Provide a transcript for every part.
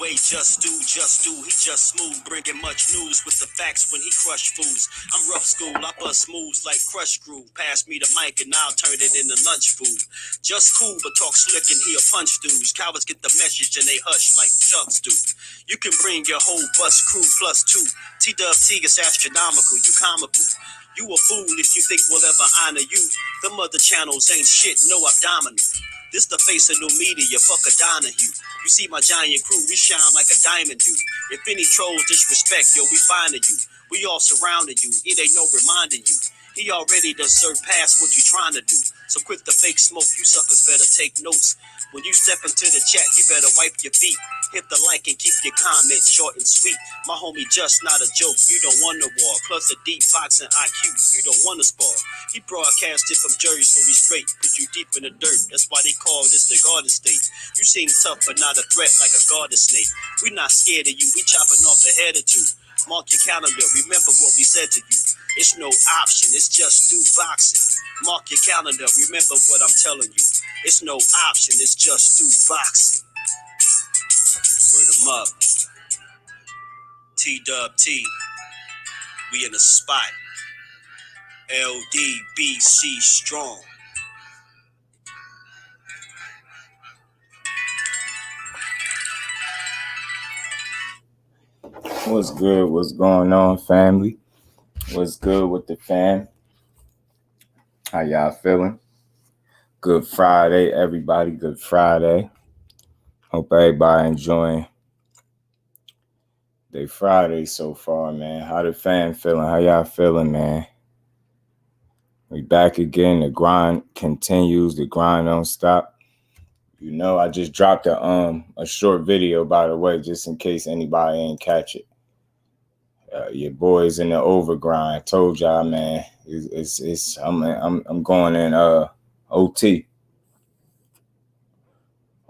way, just do. He just smooth, bringing much news with the facts when he crush fools. I'm rough school, I bust moves like crush groove. Pass me the mic and I'll turn it into lunch food. Just cool, but talk slick and he'll punch dudes. Cowards get the message and they hush like chumps do. You can bring your whole bus crew plus two. T-Dub-T is astronomical, you comical. You a fool if you think we'll ever honor you. Them other channels ain't shit, no abdominal. This the face of new media, fuck a Donahue. You see my giant crew, we shine like a diamond do. If any trolls disrespect, yo, we finding you. We all surrounded you, it ain't no reminding you. He already done surpassed what you trying to do. So quit the fake smoke, you suckers better take notes. When you step into the chat, you better wipe your feet. Hit the like and keep your comments short and sweet. My homie just not a joke, you don't want to war. Plus a deep boxing IQ, you don't want to spar. He broadcasted from Jersey, so we straight, cause you deep in the dirt. That's why they call this the Garden State. You seem tough, but not a threat like a garden snake. We not scared of you, we chopping off a head or two. Mark your calendar, remember what we said to you. It's no option, it's just do boxing. Mark your calendar, remember what I'm telling you. It's no option, it's just do boxing. Word them up. T-Dub-T, we in the spot. LDBC strong. What's good? What's going on, family? What's good with the fam? How y'all feeling? Good Friday, everybody. Good Friday. Hope everybody enjoying their Friday so far, man. How the fam feeling? How y'all feeling, man? We back again. The grind continues. The grind don't stop. You know, I just dropped a short video, by the way, just in case anybody ain't catch it. Your boys in the overgrind. Told y'all, man. I'm going in OT.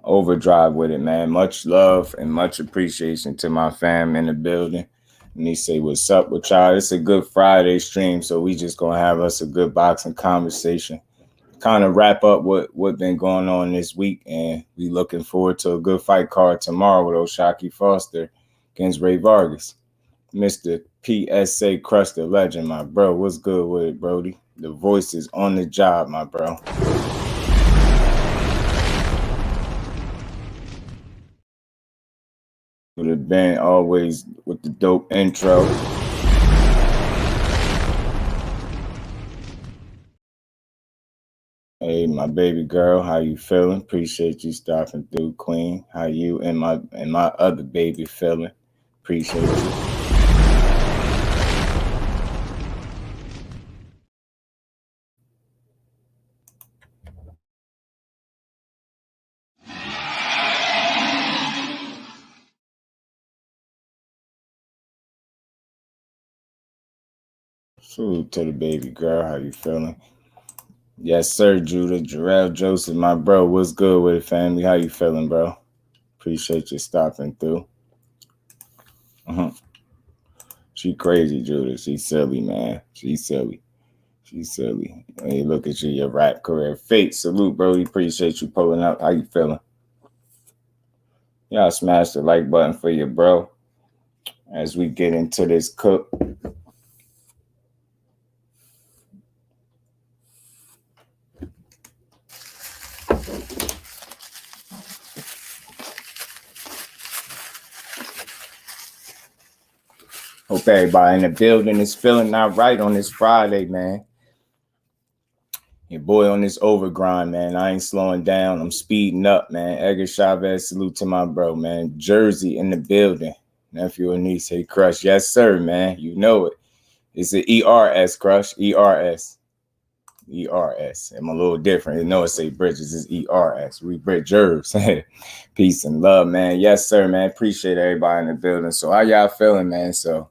Overdrive with it, man. Much love and much appreciation to my fam in the building. Let me say what's up with y'all. It's a good Friday stream, so we just gonna have us a good boxing conversation. Kind of wrap up what been going on this week, and we looking forward to a good fight card tomorrow with O'Shaquie Foster against Ray Vargas. Mr. PSA Crush the Legend, my bro. What's good with it, Brody? The voice is on the job, my bro. Would have been always with the dope intro. Hey, my baby girl, how you feeling? Appreciate you stopping through, Queen. How you and my other baby feeling? Appreciate you. Salute to the baby girl. How you feeling? Yes, sir, Judah. Jarrell Joseph, my bro. What's good with it, family? How you feeling, bro? Appreciate you stopping through. She crazy, Judah. She's silly, man. She's silly. Hey, look at you, your rap career. Fate, salute, bro. Appreciate you pulling up. How you feeling? Y'all smash the like button for your bro as we get into this cook. Hope everybody in the building is feeling not right on this Friday, man. Your boy on this overgrind, man. I ain't slowing down. I'm speeding up, man. Edgar Chavez, salute to my bro, man. Jersey in the building. Nephew and niece, hey, Crush. Yes, sir, man. You know it. It's an ERS, Crush. ERS. I'm a little different. You know it say Bridges is ERS. We Brit Jervs. Peace and love, man. Yes, sir, man. Appreciate everybody in the building. So how y'all feeling, man? So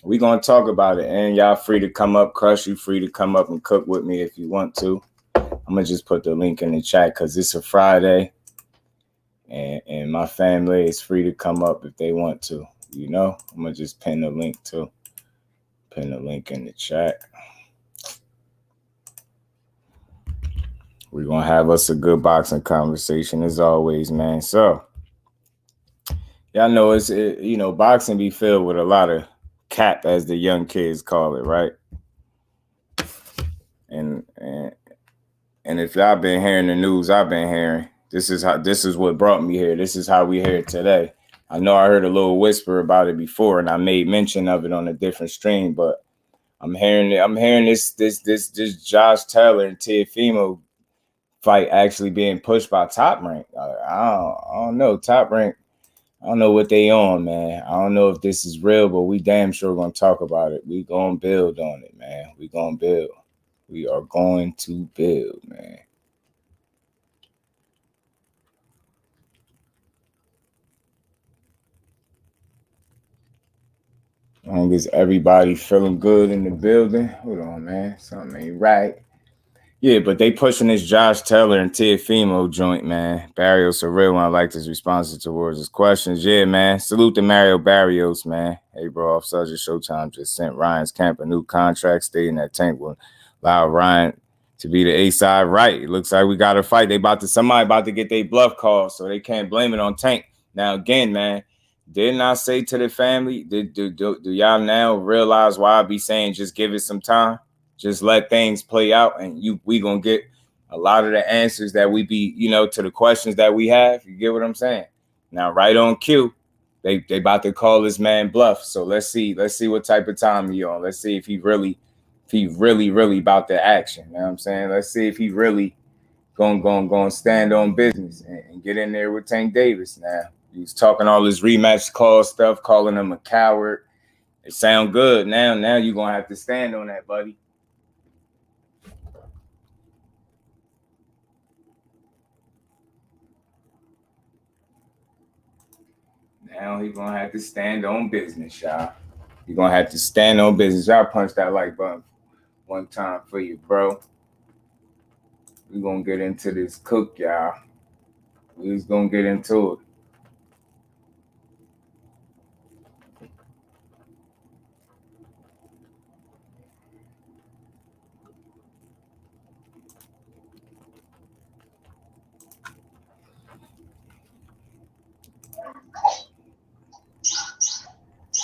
we gonna talk about it, and y'all free to come up. Crush, you free to come up and cook with me if you want to. I'm gonna just put the link in the chat because it's a Friday, and my family is free to come up if they want to. You know, I'm gonna just pin the link too. Pin the link in the chat. We're gonna have us a good boxing conversation as always, man. So Yeah, I know you know, boxing be filled with a lot of cap, as the young kids call it, right? And if y'all been hearing the news I've been hearing, this is what brought me here. This is how we here today. I know I heard a little whisper about it before, and I made mention of it on a different stream, but I'm hearing this Josh Taylor and Teofimo fight actually being pushed by Top Rank. I don't know. Top Rank, I don't know what they on, man. I don't know if this is real, but we damn sure gonna talk about it. We gonna build on it, man. We gonna build. We are going to build, man. As long as everybody feeling good in the building. Hold on, man. Something ain't right. Yeah, but they pushing this Josh Taylor and Teofimo joint, man. Barrios a real one. I liked his responses towards his questions. Yeah, man. Salute to Mario Barrios, man. Hey, bro, off Subject Showtime just sent Ryan's camp a new contract stating that Tank will allow Ryan to be the A-side right. It looks like we got a fight. Somebody about to get their bluff called, so they can't blame it on Tank. Now, again, man, didn't I say to the family, do y'all now realize why I be saying just give it some time? Just let things play out, and we gonna get a lot of the answers that we be, you know, to the questions that we have. You get what I'm saying? Now, right on cue, they about to call this man bluff. So let's see what type of time he on. Let's see if he really about the action. You know what I'm saying? Let's see if he really gonna stand on business and get in there with Tank Davis. Now he's talking all this rematch call stuff, calling him a coward. It sound good. Now you're gonna have to stand on that, buddy. Now he's gonna have to stand on business, y'all. You're gonna have to stand on business. Y'all punch that like button one time for you, bro. We're gonna get into this cook, y'all. We're just gonna get into it.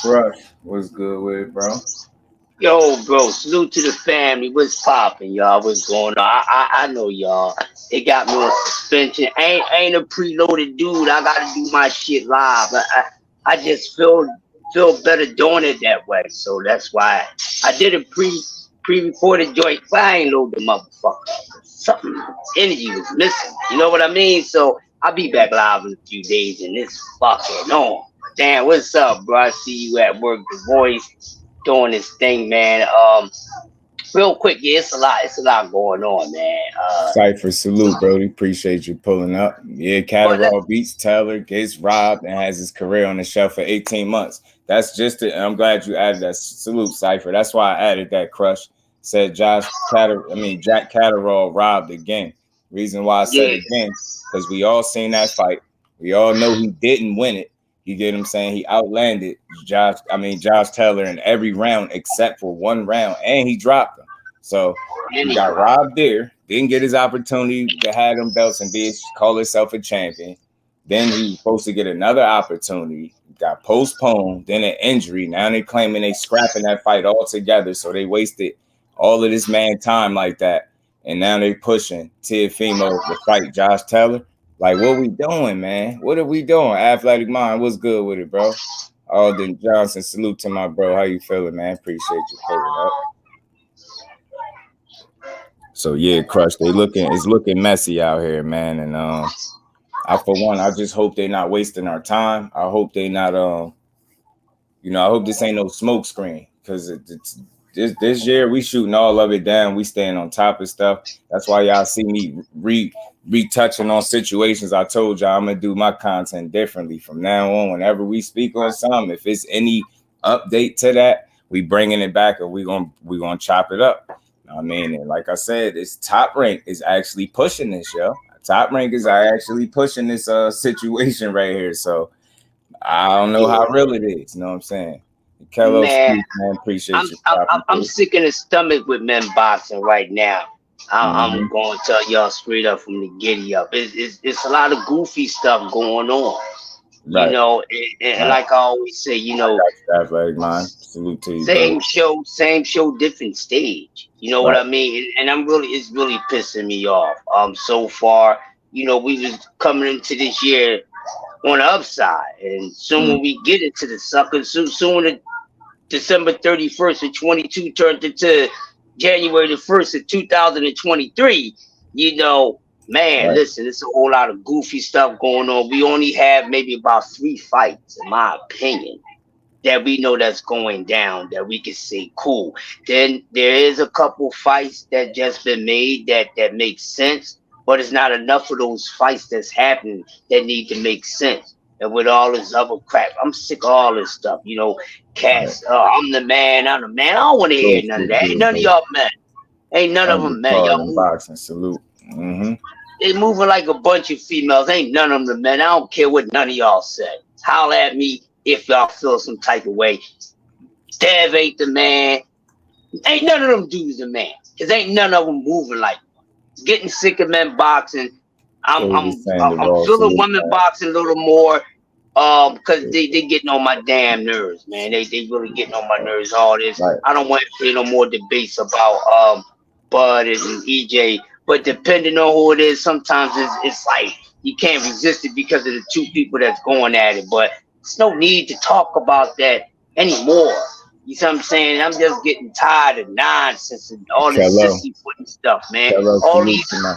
Rush, what's good with it, bro? Yo, bro, salute to the family. What's popping, y'all? What's going on? I know y'all. It got me on suspension. I ain't a preloaded dude. I gotta do my shit live. I just feel better doing it that way. So that's why I did a pre-recorded joint. But I ain't load the motherfucker. Something energy was missing. You know what I mean? So I'll be back live in a few days, and this fucking on. Damn, what's up, bro? I see you at work. The voice doing this thing, man. Real quick, yeah, it's a lot going on, man. Cypher, salute, Brody. Appreciate you pulling up. Yeah, Catterall beats Taylor, gets robbed, and has his career on the shelf for 18 months. That's just it. I'm glad you added that. Salute, Cypher. That's why I added that. Crush said Jack Catterall robbed again. Reason why I said again, because we all seen that fight. We all know he didn't win it. You get what I'm saying? He outlanded Josh Taylor in every round except for one round, and he dropped him. So he got robbed there. Didn't get his opportunity to have them belts and call himself a champion. Then he was supposed to get another opportunity. Got postponed. Then an injury. Now they claiming they scrapping that fight altogether. So they wasted all of this man time like that. And now they pushing Teofimo to fight Josh Taylor. Like, what we doing, man? What are we doing? Athletic Mind, what's good with it, bro? Alden Johnson, salute to my bro. How you feeling, man? Appreciate you pulling up. So yeah, Crush, it's looking messy out here, man. And for one, I just hope they're not wasting our time. I hope they not I hope this ain't no smoke screen, because this year we shooting all of it down. We staying on top of stuff. That's why y'all see me retouching on situations. I told y'all I'm gonna do my content differently from now on. Whenever we speak on something, if it's any update to that, we bringing it back, or we gonna chop it up. I mean, and like I said, it's Top Rank is actually pushing this, yo. Top Rank is actually pushing this situation right here. So I don't know how real it is. You know what I'm saying? Kello, man, appreciate you. I'm sick in the stomach with men boxing right now. I'm going to tell y'all straight up from the giddy up. It's a lot of goofy stuff going on. You Right. know, and Right. like I always say, you I know, got you, athletic mind. Salute to you, bro. same show, different stage. You know what Right. I mean? And it's really pissing me off. So far, you know, we was coming into this year on the upside, and soon Mm, when we get into the sucker, soon the December 31st of 22 turned into January the 1st of 2023. You know, man, right. listen, it's a whole lot of goofy stuff going on. We only have maybe about 3 fights, in my opinion, that we know that's going down that we can say cool. Then there is a couple fights that just been made that makes sense, but it's not enough of those fights that's happening that need to make sense. And with all this other crap, I'm sick of all this stuff. You know, Right. cats, I'm the man, I'm the man. I don't want to hear none of Bullshit, that. Ain't dude, none of bro. y'all men. Ain't none of them men. Undercard Y'all in move. boxing. Salute. Mm-hmm. They moving like a bunch of females. Ain't none of them the men. I don't care what none of y'all say. Holler at me if y'all feel some type of way. Dev ain't the man. Ain't none of them dudes the man. Cause ain't none of them moving like. Getting sick of men boxing. Davis I'm Sandoval. feeling Salute, women man. boxing a little more. Cause they getting on my damn nerves, man. They really getting on my nerves. All this. Right. I don't want to hear no more debates about Bud and EJ. But depending on who it is, sometimes it's like you can't resist it because of the two people that's going at it. But there's no need to talk about that anymore. You see what I'm saying? I'm just getting tired of nonsense and all this Kello. sissy footing stuff, man. Kello, All salute these to my.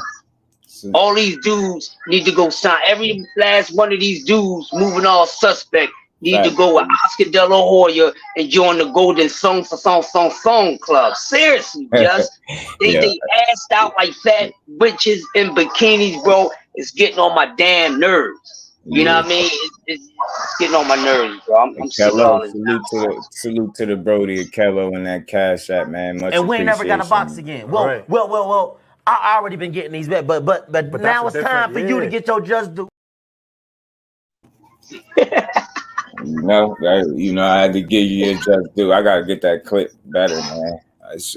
all these dudes need to go sign. Every last one of these dudes moving all suspect need to Fact. go with Oscar De La Hoya and join the Golden Song Club. Seriously, just Yeah. they assed out like fat witches in bikinis, bro. It's getting on my damn nerves. You know Yeah. what I mean? It's getting on my nerves, bro. I'm sick of all Kello, this. salute to the Brody of Kello and that cash app, man. Much And we ain't never got to box appreciation. again. Well. I already been getting these bet, but now it's time for you to get your just due. I had to give you your just due. I gotta get that clip better, man.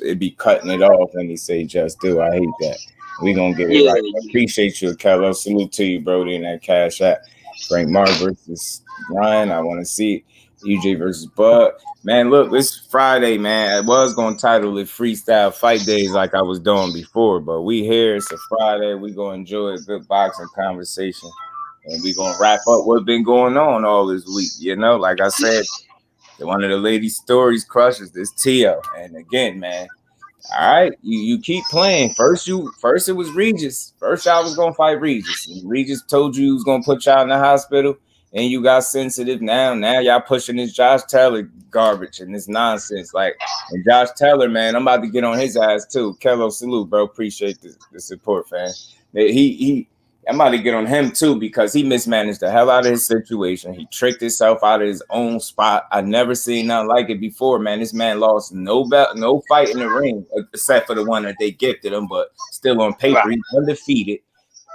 It be cutting it off when he say just do. I hate that. We gonna get it Yeah, right. Appreciate you, Kello. Salute to you, Brody, and that cash app. Frank Mark versus Ryan. I want to see it. UJ versus Bud. Man, look, it's Friday, man. I was gonna title it Freestyle Fight Days like I was doing before, but we here. It's a Friday. We gonna enjoy a good boxing conversation. And we're going to wrap up what's been going on all this week. You know, like I said, one of the ladies' stories crushes this Tio. And again, man, all right, you keep playing. First it was Regis. First y'all was going to fight Regis. And Regis told you he was going to put y'all in the hospital. And you got sensitive now. Now y'all pushing this Josh Taylor garbage and this nonsense. Like, and Josh Taylor, man, I'm about to get on his ass too. Kello, salute, bro. Appreciate the support, fam. I'm about to get on him too because he mismanaged the hell out of his situation. He tricked himself out of his own spot. I never seen nothing like it before, man. This man lost no fight in the ring except for the one that they gifted him, but still on paper, he's undefeated.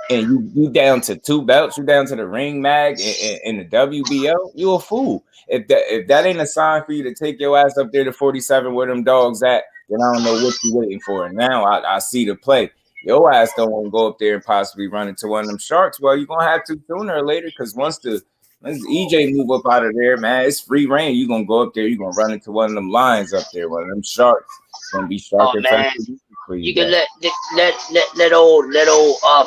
And you down to 2 belts, you down to the ring mag in the WBO, you a fool. If that ain't a sign for you to take your ass up there to 47 where them dogs at, then I don't know what you waiting for. And now I see the play. Your ass don't want to go up there and possibly run into one of them sharks. Well, you're gonna have to sooner or later, because once EJ move up out of there, man, it's free reign. You're gonna go up there, you're gonna run into one of them lions up there, one of them sharks. It's gonna be shark infested for you. You can let old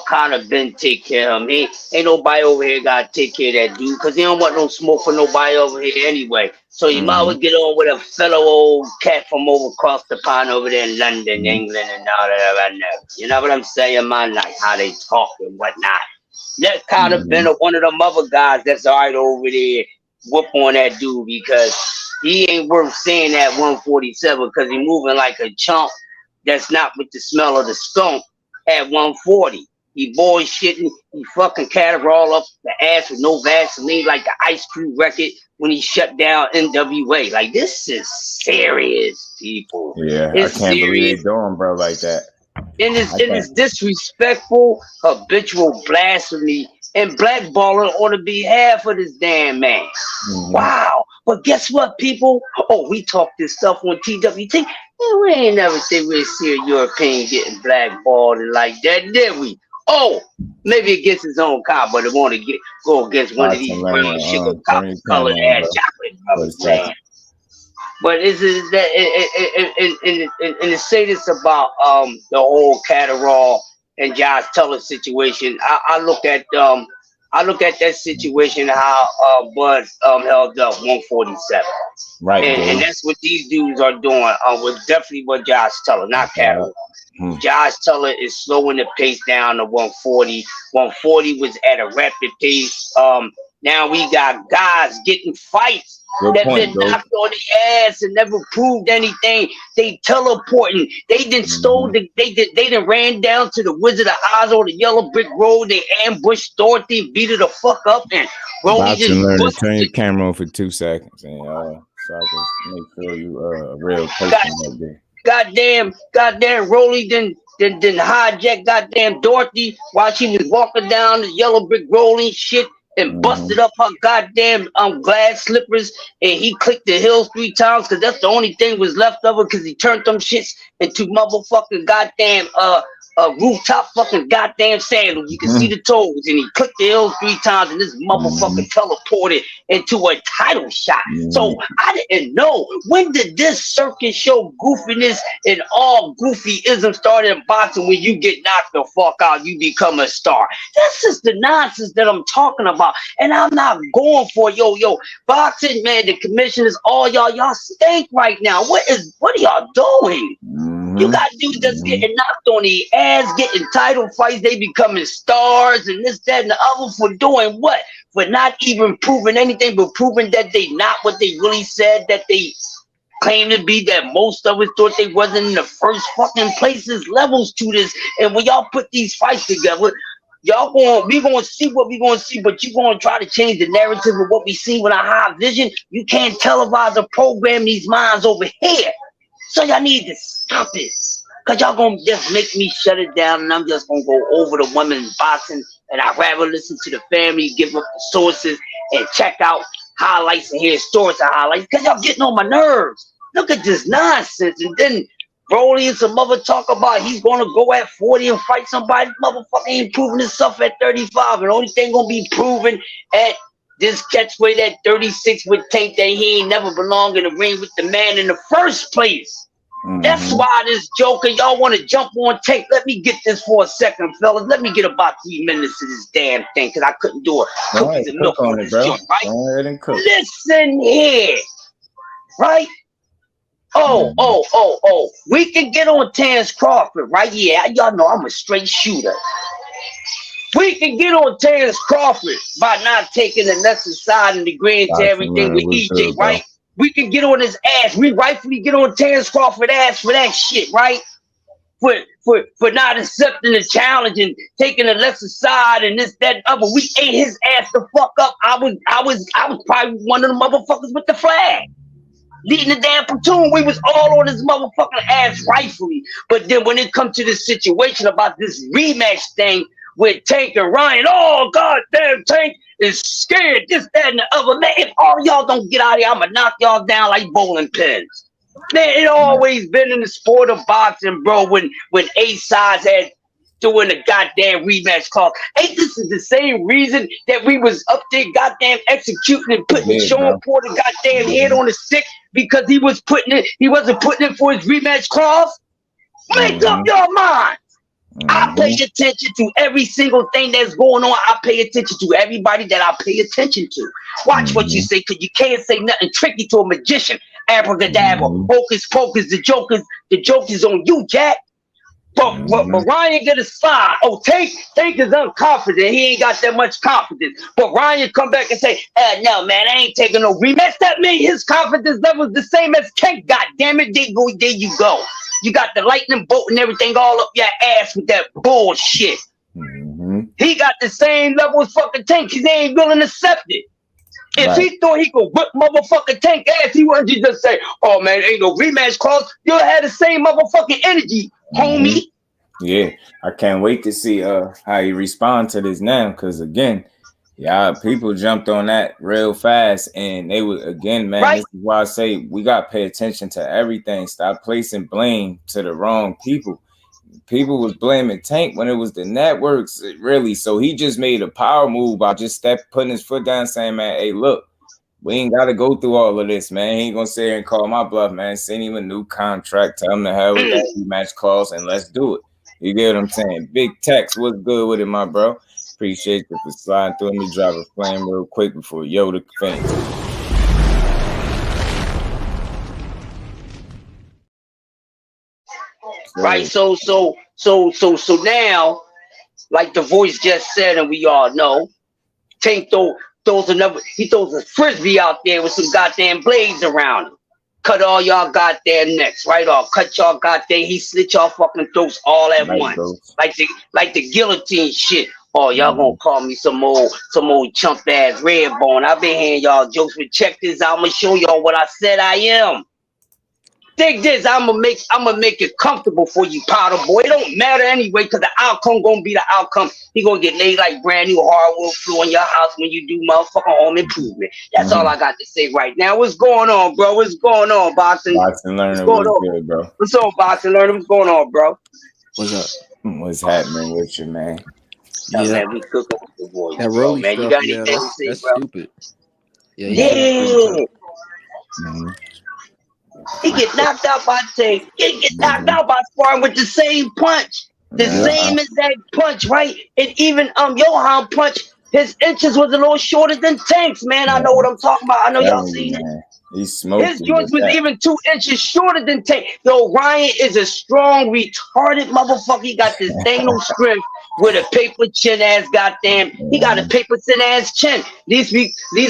Connor Ben take care of him. Ain't nobody over here gotta take care of that dude, because he don't want no smoke for nobody over here anyway. So you might as well get on with a fellow old cat from over across the pond over there in London, England, and all that. I know. You know what I'm saying, man? Like how they talk and whatnot. Let Connor Ben or one of them other guys that's all right over there whoop on that dude, because he ain't worth saying that 147, because he moving like a chump that's not with the smell of the skunk at 140. He bullshitting, he fucking Catterall up the ass with no Vaseline like the Ice Cream record when he shut down NWA. Like, this is serious, people. Yeah, it's I can't serious. believe they doing bro like that. And it's disrespectful, habitual blasphemy, and blackballing on behalf of this damn man. Wow. But guess what, people? Oh, we talk this stuff on TWT. We ain't never say we'd see a European getting blackballed and like that, did we? Oh, maybe against his own kind, but it want to go against one of these brown sugar colored ass chocolate brothers, man. But is it that and to say this about the whole Catterall and Josh Teller situation? I look at that situation how Bud held up 147, right? And that's what these dudes are doing. With definitely what Josh Teller, not Catterall. Josh Teller is slowing the pace down to 140. 140 was at a rapid pace. Now we got guys getting fights that been knocked on the ass and never proved anything. They teleporting. They done stole they done ran down to the Wizard of Oz on the yellow brick road. They ambushed Dorothy, beat her the fuck up, and Rolly just turn your camera on for 2 seconds, and so I can make sure you a real person up there. Goddamn, Rolly then hijack goddamn Dorothy while she was walking down the yellow brick rolling shit and busted up her goddamn glass slippers, and he clicked the heels 3 times because that's the only thing was left of her because he turned them shits into motherfucking goddamn rooftop fucking goddamn sandals. You can see the toes, and he clicked the heels 3 times, and this motherfucker teleported into a title shot. So I didn't know, when did this circus show goofiness and all goofyism start in boxing? When you get knocked the fuck out, you become a star. This is the nonsense that I'm talking about, and I'm not going for yo boxing, man. The commissioners, all y'all stink right now. What are y'all doing? You got dudes that's getting knocked on the ass, getting title fights, they becoming stars and this, that, and the other for doing what? For not even proving anything, but proving that they not what they really said that they claim to be, that most of us thought they wasn't in the first fucking places, levels to this. And when y'all put these fights together, we gonna see what we gonna see, but you gonna try to change the narrative of what we see with our high vision. You can't televise or program these minds over here. So y'all need to stop it, because y'all gonna just make me shut it down, and I'm just gonna go over the women's boxing, and I'd rather listen to the family, give up the sources, and check out highlights and hear stories of highlights, because y'all getting on my nerves. Look at this nonsense. And then Broly and some other talk about he's gonna go at 40 and fight somebody. Motherfucker ain't proving himself at 35, and the only thing gonna be proven at this catchweight at 36 with Tank that he ain't never belonged in the ring with the man in the first place. That's why this joker, y'all want to jump on Tank. Let me get this for a second, fellas. Let me get about 3 minutes of this damn thing, because I couldn't do it. Cookies and milk on this joint, right? Go ahead and cook. Listen here, right? Oh. We can get on Terrence Crawford, right? Yeah, y'all know I'm a straight shooter. We can get on Terrence Crawford by not taking the lesser side and agreeing to everything with EJ, right? We can get on his ass. We rightfully get on Terrence Crawford's ass for that shit, right? For not accepting the challenge and taking the lesser side and this, that, and other. We ate his ass the fuck up. I was probably one of the motherfuckers with the flag, leading the damn platoon. We was all on his motherfucking ass rightfully. But then when it comes to this situation about this rematch thing with Tank and Ryan, oh goddamn, Tank is scared, this, that, and the other. Man, if all y'all don't get out of here, I'm gonna knock y'all down like bowling pins. Man, it always been in the sport of boxing, bro, when eight sides had doing the goddamn rematch call. Ain't this is the same reason that we was up there goddamn executing and putting Sean Porter goddamn head on the stick, because he wasn't putting it for his rematch clause? Make up your mind. I pay attention to every single thing that's going on. I pay attention to everybody that I pay attention to. Watch what you say, because you can't say nothing tricky to a magician. Abracadabra, hocus pocus, the joke is on you, Jack. But Ryan get a slide. Oh, Tank is unconfident. He ain't got that much confidence. But Ryan come back and say, no, man, I ain't taking no rematch. That means his confidence level is the same as Tank. God damn it, there you go. You got the lightning bolt and everything all up your ass with that bullshit. He got the same level as fucking Tank. He ain't willing to accept it. If he thought he could whip motherfucking Tank ass, he wouldn't just say, oh man, ain't no rematch clause. You'll have the same motherfucking energy, homie. Yeah, I can't wait to see how he respond to this now, because again, people jumped on that real fast, and they would again, man. This is why I say we got to pay attention to everything. Stop placing blame to the wrong people. people was blaming Tank when it was the networks, really. So he just made a power move by just putting his foot down, saying, "Man, hey, look, we ain't got to go through all of this, man. He ain't gonna sit here and call my bluff, man. Send him a new contract, tell him to have with that rematch clause, and let's do it." You get what I'm saying? Big Tex, what's good with it, my bro? Appreciate you for sliding through. Let me drop a flame real quick before Yoda faints. Right, so now, like the voice just said, and we all know, Tank throws a frisbee out there with some goddamn blades around him. Cut all y'all goddamn necks, right off. Cut y'all goddamn. He slit y'all fucking throats all at once, like the guillotine shit. Oh, y'all gonna call me some old chump ass red bone? I've been hearing y'all jokes, but check this out. I'm gonna show y'all what I said I am. Dig this, I'm gonna make it comfortable for you, powder boy. It don't matter anyway, cause the outcome gonna be the outcome. He gonna get laid like brand new hardwood floor in your house when you do motherfucking home improvement. That's all I got to say right now. What's going on, bro? What's going on, boxing? Boxing learning, what's good, bro? What's up, boxing learning? What's going on, bro? What's up? What's happening with you, man? Yeah, man, we cooking with the boys. That Rolly man, stuff, you got anything to say, that's bro? stupid. Yeah. He get knocked out by Tank. He get knocked out by sparring with the same punch. The same exact punch, right? And even Johan punch, his inches was a little shorter than Tank's, man. I know what I'm talking about. I know y'all seen it. He smoked. His joints was even 2 inches shorter than Tank. Yo, Ryan is a strong, retarded motherfucker. He got this dang no strength with a paper chin ass goddamn. He got a paper thin ass chin. These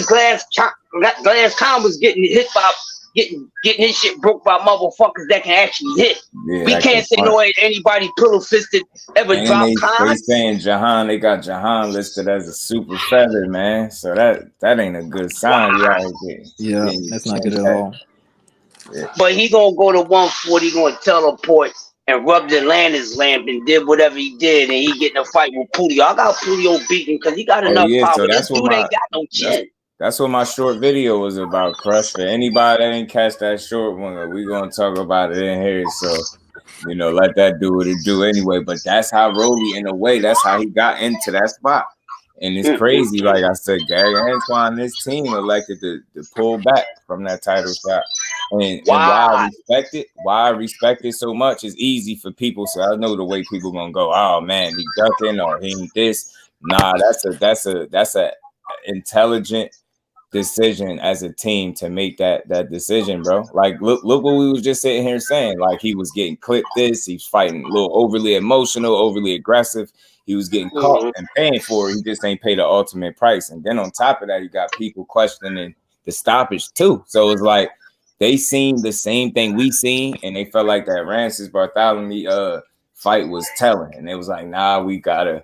glass combos getting hit by getting his shit broke by motherfuckers that can actually hit. Yeah, we can't say no anybody pillow fisted ever drop Khan. They saying Jahan, they got Jahan listed as a super feather, man. So that ain't a good sign. Yeah, that's not good at all. Yeah. But he gonna go to 140, gonna teleport and rub the Atlantis lamp and did whatever he did, and he get in a fight with Pulio. I got Pulio beaten because he got enough power. So this dude ain't got no chin. That's what my short video was about, Crush. For anybody that didn't catch that short one, we gonna talk about it in here. So, let that do what it do anyway. But that's how Rolly, in a way, that's how he got into that spot. And it's crazy, like I said, Gary Antoine and his team elected to pull back from that title shot. And why I respect it so much is easy for people. So I know the way people gonna go, oh man, he ducking or he ain't this. Nah, that's a intelligent decision as a team to make that decision, bro. Like look what we was just sitting here saying. Like he was getting clipped he's fighting a little overly emotional, overly aggressive. He was getting caught and paying for it. He just ain't paid the ultimate price. And then on top of that, you got people questioning the stoppage too. So it's like they seen the same thing we seen, and they felt like that Rancis Bartholomew fight was telling. And it was like, nah, we gotta,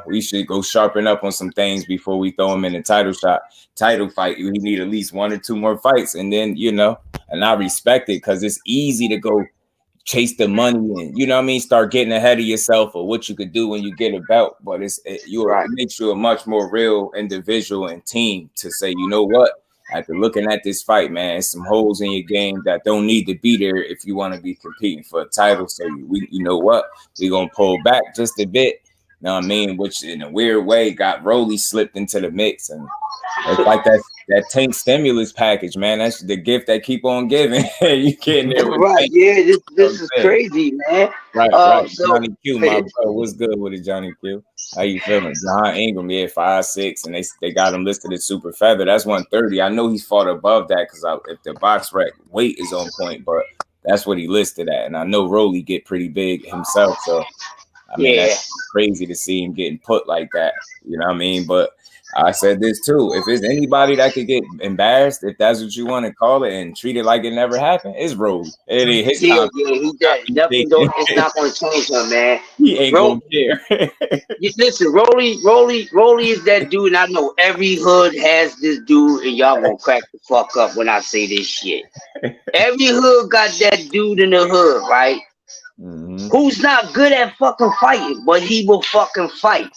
we should go sharpen up on some things before we throw him in the title fight. We need at least 1 or 2 more fights. And then, and I respect it because it's easy to go chase the money and, start getting ahead of yourself or what you could do when you get a belt. But it makes you a much more real individual and team to say, you know what? After looking at this fight, man, some holes in your game that don't need to be there if you want to be competing for a title. So you know what? We're going to pull back just a bit. You know what I mean? Which in a weird way got Rolly slipped into the mix. And it's like that Tank stimulus package, man. That's the gift that keep on giving. You getting there with right? Yeah, this is crazy, man. Right. So, Johnny Q, my bro, what's good with it, Johnny Q? How you feeling? John Ingram, 5'6", and they got him listed as super feather. That's 130. I know he's fought above that because if the box rec weight is on point, but that's what he listed at. And I know Rolly get pretty big himself, so I mean that's crazy to see him getting put like that. You know what I mean? But I said this too. If there's anybody that could get embarrassed, if that's what you want to call it, and treat it like it never happened, it's Rolly. It ain't his time. It's not going to change him, man. He ain't going to care. Listen, Rolly is that dude, and I know every hood has this dude, and y'all gonna crack the fuck up when I say this shit. Every hood got that dude in the hood, right? Mm-hmm. Who's not good at fucking fighting, but he will fucking fight.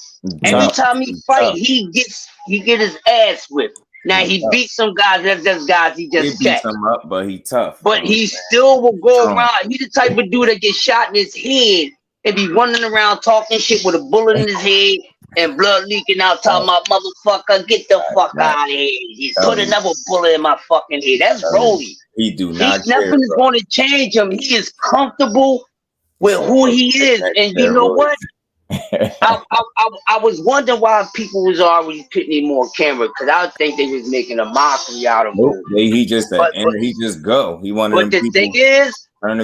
Every time he fight, he get his ass whipped. Now he beat some guys. That's just guys he just beats them up, but he tough. But he still will go around. He's the type of dude that gets shot in his head and be running around talking shit with a bullet in his head and blood leaking out, talking about motherfucker, get the fuck out of here. He's put another bullet in my fucking head. That's Rolly. He do not care. Nothing is going to change him. He is comfortable with who he is. And you know what? I was wondering why people was always putting him on camera, because I think they was making a mockery out of him. He just go. He wanted. But the thing is,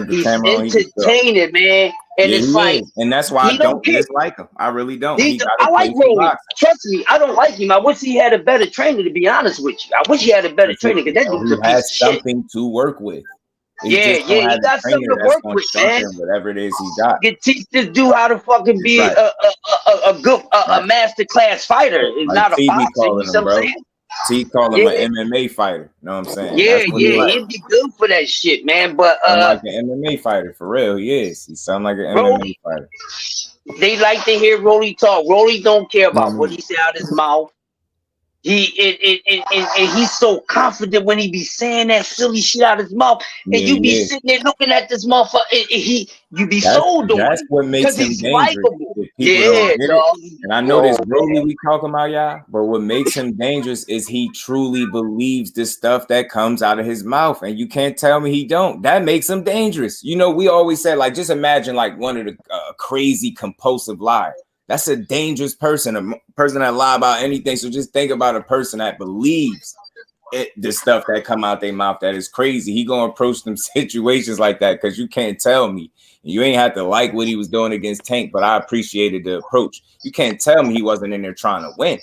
he's entertaining, man. And it's like, and that's why I don't dislike him. I really don't. I like Rolly. Trust me, I don't like him. I wish he had a better trainer, to be honest with you. I wish he had a better trainer, because that dude has something to work with. He got something to work with, man. Whatever it is he got. You teach this dude how to fucking be a good master class fighter. It's not a boxer. You know what I'm saying? He call him an MMA fighter. You know what I'm saying? He'd be good for that shit, man. But like an MMA fighter, for real, he is. He sound like an MMA fighter. They like to hear Rolly talk. Rolly don't care about what he say out his mouth. And he's so confident when he be saying that silly shit out his mouth, and you be sitting there looking at this motherfucker. You be sold on. That's what makes him dangerous. Dog. And I know this Rolly we talking about, y'all, but what makes him dangerous is he truly believes the stuff that comes out of his mouth, and you can't tell me he don't. That makes him dangerous. You know, we always said, like, just imagine like one of the crazy compulsive liars. That's a dangerous person, a person that lie about anything. So just think about a person that believes the stuff that come out their mouth that is crazy. He gonna approach them situations like that, because you can't tell me. You ain't have to like what he was doing against Tank, but I appreciated the approach. You can't tell me he wasn't in there trying to win.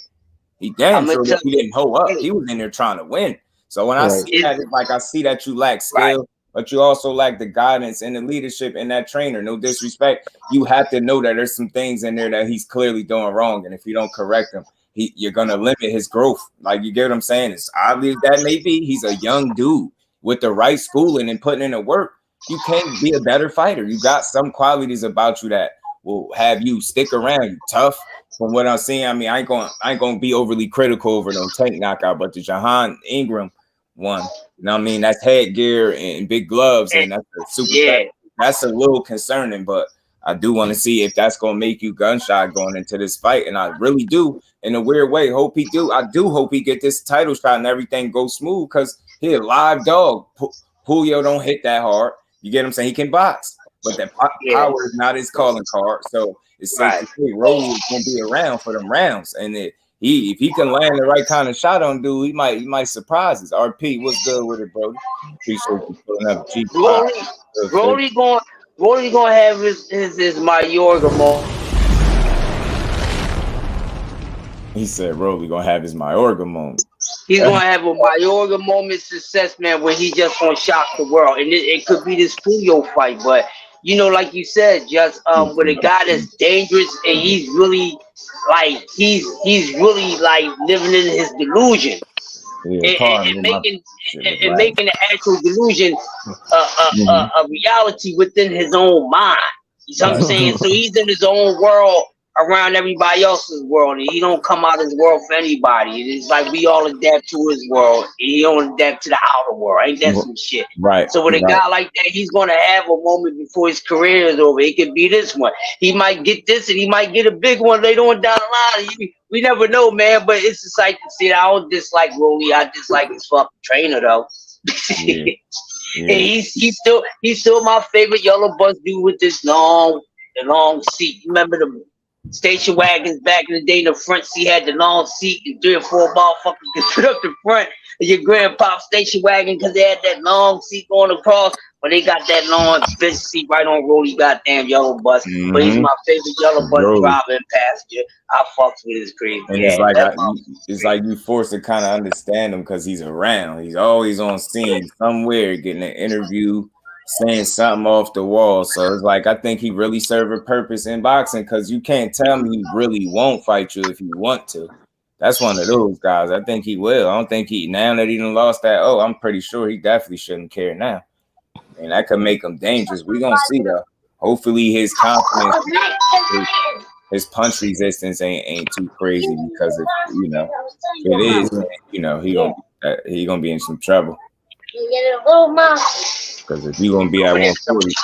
He damn sure he didn't hoe up. He was in there trying to win. So when I see that, it's like I see that you lack skill. But you also lack the guidance and the leadership in that trainer. No disrespect. You have to know that there's some things in there that he's clearly doing wrong. And if you don't correct him, you're going to limit his growth. Like, you get what I'm saying? It's obvious that maybe he's a young dude with the right schooling and putting in the work. You can be a better fighter. You got some qualities about you that will have you stick around. You tough. From what I'm seeing, I mean, I ain't going to be overly critical over no Tank knockout, but the Jahan Ingram one. You know what I mean? That's headgear and big gloves, and that's a super. That's a little concerning, but I do want to see if that's gonna make you gunshot going into this fight, and I really do. In a weird way, hope he do. I do hope he get this title shot and everything goes smooth, because he a live dog. Julio don't hit that hard. You get what I'm saying? He can box, but that power is not his calling card. So it's safe to say Rolly is gonna be around for them rounds, and if he can land the right kind of shot on dude, he might surprise us. RP, what's good with it, bro? Appreciate you pulling up. Rolly gonna have his Mayorga moment. He said Rolly gonna have his Mayorga moment. He's gonna have a Mayorga moment success, man, where he just gonna shock the world. And it could be this Julio fight, but you know, like you said, just with a guy that's dangerous, and he's really like he's really like living in his delusion, and making the actual delusion a reality within his own mind. You know what I'm saying? So he's in his own world around everybody else's world, and he don't come out of his world for anybody. It's like we all adapt to his world, and he don't adapt to the outer world. Ain't that some shit? Right. So with a guy like that, he's gonna have a moment before his career is over. It could be this one. He might get this, and he might get a big one later on down the line. We never know, man. But it's a sight to see. I don't dislike Rolly. I dislike his fucking trainer, though. And he's still my favorite yellow bus dude with this long seat. You remember the station wagons back in the day? The front seat had the long seat, and 3 or 4 motherfuckers could sit up the front of your grandpa's station wagon because they had that long seat going across. But they got that long bench seat right on Rolly goddamn yellow bus. But he's my favorite yellow bus driver and passenger. I fucks with his crazy. And it's like you forced to kind of understand him because he's around. He's always on scene somewhere, getting an interview, saying something off the wall. So it's like I think he really served a purpose in boxing, because you can't tell me he really won't fight you if you want to. That's one of those guys. I think he will. I don't think now that he done lost that, I'm pretty sure he definitely shouldn't care now. And that could make him dangerous. We're gonna see though. Hopefully his confidence, his punch resistance ain't too crazy, because if it is, he gonna be in some trouble. Because if you're gonna be at 140,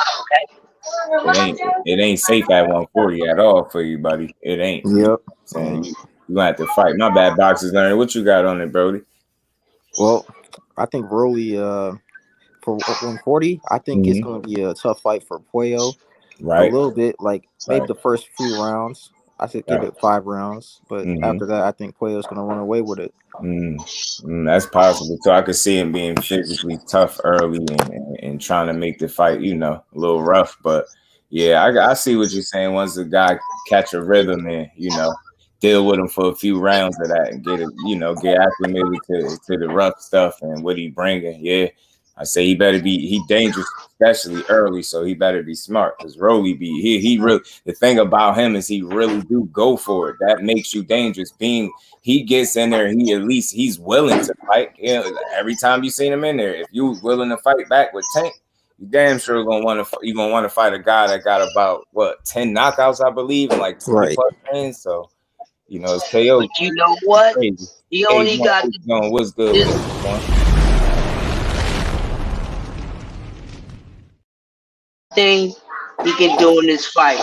it ain't safe at 140 at all for you, buddy. It ain't. Yep. Saying you gonna have to fight. My bad, boxers learning. What you got on it, Brody? Well, I think Rolly for 140, I think it's going to be a tough fight for Puello. Right. A little bit, like maybe the first few rounds. I should give it 5 rounds, but after that, I think Puello's going to run away with it. That's possible. So I could see him being physically tough early and trying to make the fight, a little rough. But yeah, I see what you're saying. Once the guy catch a rhythm and deal with him for a few rounds of that and get acclimated to the rough stuff and what he bringing. Yeah, I say he dangerous, especially early, so he better be smart because Rolly he really, the thing about him is he really do go for it. That makes you dangerous. He gets in there, he's willing to fight. Every time you seen him in there, if you willing to fight back with Tank, you damn sure gonna want to fight a guy that got about 10 knockouts, I believe, and like 20 plus wins. So it's KO. But you know what? Crazy. He only got what's good. Thing he can do in this fight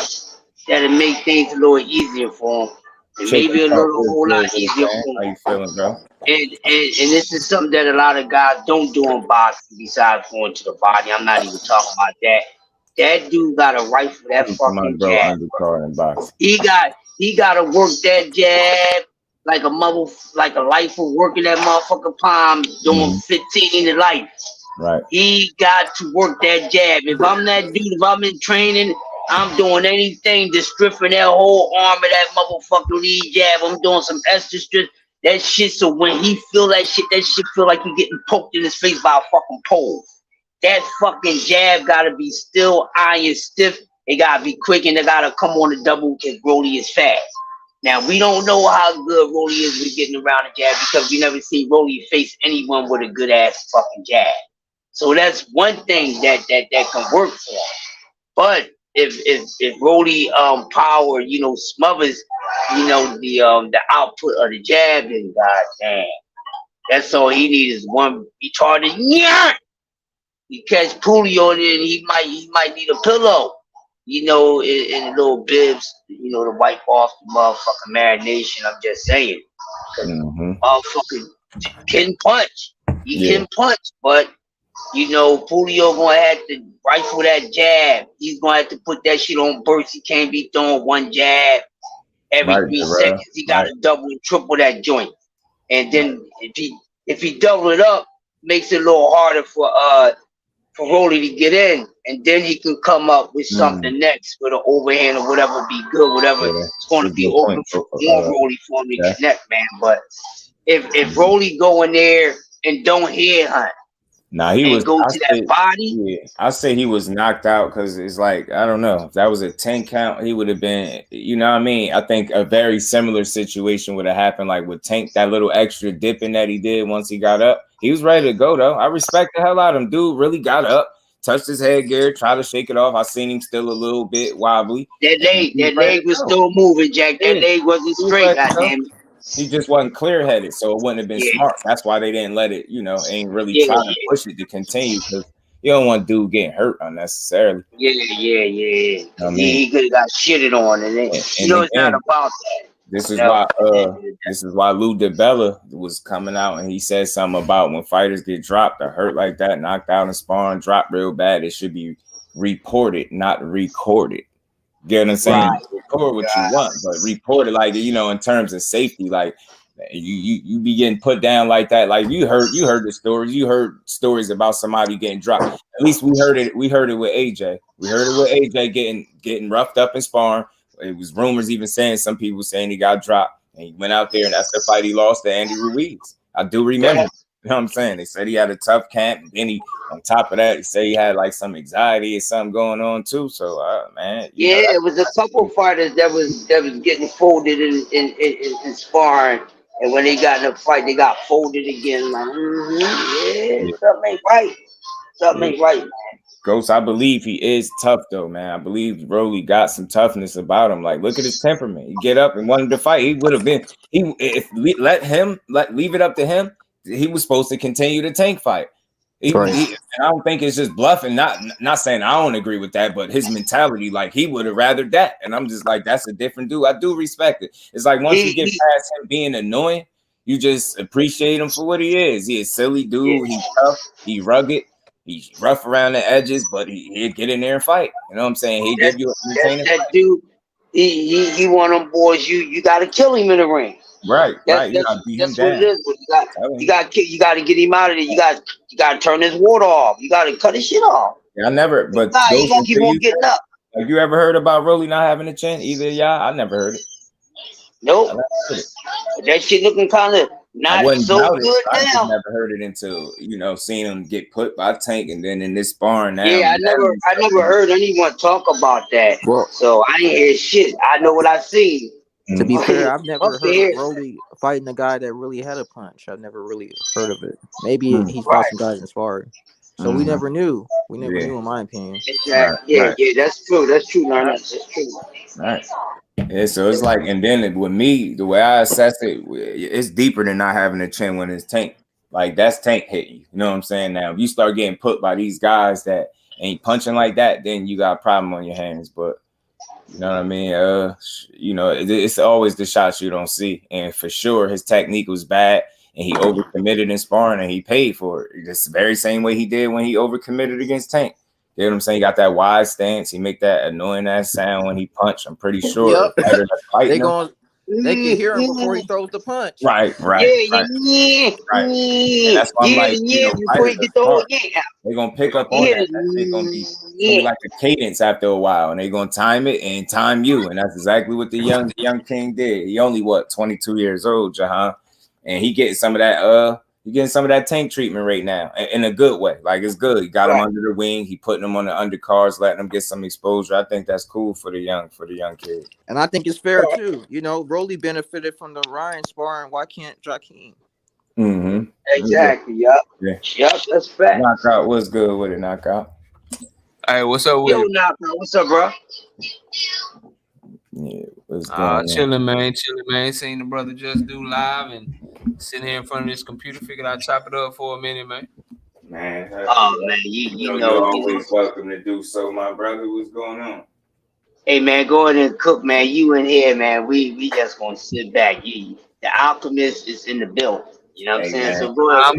that'll make things a little easier for him. And maybe a whole lot easier for him. How you feeling, bro? And this is something that a lot of guys don't do in boxing besides going to the body. I'm not even talking about that. That dude got a right for that fucking jab. He got to work that jab like a life of working that motherfucking palm doing 15 in life. Right. He got to work that jab. If I'm that dude, if I'm in training, I'm doing anything to strengthen that whole arm of that motherfucking lead jab. I'm doing some extra strength. That shit, so when he feel that shit feel like he getting poked in his face by a fucking pole. That fucking jab gotta be still iron stiff. It gotta be quick and it gotta come on the double because Rolly is fast. Now, we don't know how good Rolly is with getting around the jab because we never see Rolly face anyone with a good ass fucking jab. So that's one thing that can work for him. But if Rolly power, smothers, the output of the jab, then goddamn, that's all he needs is one retarded. Yeah, you catch Pulio, and he might need a pillow, in little bibs, to wipe off the motherfucking marination. I'm just saying, motherfucking can punch. He can punch, but. Pulio gonna have to rifle that jab. He's gonna have to put that shit on burst. He can't be throwing one jab every 3 seconds. He gotta double and triple that joint. And then if he double it up, makes it a little harder for Rolly to get in. And then he can come up with something next with an overhand or whatever be good, whatever it's gonna be open for more Rolly for him to connect, man. But if Rolly go in there and don't head hunt. Nah, he was go to that body. Yeah, I say he was knocked out because it's like, I don't know, if that was a 10 count, he would have been, you know what I mean? I think a very similar situation would have happened, like with Tank, that little extra dipping that he did once he got up. He was ready to go though. I respect the hell out of him. Dude really got up, touched his headgear, tried to shake it off. I seen him still a little bit wobbly. That leg was still moving, Jack. That leg wasn't straight, goddamn it. He just wasn't clear-headed, so it wouldn't have been smart. That's why they didn't let it, ain't really trying to push it to continue because you don't want dude getting hurt unnecessarily. Yeah. He could have got shitted on, and it's not about that. This is why Lou DiBella was coming out and he said something about when fighters get dropped or hurt like that, knocked out in sparring, dropped real bad, it should be reported, not recorded. You know what I'm saying? Right. Record what you want, but report it like, in terms of safety, like you be getting put down like that. Like you heard the stories. You heard stories about somebody getting dropped. At least we heard it with AJ. We heard it with AJ getting roughed up in sparring. It was rumors even saying some people saying he got dropped and he went out there and that's the fight he lost to Andy Ruiz. I do remember. Yeah. You know what I'm saying? They said he had a tough camp. And then on top of that, he said he had like some anxiety or something going on too. So, man. It was a couple fighters that was getting folded in sparring. And when they got in a fight, they got folded again. Like, something ain't right. Something ain't right, man. Ghost, I believe he is tough though, man. I believe Rolly got some toughness about him. Like, look at his temperament. He get up and wanted to fight. He would have been. Leave it up to him. He was supposed to continue the Tank fight. And I don't think it's just bluffing. Not saying I don't agree with that, but his mentality, like he would have rather that. And I'm just like, that's a different dude. I do respect it. It's like once you get past him being annoying, you just appreciate him for what he is. He's a silly dude. He's tough. He rugged. He's rough around the edges, but he'll get in there and fight. You know what I'm saying? He give you an entertaining that dude. He one of them boys. You got to kill him in the ring. Right. You gotta beat him down. What it is. You got to get him out of there. You got to turn his water off. You got to cut his shit off. Yeah, I never. But he gonna keep on getting up. Have you ever heard about Rolly not having a chin? Either of y'all? I never heard it. Nope. That shit looking kind of not so good now. I just never heard it until seeing him get put by Tank, and then in this sparring now. Yeah, I never heard anyone talk about that. Well, so I ain't hear shit. I know what I seen. To be fair, I've never heard of Rolly fighting a guy that really had a punch. I've never really heard of it. Maybe he's fought some guys in sparring. So we never knew. We never knew, in my opinion. Exactly. Yeah, that's true. That's true, Larry. That's true. Right. Yeah, so it's like, and then with me, the way I assess it, it's deeper than not having a chin when it's Tank. Like that's Tank hit you. You know what I'm saying? Now, if you start getting put by these guys that ain't punching like that, then you got a problem on your hands. But you know what I mean? It's always the shots you don't see. And for sure, his technique was bad, and he overcommitted in sparring, and he paid for it. It's the very same way he did when he overcommitted against Tank. You know what I'm saying? He got that wide stance. He make that annoying ass sound when he punch. I'm pretty sure. They can hear him before he throws the punch. Right. And that's why I'm like, they're gonna pick up on that. They're gonna be like a cadence after a while, and they're gonna time it and time you. And that's exactly what the young king did. He only 22 years old, Jahan, and he getting some of that. You're getting some of that Tank treatment right now in a good way. Like it's good. He got him under the wing. He putting him on the undercards, letting him get some exposure. I think that's cool for the young kid. And I think it's fair too. Rolly benefited from the Ryan sparring. Why can't Jakeem? Mm-hmm. Exactly. Yep. Yeah. Yep. That's fact. Knockout. What's good with it? Knockout. Hey, what's up with Knockout? What's up, bro? Yeah. What's going on? Chilling, man. Seeing the brother Just Do live and sitting here in front of this computer. Figured I'd chop it up for a minute, man. Man. You know you're always welcome to do so, my brother. What's going on? Hey, man, go ahead and cook, man. You in here, man. We just gonna sit back. The alchemist is in the building. You know what I'm saying? So go ahead.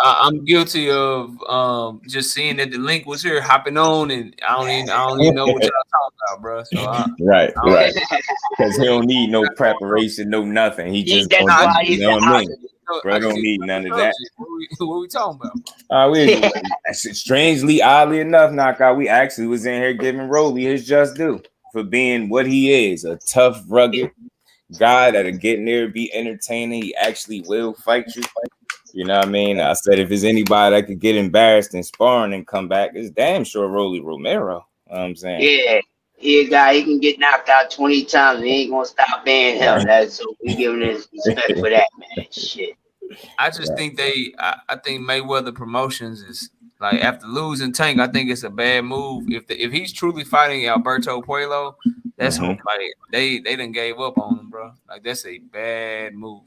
I'm guilty of just seeing that the link was here, hopping on, and I don't even know what y'all talking about, bro. So right. Because he don't need no preparation, no nothing. He just you know what I mean? Bro, don't need none of that. What we talking about? Strangely, oddly enough, Knockout, we actually was in here giving Rolly his just due for being what he is, a tough, rugged guy that'll get in there, be entertaining. He actually will fight you. You know what I mean? I said if there's anybody that could get embarrassed in sparring and come back, it's damn sure Rolly Romero. You know what I'm saying? Yeah, guy, he can get knocked out 20 times and he ain't gonna stop being him. That's so we giving his respect for that, man. Shit. I just think I think Mayweather Promotions is like after losing Tank, I think it's a bad move. If he's truly fighting Alberto Puello, that's like they done gave up on him, bro. Like that's a bad move.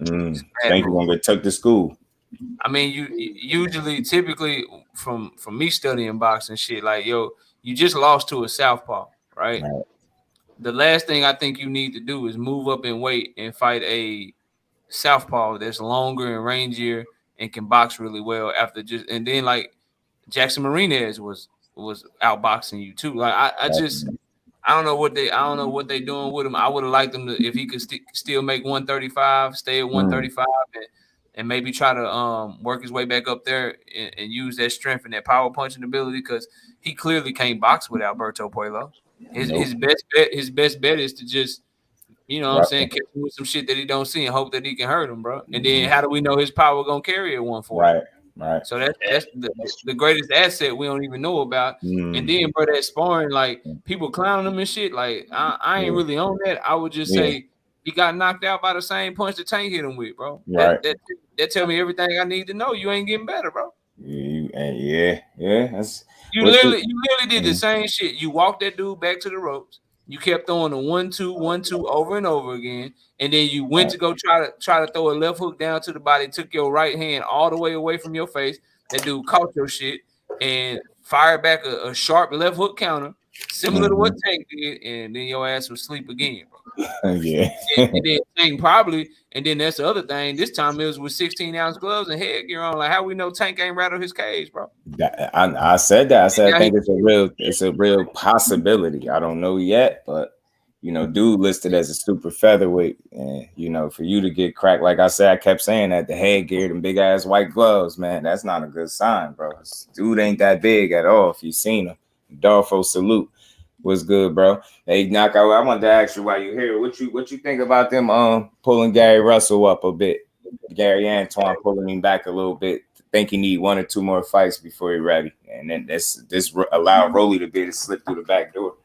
Think you're gonna get took to school. I mean, typically from me studying boxing shit, like you just lost to a southpaw, right? The last thing I think you need to do is move up in weight and fight a southpaw that's longer and rangier and can box really well and then like Jackson Marinez was outboxing you too. Like I don't know what they doing with him. I would have liked him if he could still make 135, stay at 135 and maybe try to work his way back up there and use that strength and that power punching ability because he clearly can't box with Alberto Puello. His best bet is to just, you know what I'm saying, catch him with some shit that he don't see and hope that he can hurt him, bro. And then how do we know his power gonna carry at 140? Right. So that's the greatest asset we don't even know about. And then, bro, that sparring, like people clowning him and shit. Like I ain't really on that. I would just say he got knocked out by the same punch that Tank hit him with, bro. That tell me everything I need to know. You ain't getting better, bro. You literally did the same shit. You walked that dude back to the ropes. You kept throwing a 1-2, 1-2 over and over again, and then you went to go try to throw a left hook down to the body. Took your right hand all the way away from your face. that dude caught your shit and fired back a sharp left hook counter, similar to what Tank did, and then your ass would sleep again, bro. Yeah. and then Tank probably, and then that's the other thing. This time it was with 16-ounce gloves and headgear on. Like, how we know Tank ain't rattled his cage, bro? I said that. I said I think it's a real possibility. I don't know yet, but you know, dude listed as a super featherweight, and you know, for you to get cracked, like I said, I kept saying that the headgear and big ass white gloves, man, that's not a good sign, bro. Dude ain't that big at all. If you seen him, Dolfo salute. What's good, bro? Hey, knockout. I wanted to ask you while you're here, what you think about them pulling Gary Russell up a bit? Gary Antoine pulling him back a little bit. Think he need 1 or 2 more fights before he's ready, and then this allowed Rolly to be able to slip through the back door.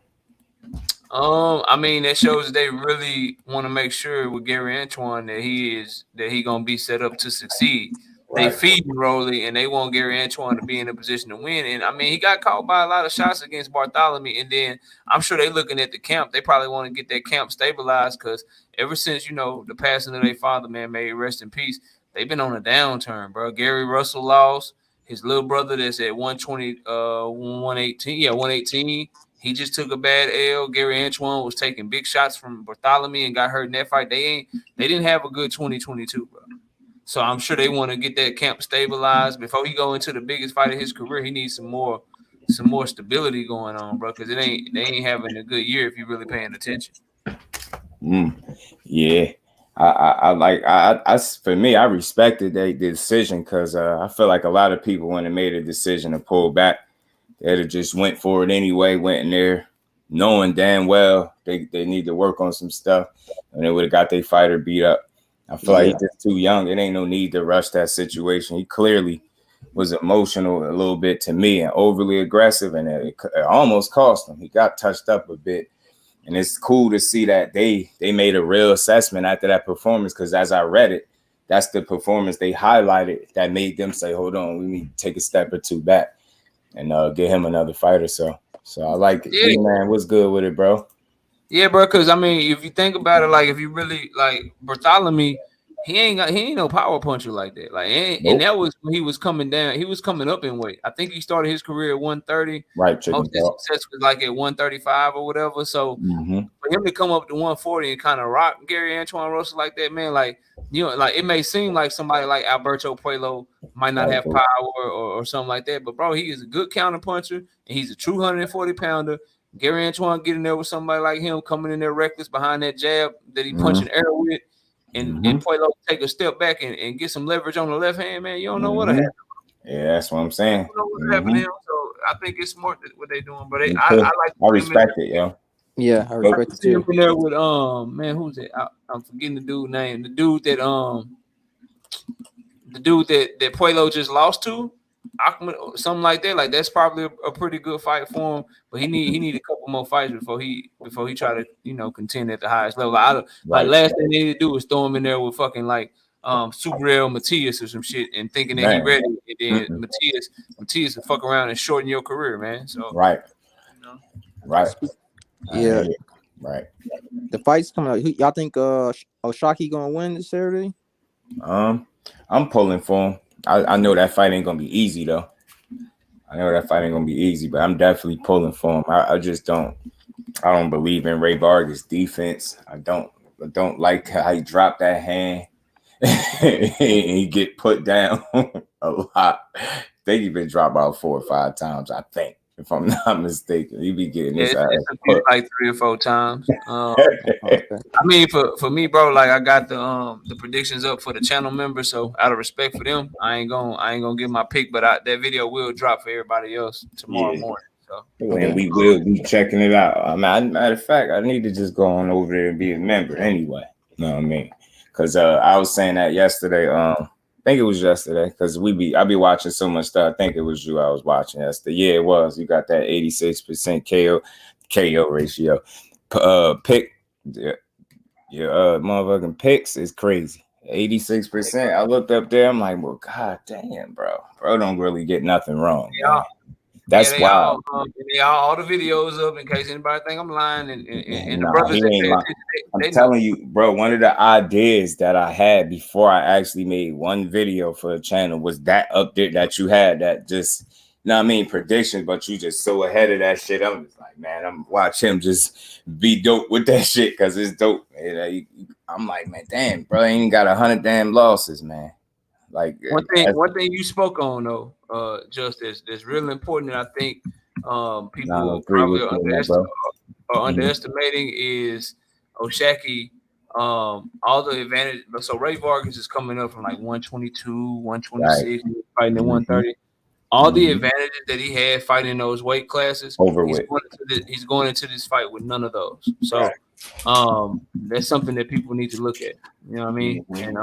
I mean, that shows that they really want to make sure with Gary Antoine that he gonna be set up to succeed. Right. They feed Rolly, and they want Gary Antoine to be in a position to win. And I mean, he got caught by a lot of shots against Bartholomew, and then I'm sure they looking at the camp. They probably want to get that camp stabilized because ever since, you know, the passing of their father, man, may he rest in peace, they've been on a downturn, bro. Gary Russell lost. His little brother that's at 120, 118, 118. He just took a bad L. Gary Antoine was taking big shots from Bartholomew and got hurt in that fight. They didn't have a good 2022, bro. So I'm sure they want to get that camp stabilized before he go into the biggest fight of his career. He needs some more stability going on, bro, because they ain't having a good year if you're really paying attention. Yeah. I for me, I respected the decision because I feel like a lot of people, when they made a decision to pull back, they'd have just went for it anyway, went in there knowing damn well they need to work on some stuff, and they would have got their fighter beat up. I feel like he's just too young. It ain't no need to rush that situation. He clearly was emotional a little bit to me and overly aggressive, and it almost cost him. He got touched up a bit. And it's cool to see that they made a real assessment after that performance, because as I read it, that's the performance they highlighted that made them say, hold on, we need to take a step or 2 back and get him another fighter. So I like it. Yeah, man, what's good with it, bro? Yeah, bro, because, I mean, if you think about it, like, if you really, like, Bartholomew, he ain't no power puncher like that. Like, and that was when he was coming down. He was coming up in weight. I think he started his career at 130. Right. Most of his success was like at 135 or whatever. So for him to come up to 140 and kind of rock Gary Antoine Russell like that, man, like, you know, like, it may seem like somebody like Alberto Puello might not have power or something like that, but bro, he is a good counter puncher and he's a true 140 pounder. Gary Antoine getting there with somebody like him, coming in there reckless behind that jab that he punching air with. And Puello take a step back and get some leverage on the left hand, man. You don't know what'll happen. Yeah, that's what I'm saying. You don't know what'll happen to him. So I think it's smart what they're doing. But I respect it, yo. Yeah, I respect it too. In there with man, who's it? I'm forgetting the dude name. The dude that Puello just lost to, something like that. Like, that's probably a pretty good fight for him. But he need a couple more fights before he try to, you know, contend at the highest level. Like last thing they need to do is throw him in there with fucking like Subriel Matias or some shit and thinking that he ready. And then Matias will fuck around and shorten your career, man. So right. You know. Right. Yeah. Right. The fight's coming out. Y'all think O'Shaquie gonna win this Saturday? I'm pulling for him. I know that fight ain't gonna be easy though. But I'm definitely pulling for him. I just don't believe in Ray Vargas' defense. I don't like how he dropped that hand and he get put down a lot. I think he been dropped about 4 or 5 times, I think. If I'm not mistaken, he be getting his ass put like 3 or 4 times. I mean, for me, bro, like, I got the predictions up for the channel members, so out of respect for them, I ain't gonna give my pick, but that video will drop for everybody else tomorrow morning. So and we will be checking it out. I mean, matter of fact, I need to just go on over there and be a member anyway. You know what I mean? Because I was saying that yesterday. I think it was yesterday because I be watching so much stuff. I think it was you I was watching yesterday. Yeah, it was. You got that 86% KO ratio. Pick your motherfucking picks is crazy. 86%. I looked up there. I'm like, well, god damn, bro don't really get nothing wrong. Yeah. That's wild. All the videos up in case anybody think I'm lying. And the Nah, brothers he that ain't pay lying. attention, I'm telling you, bro, one of the ideas that I had before I actually made one video for the channel was that update that you had that just, you know what I mean, prediction, but you just so ahead of that shit. I'm just like, man, I'm watch him just be dope with that shit because it's dope. I'm like, man, damn, bro, he ain't got 100 damn losses, man. Like one thing you spoke on though, just that's really important, and I think people probably underestimating is O'Shaquie. All the advantage. So Ray Vargas is coming up from like 122, 126, fighting at 130. All the advantages that he had fighting those weight classes, he's going into this fight with none of those. So that's something that people need to look at. You know what I mean? And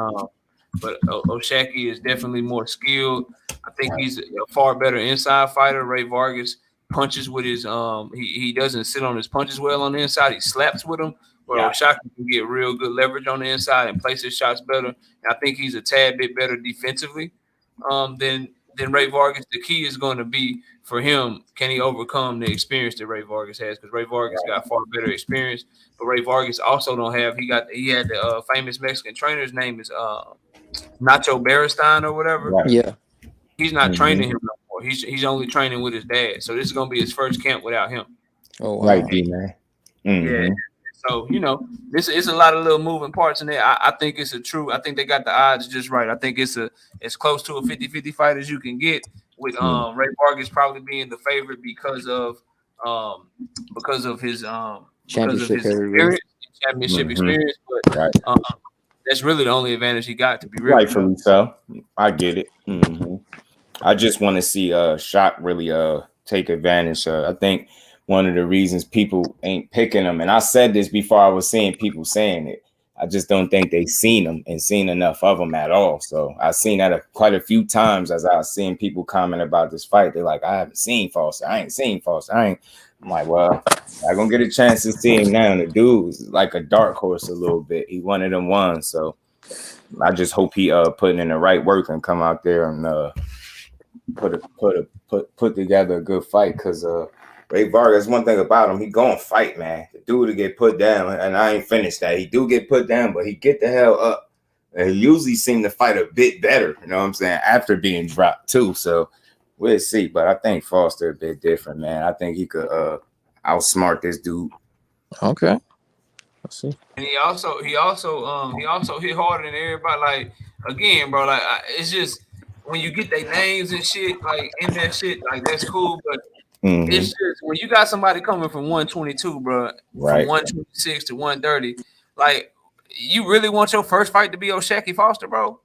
but O'Shaquie is definitely more skilled. I think he's a far better inside fighter. Ray Vargas punches with his he doesn't sit on his punches well on the inside. He slaps with them. Where O'Shaquie can get real good leverage on the inside and place his shots better. And I think he's a tad bit better defensively than Ray Vargas. The key is going to be for him, can he overcome the experience that Ray Vargas has? Because Ray Vargas got far better experience, but Ray Vargas also don't have. He had the famous Mexican trainer. His name is Nacho Beristain or whatever. Right. Yeah, he's not training him no more. He's only training with his dad. So this is going to be his first camp without him. Oh, wow. Right, D-man. Yeah. So, this is a lot of little moving parts in there. I think it's I think they got the odds just right. I think it's as close to a 50-50 fight as you can get with Ray Vargas probably being the favorite because of his championship experience. But that's really the only advantage he got, to be real. Rightfully so. I get it. I just want to see Shaq really take advantage. I think one of the reasons people ain't picking him, and I said this before I was seeing people saying it, I just don't think they seen him and seen enough of him at all. So I've seen that quite a few times as I've seen people comment about this fight. They're like, I haven't seen Foster. I ain't seen Foster. I'm like, well, I'm going to get a chance to see him now. And the dude is like a dark horse a little bit. He one of them ones. So I just hope he putting in the right work and come out there and put together a good fight, because Ray Vargas, one thing about him, he gonna fight, man. The dude to get put down, and I ain't finished that. He do get put down, but he get the hell up. And he usually seem to fight a bit better, you know what I'm saying, after being dropped too. So we'll see. But I think Foster a bit different, man. I think he could outsmart this dude. Okay. Let's see. And he also hit harder than everybody. Like, again, bro, like it's just when you get their names and shit, like in that shit, like that's cool, but it's just when you got somebody coming from 122, bro, from 126 to 130, like you really want your first fight to be O'Shaquie Foster, bro?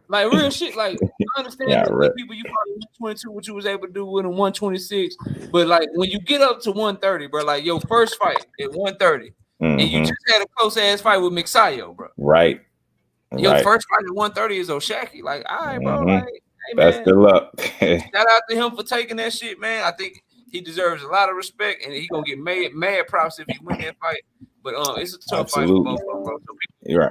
like real shit. Like, I understand that people you fought 122, what you was able to do with him 126, but like when you get up to 130, bro, like your first fight at 130, and you just had a close ass fight with Mixayo, bro. Right. Your first fight at 130 is O'Shaquie. Like, all right, bro. Like, hey, best of luck. Shout out to him for taking that shit, man. I think he deserves a lot of respect, and he gonna get mad props if he win that fight. But it's a tough fight for both of them, bro. So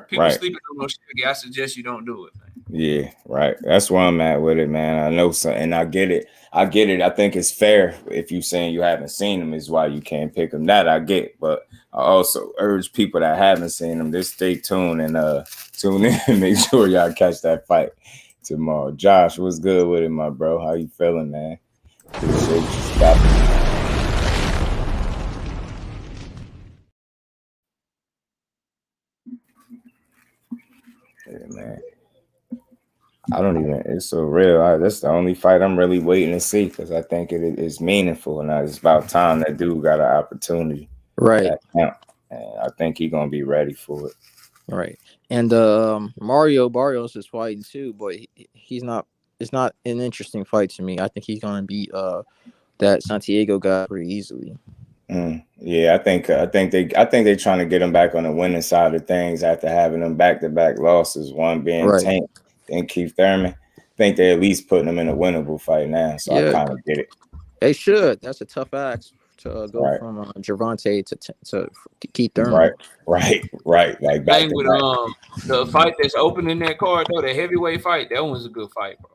people sleeping on O'Shaquie, I suggest you don't do it, man. Yeah, right. That's where I'm at with it, man. I know so, and I get it. I think it's fair if you saying you haven't seen him is why you can't pick him. That I get, but I also urge people that haven't seen him to stay tuned and tune in and make sure y'all catch that fight tomorrow. Josh, what's good with it, my bro? How you feeling, man? Appreciate you stopping. Yeah, man. I don't even. It's so real. That's the only fight I'm really waiting to see, because I think it is meaningful, and it's about time that dude got an opportunity. Right. And I think he's gonna be ready for it. Right. And Mario Barrios is fighting too, but he's not. It's not an interesting fight to me. I think he's gonna beat that Santiago guy pretty easily. Yeah, I think they're trying to get him back on the winning side of things after having them back-to-back losses, one being Tank and Keith Thurman. I think they're at least putting him in a winnable fight now. So I kind of get it. They should. That's a tough ask to go from Gervonta to Keith Thurman. Right. Like back with the fight that's open in that card though, the heavyweight fight, that one was a good fight, bro.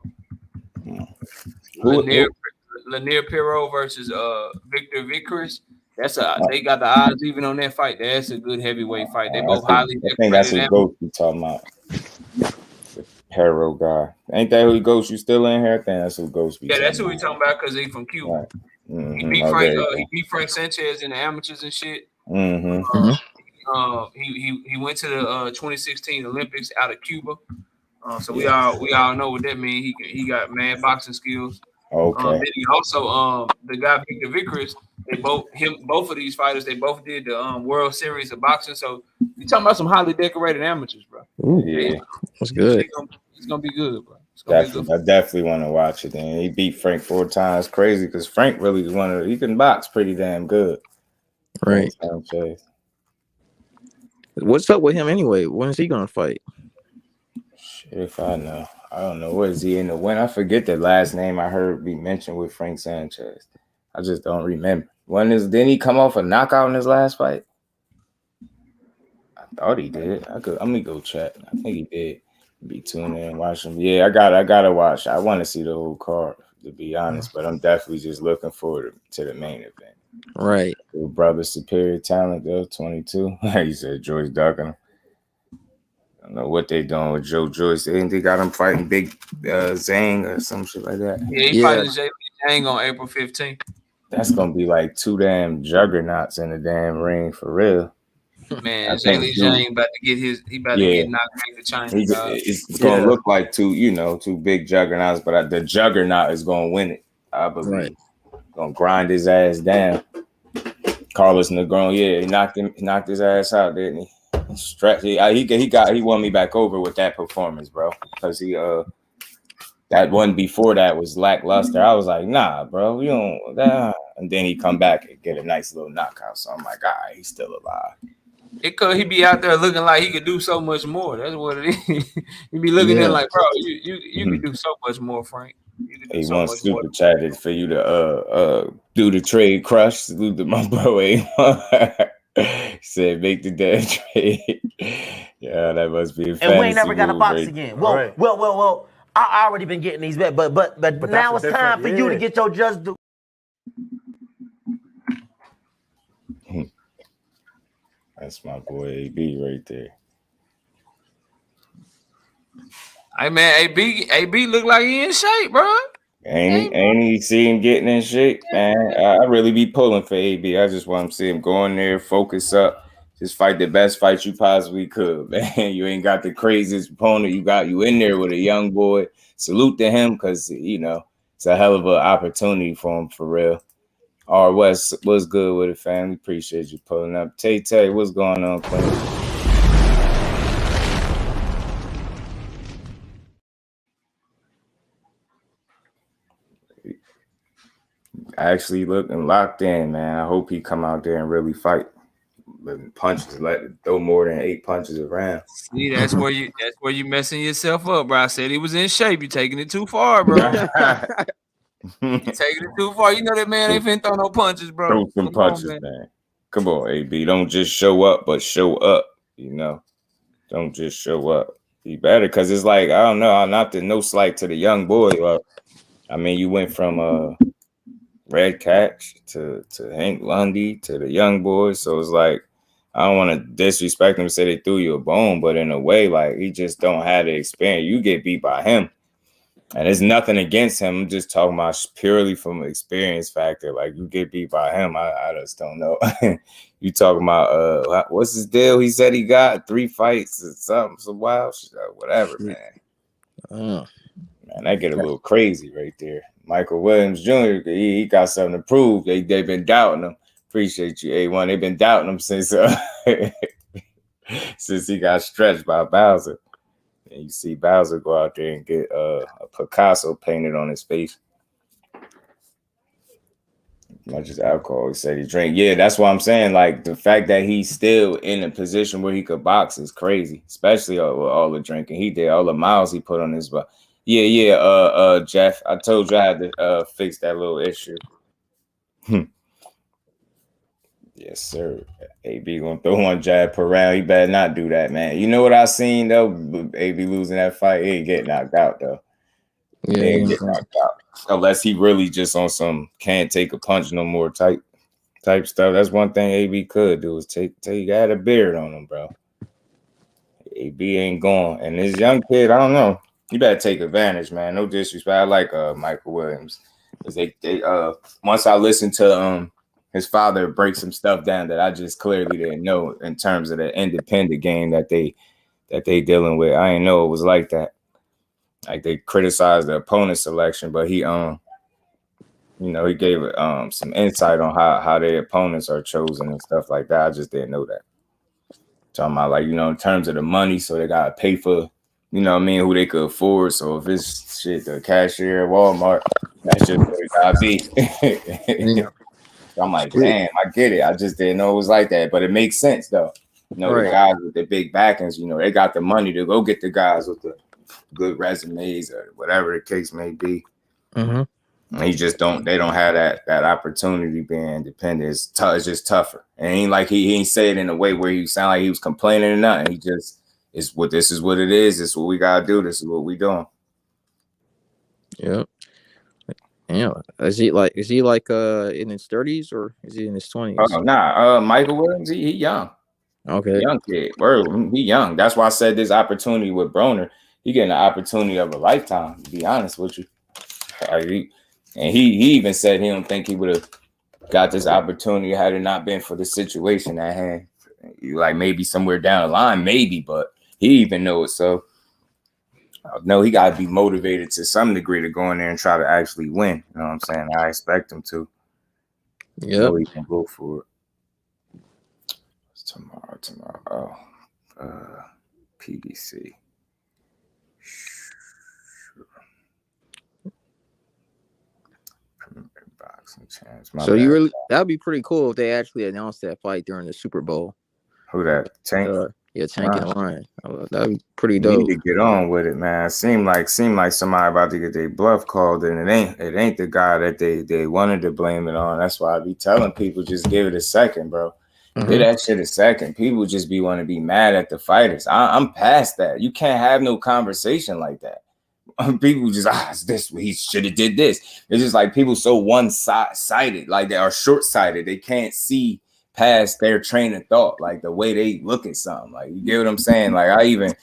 Lanier Pirro versus Victor Vickers. They got the odds even on that fight. That's a good heavyweight fight. They both highly decorated. I think that's what Ghost you talking about. The Pirro guy. Ain't that who Ghost? You still in here? I think that's who Ghost be. Yeah, that's who we talking about because he from Cuba. Right. Mm-hmm. He beat Frank Sanchez in the amateurs and shit. Mm-hmm. He went to the 2016 Olympics out of Cuba. So we all know what that means. He got mad boxing skills. Okay. Then he also the guy Victor Vickers. Both of these fighters, they both did the World Series of boxing. So you talking about some highly decorated amateurs, bro. Ooh, yeah, that's good. It's gonna be good, bro. I definitely want to watch it. And he beat Frank 4 times. Crazy because Frank really is he can box pretty damn good. Right. What's up with him anyway? When is he gonna fight? Shit, if I know. I don't know. What is he in the win? I forget the last name I heard be mentioned with Frank Sanchez. I just don't remember. Didn't he come off a knockout in his last fight? I thought he did. I'm gonna go check. I think he did. Be tuning in and watch him. Yeah, I gotta watch. I want to see the whole card, to be honest, but I'm definitely just looking forward to the main event. Right. Little brother, superior talent though, 22. He said George Duckin. I don't know what they doing with Joe Joyce. They got him fighting Big Zhang or some shit like that. Yeah, he fighting Zhang on April 15th. That's gonna be like 2 damn juggernauts in the damn ring for real. Man, Zhang about to get knocked back to China. It's gonna look like 2 big juggernauts, but the juggernaut is gonna win it. I believe. Right. Gonna grind his ass down. Carlos Negron, he knocked his ass out, didn't he? Stretch. He won me back over with that performance, bro. Because that one before that was lackluster. I was like, nah, bro, you don't. And then he come back and get a nice little knockout. So I'm like, all right, he's still alive. He be out there looking like he could do so much more. That's what it is. He be looking at like, bro, you can do so much more, Frank. He wants super chatted for you to do the trade crush. Salute to my bro. He said make the damn trade. Yeah, that must be a fantasy. And we ain't never got a box again. Well. I already been getting these bet, but now it's time for you to get your just do. That's my boy AB right there. Hey man, AB look like he in shape, bro. Ain't he see him getting in shape, man? I really be pulling for AB. I just want to see him go in there, focus up, just fight the best fight you possibly could, man. You ain't got the craziest opponent. You in there with a young boy. Salute to him because it's a hell of an opportunity for him for real. R West, what's good with it, family? Appreciate you pulling up. Tay, what's going on, Queen? Actually looking locked in, man. I hope he come out there and really fight. Punches, throw more than 8 punches around. See, that's where you messing yourself up, bro. I said he was in shape. You taking it too far, bro. Taking it too far. You know that man ain't finna throw no punches, bro. Throw some punches, man. Come on, AB. Don't just show up, but show up. Don't just show up. Be better, because it's like, I don't know. No slight to the young boy. You went from Red Catch to Hank Lundy to the young boys. So it's like, I don't want to disrespect him and say they threw you a bone, but in a way, like, he just don't have the experience. You get beat by him. And there's nothing against him. I'm just talking about purely from an experience factor. Like, you get beat by him, I just don't know. You talking about what's his deal? He said he got 3 fights or something, some wild shit, whatever, man. Man, that get a little crazy right there. Michael Williams Jr., he got something to prove. They've been doubting him. Appreciate you, A1. They've been doubting him since he got stretched by Bowser. And you see Bowser go out there and get a Picasso painted on his face. Much as alcohol, he said he drank. Yeah, that's what I'm saying. Like, the fact that he's still in a position where he could box is crazy, especially with all the drinking he did, all the miles he put on his body. Yeah, Jeff, I told you I had to fix that little issue. Yes, sir. AB gonna throw one jab per round. He better not do that, man. You know what I seen though? AB losing that fight, he ain't getting knocked out though. Yeah, He ain't get knocked out unless he really just on some can't take a punch no more type stuff. That's one thing AB could do is take add a beard on him, bro. AB ain't going, and this young kid, I don't know. You better take advantage, man. No disrespect. I like Michael Williams. Cause they once I listened to his father break some stuff down that I just clearly didn't know in terms of the independent game that they dealing with. I didn't know it was like that. Like they criticized the opponent selection, but he he gave some insight on how their opponents are chosen and stuff like that. I just didn't know that. Talking about like, in terms of the money, so they gotta pay for, who they could afford. So if it's shit, the cashier at Walmart, that's just what it gotta be. Yeah. So I'm like, damn, I get it. I just didn't know it was like that, but it makes sense though. Right. The guys with the big backings, they got the money to go get the guys with the good resumes or whatever the case may be. Mm-hmm. And they don't have that opportunity being independent. It's just tougher. And ain't like he ain't say it in a way where he sound like he was complaining or nothing. He just this is what it is. This is what we gotta do. This is what we doing. Yeah. Yeah. Is he like in his 30s or is he in his 20s? Oh nah, Michael Williams, he young. Okay. Young kid. He young. That's why I said this opportunity with Broner, he getting the opportunity of a lifetime, to be honest with you. And he even said he don't think he would have got this opportunity had it not been for the situation at hand. Like maybe somewhere down the line, maybe, but he even know it. So no, he got to be motivated to some degree to go in there and try to actually win. You know what I'm saying? I expect him to. Yeah. So he can go for it. It's tomorrow. PBC. So you really that'd be pretty cool if they actually announced that fight during the Super Bowl. Who that? Tank? Tank and Ryan. That'd be pretty dope. Need to get on with it, man. It seemed like somebody about to get their bluff called, and it ain't the guy that they wanted to blame it on. That's why I be telling people just give it a second, bro. Mm-hmm. Give that shit a second. People just want to be mad at the fighters. I'm past that. You can't have no conversation like that. People just it's this he should have did this. It's just like people so one-sided, like they are short-sighted. They can't see past their train of thought, like the way they look at something. Like you get what I'm saying? Like I even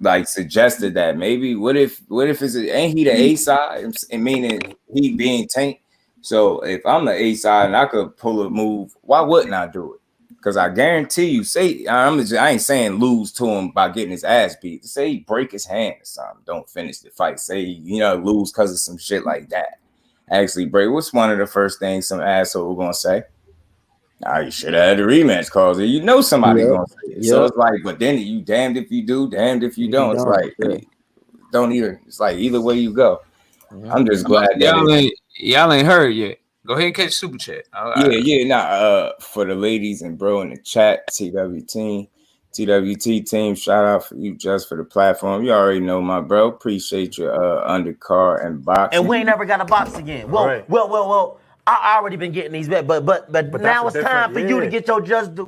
like suggested that maybe what if ain't he the A side? Meaning he being Tank. So if I'm the A side and I could pull a move, why wouldn't I do it? Because I guarantee you, I ain't saying lose to him by getting his ass beat. Say he break his hand or something, don't finish the fight. Say, lose because of some shit like that. Actually break. What's one of the first things some asshole gonna say? You should have had the rematch calls. Somebody gonna say it. Yep. So it's like, but then you damned if you do, damned if you don't. It's like, don't either. It's like either way you go. Mm-hmm. I'm just glad that y'all ain't heard yet. Go ahead and catch super chat. For the ladies and bro in the chat, TWT team, shout out for you just for the platform. You already know my bro. Appreciate your undercard and boxing. And we ain't never got a box again. Well. I already been getting these back, but now it's time for you to get your just do.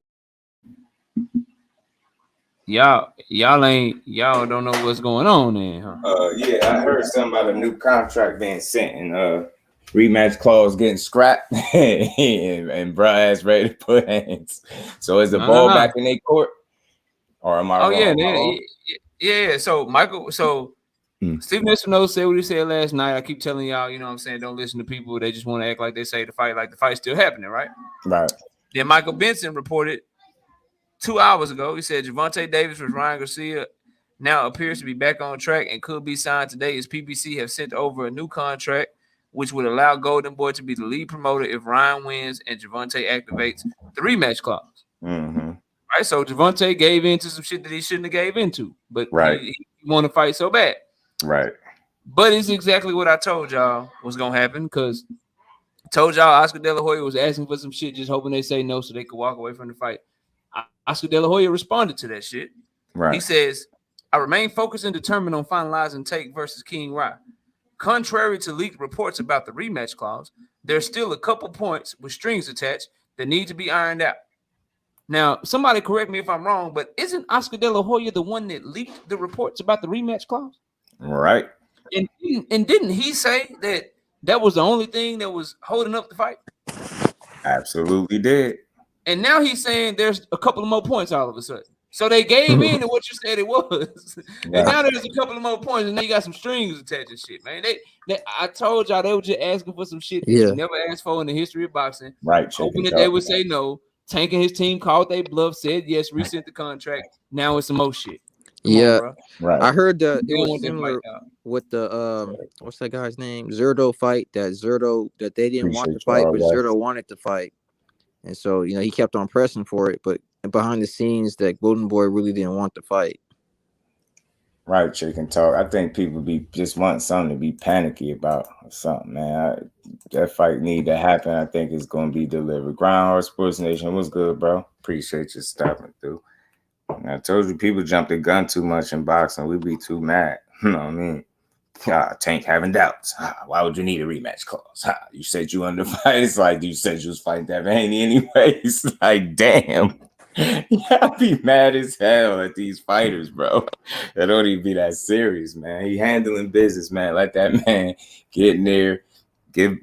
Y'all don't know what's going on then, huh? I heard something about a new contract being sent and rematch clause getting scrapped and bro ass ready to put hands. So is the ball back in their court? Or am I wrong? Yeah. So Michael, Stephen Espinosa said what he said last night. I keep telling y'all, you know what I'm saying, don't listen to people. They just want to act like they say the fight's still happening, right? Right. Then Michael Benson reported 2 hours ago. He said Gervonta Davis with Ryan Garcia now appears to be back on track and could be signed today as PBC have sent over a new contract, which would allow Golden Boy to be the lead promoter if Ryan wins and Gervonta activates the rematch clause. Mm-hmm. Right. So Gervonta gave into some shit that he shouldn't have gave into, but he want to fight so bad. Right. But it's exactly what I told y'all was gonna happen, because I told y'all Oscar De La Hoya was asking for some shit, just hoping they say no so they could walk away from the fight. Oscar De La Hoya responded to that shit. Right. He says, I remain focused and determined on finalizing Tate versus King Rye. Contrary to leaked reports about the rematch clause, there's still a couple points with strings attached that need to be ironed out. Now, somebody correct me if I'm wrong, but isn't Oscar De La Hoya the one that leaked the reports about the rematch clause? Right. And didn't he say that was the only thing that was holding up the fight? Absolutely did. And now he's saying there's a couple of more points all of a sudden. So they gave in to what you said it was. Right. And now there's a couple of more points, and then you got some strings attached and shit, man. I told y'all they were just asking for some shit that you never asked for in the history of boxing. Right. Hoping that they would say no. Tank and his team called they bluff, said yes, resent the contract. Now it's some more shit. Come on, right. I heard that it was similar with the what's that guy's name? Zerdo fight. That they didn't want to fight, but Zerdo wanted to fight. And so, he kept on pressing for it, but behind the scenes, that Golden Boy really didn't want to fight. Right, chicken talk. I think people just want something to be panicky about or something, man. That fight need to happen. I think it's going to be delivered. Grindhard Sports Nation, what's good, bro? Appreciate you stopping through. And I told you people jump the gun too much in boxing. We be too mad. You know what I mean? Tank having doubts. Why would you need a rematch clause? You said you under fight. It's like you said you was fighting Devin Haney anyways. Like, damn. I'd be mad as hell at these fighters, bro. That don't even be that serious, man. He handling business, man. Let that man get in there, give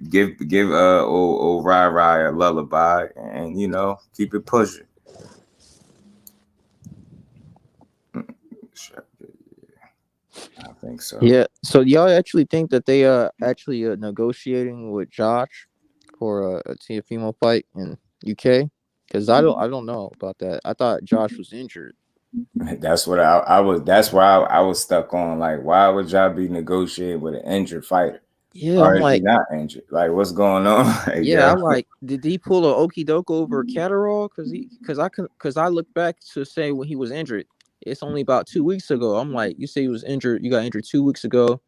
old Rai a lullaby, and keep it pushing. I think so. Yeah. So y'all actually think that they actually negotiating with Josh for a Teofimo fight in UK? Because I don't know about that. I thought Josh was injured. That's what I was. That's why I was stuck on. Like, why would y'all be negotiating with an injured fighter? Yeah, I'm like, not injured. Like, what's going on? I'm like, did he pull a okie doke over Catterall? Because I look back to say when he was injured. It's only about 2 weeks ago. I'm like, you say he was injured. You got injured 2 weeks ago,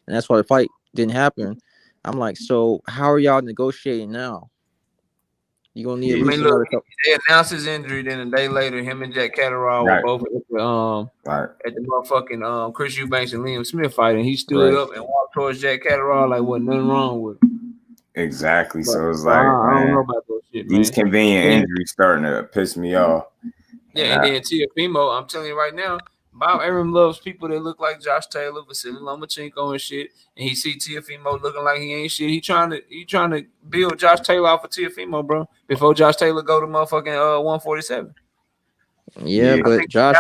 and that's why the fight didn't happen. I'm like, so how are y'all negotiating now? You gonna need look, they announced his injury, then a day later, him and Jack Catterall were both at the motherfucking Chris Eubanks and Liam Smith fight, and he stood up and walked towards Jack Catterall like wasn't nothing wrong with him. Exactly. But, so it's like, I don't know about those shit, man. These convenient injuries starting to piss me off. Yeah, and then Teofimo, I'm telling you right now, Bob Arum loves people that look like Josh Taylor, Vasily Lomachenko and shit. And he see Teofimo looking like he ain't shit. He trying to build Josh Taylor off of Teofimo, bro. Before Josh Taylor go to motherfucking 147. Yeah, but Josh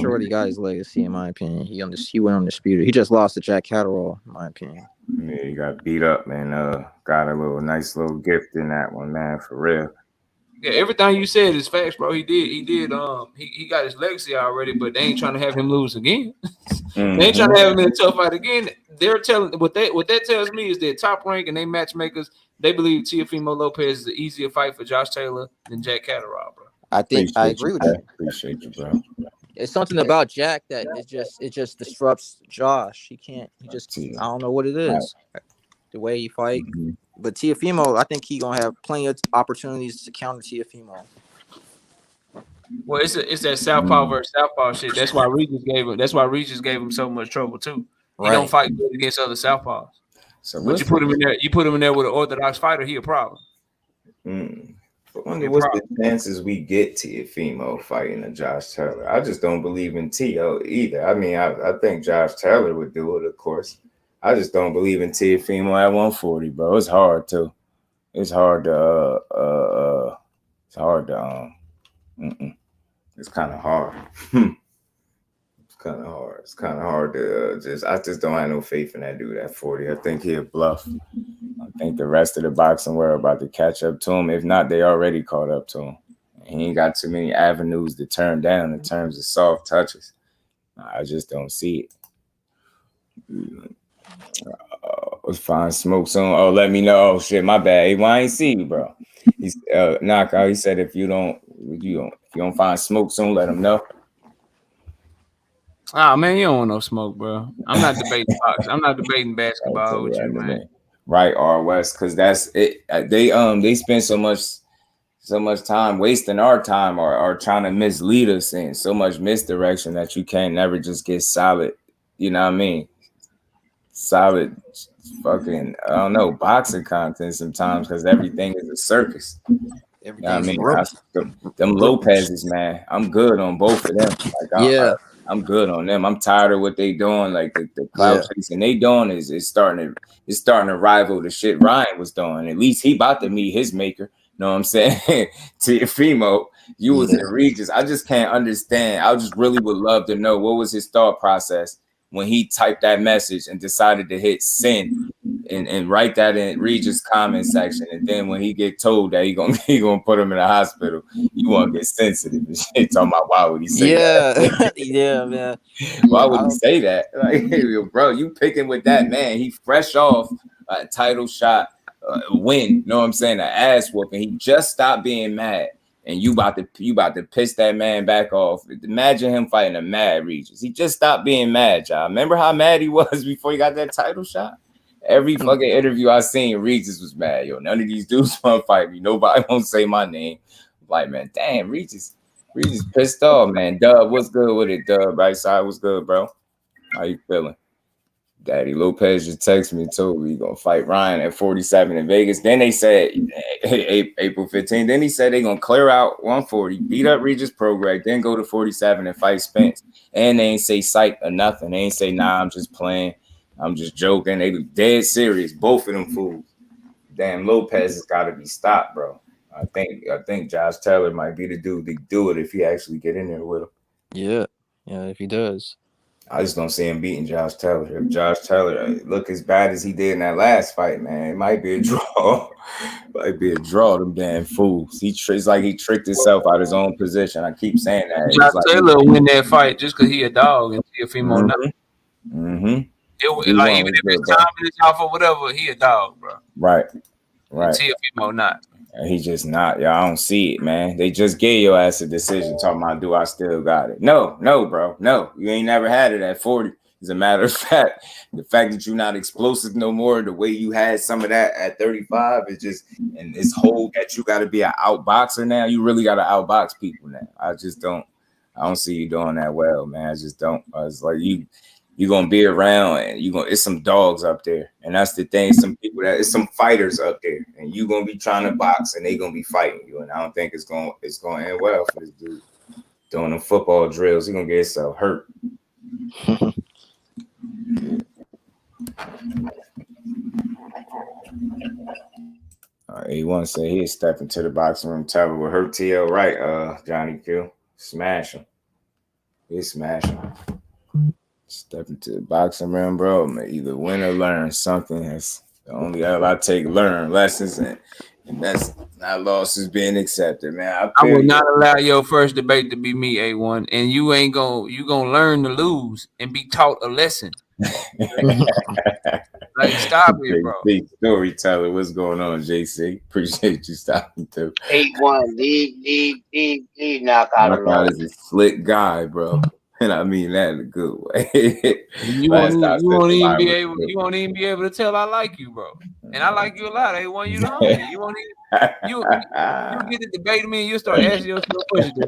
already got his legacy, in my opinion. He went undisputed. He just lost to Jack Catterall, in my opinion. Yeah, he got beat up, man. Got a nice little gift in that one, man, for real. Yeah, everything you said is facts, bro. He got his legacy already, but they ain't trying to have him lose again. They ain't trying to have him in a tough fight again. They're telling what that tells me is that Top Rank and they matchmakers, they believe Teofimo Lopez is an easier fight for Josh Taylor than Jack Catterall, bro. I agree with you. Appreciate you, bro. It's something about Jack that it just disrupts Josh. I don't know what it is. The way he fight. Mm-hmm. But Teofimo, I think he gonna have plenty of opportunities to counter Teofimo. Well, it's that Southpaw versus Southpaw shit. That's why Regis gave him so much trouble too. He don't fight good against other Southpaws. So but you put him in there with an orthodox fighter, he a problem. I wonder what's the chances we get Teofimo fighting a Josh Taylor. I just don't believe in Teo either. I mean, I think Josh Taylor would do it, of course. I just don't believe in Teofimo at 140, bro. It's hard to. It's kind of hard. It's kind of hard to I just don't have no faith in that dude at 40. I think he'll bluff. I think the rest of the boxing world about to catch up to him. If not, they already caught up to him. He ain't got too many avenues to turn down in terms of soft touches. I just don't see it. Let's find smoke soon. Oh, let me know. Oh shit, my bad. Hey, why I ain't see you, bro? He's knockout. He said if you don't find smoke soon, let him know. Oh man, you don't want no smoke, bro. I'm not debating boxing. I'm not debating basketball with you, man. Right, R West, because that's it. They spend so much time wasting our time or trying to mislead us in so much misdirection that you can't never just get solid. You know what I mean? Solid fucking, I don't know, boxing content sometimes because everything is a circus. You know what I mean? Them Lopez's, man, I'm good on both of them. I'm good on them. I'm tired of what they doing. Like the cloud chasing they doing is starting to rival the shit Ryan was doing. At least he about to meet his maker. Know what I'm saying? Teofimo, you was in Regis. I just can't understand. I just really would love to know what was his thought process when he typed that message and decided to hit send and write that in Regis comment section. And then when he get told that he gonna put him in the hospital, you want to get sensitive and shit. Talking about why would he say that? Yeah, man. Why would he say that? Like, bro, you picking with that man. He fresh off a title shot win. You know what I'm saying? An ass whooping. He just stopped being mad. And you about to piss that man back off. Imagine him fighting a mad Regis. He just stopped being mad, y'all. Remember how mad he was before he got that title shot? Every fucking interview I seen, Regis was mad. Yo, none of these dudes want to fight me. Nobody won't say my name. Like, man, damn, Regis pissed off, man. Dub, what's good with it, Dub? Right side, what's good, bro? How you feeling? Daddy Lopez just texted me and told me he's gonna fight Ryan at 47 in Vegas. Then they said April 15th. Then he said they're gonna clear out 140, beat up Regis Prograis, then go to 47 and fight Spence. And they ain't say psych or nothing. They ain't say, nah, I'm just playing. I'm just joking. They be dead serious. Both of them fools. Damn, Lopez has got to be stopped, bro. I think Josh Taylor might be the dude to do it if he actually get in there with him. Yeah, if he does. I just don't see him beating Josh Taylor. If Josh Taylor look as bad as he did in that last fight, man, it might be a draw. Might be a draw. Them damn fools. It's like he tricked himself out of his own position. I keep saying that. Josh like Taylor win that fight just because he a dog and Teofimo not. Like even if it's time and it's off or whatever, he a dog, bro. Right. Teofimo not. He just not. Y'all don't see it, man. They just gave your ass a decision talking about, do I still got it? No, bro. No, you ain't never had it at 40. As a matter of fact, the fact that you're not explosive no more, the way you had some of that at 35 is just, and this whole that you got to be an outboxer now. You really got to outbox people now. I don't see you doing that well, man. I just don't. It's like you're gonna be around and it's some dogs up there. And that's the thing. It's some fighters up there, and you're gonna be trying to box and they gonna be fighting you. And I don't think it's gonna end well for this dude doing them football drills. He's gonna get himself hurt. A1 said he'd step into the boxing room, tell her with her TL right, Johnny Q. Smash him. He smash him. Step into the boxing room, bro. Either win or learn something. That's the only L I take. Learn lessons, and that's not losses being accepted, man. I will not allow your first debate to be me, A1, and you gonna learn to lose and be taught a lesson. Like, stop it, bro. Storyteller, what's going on, JC? Appreciate you stopping too. 8-1, lead knockout. Is a slick guy, bro. And I mean that in a good way. You won't even be able to tell I like you, bro. And I like you a lot. A1, you know you won't even you get to debate me and you start asking yourself questions.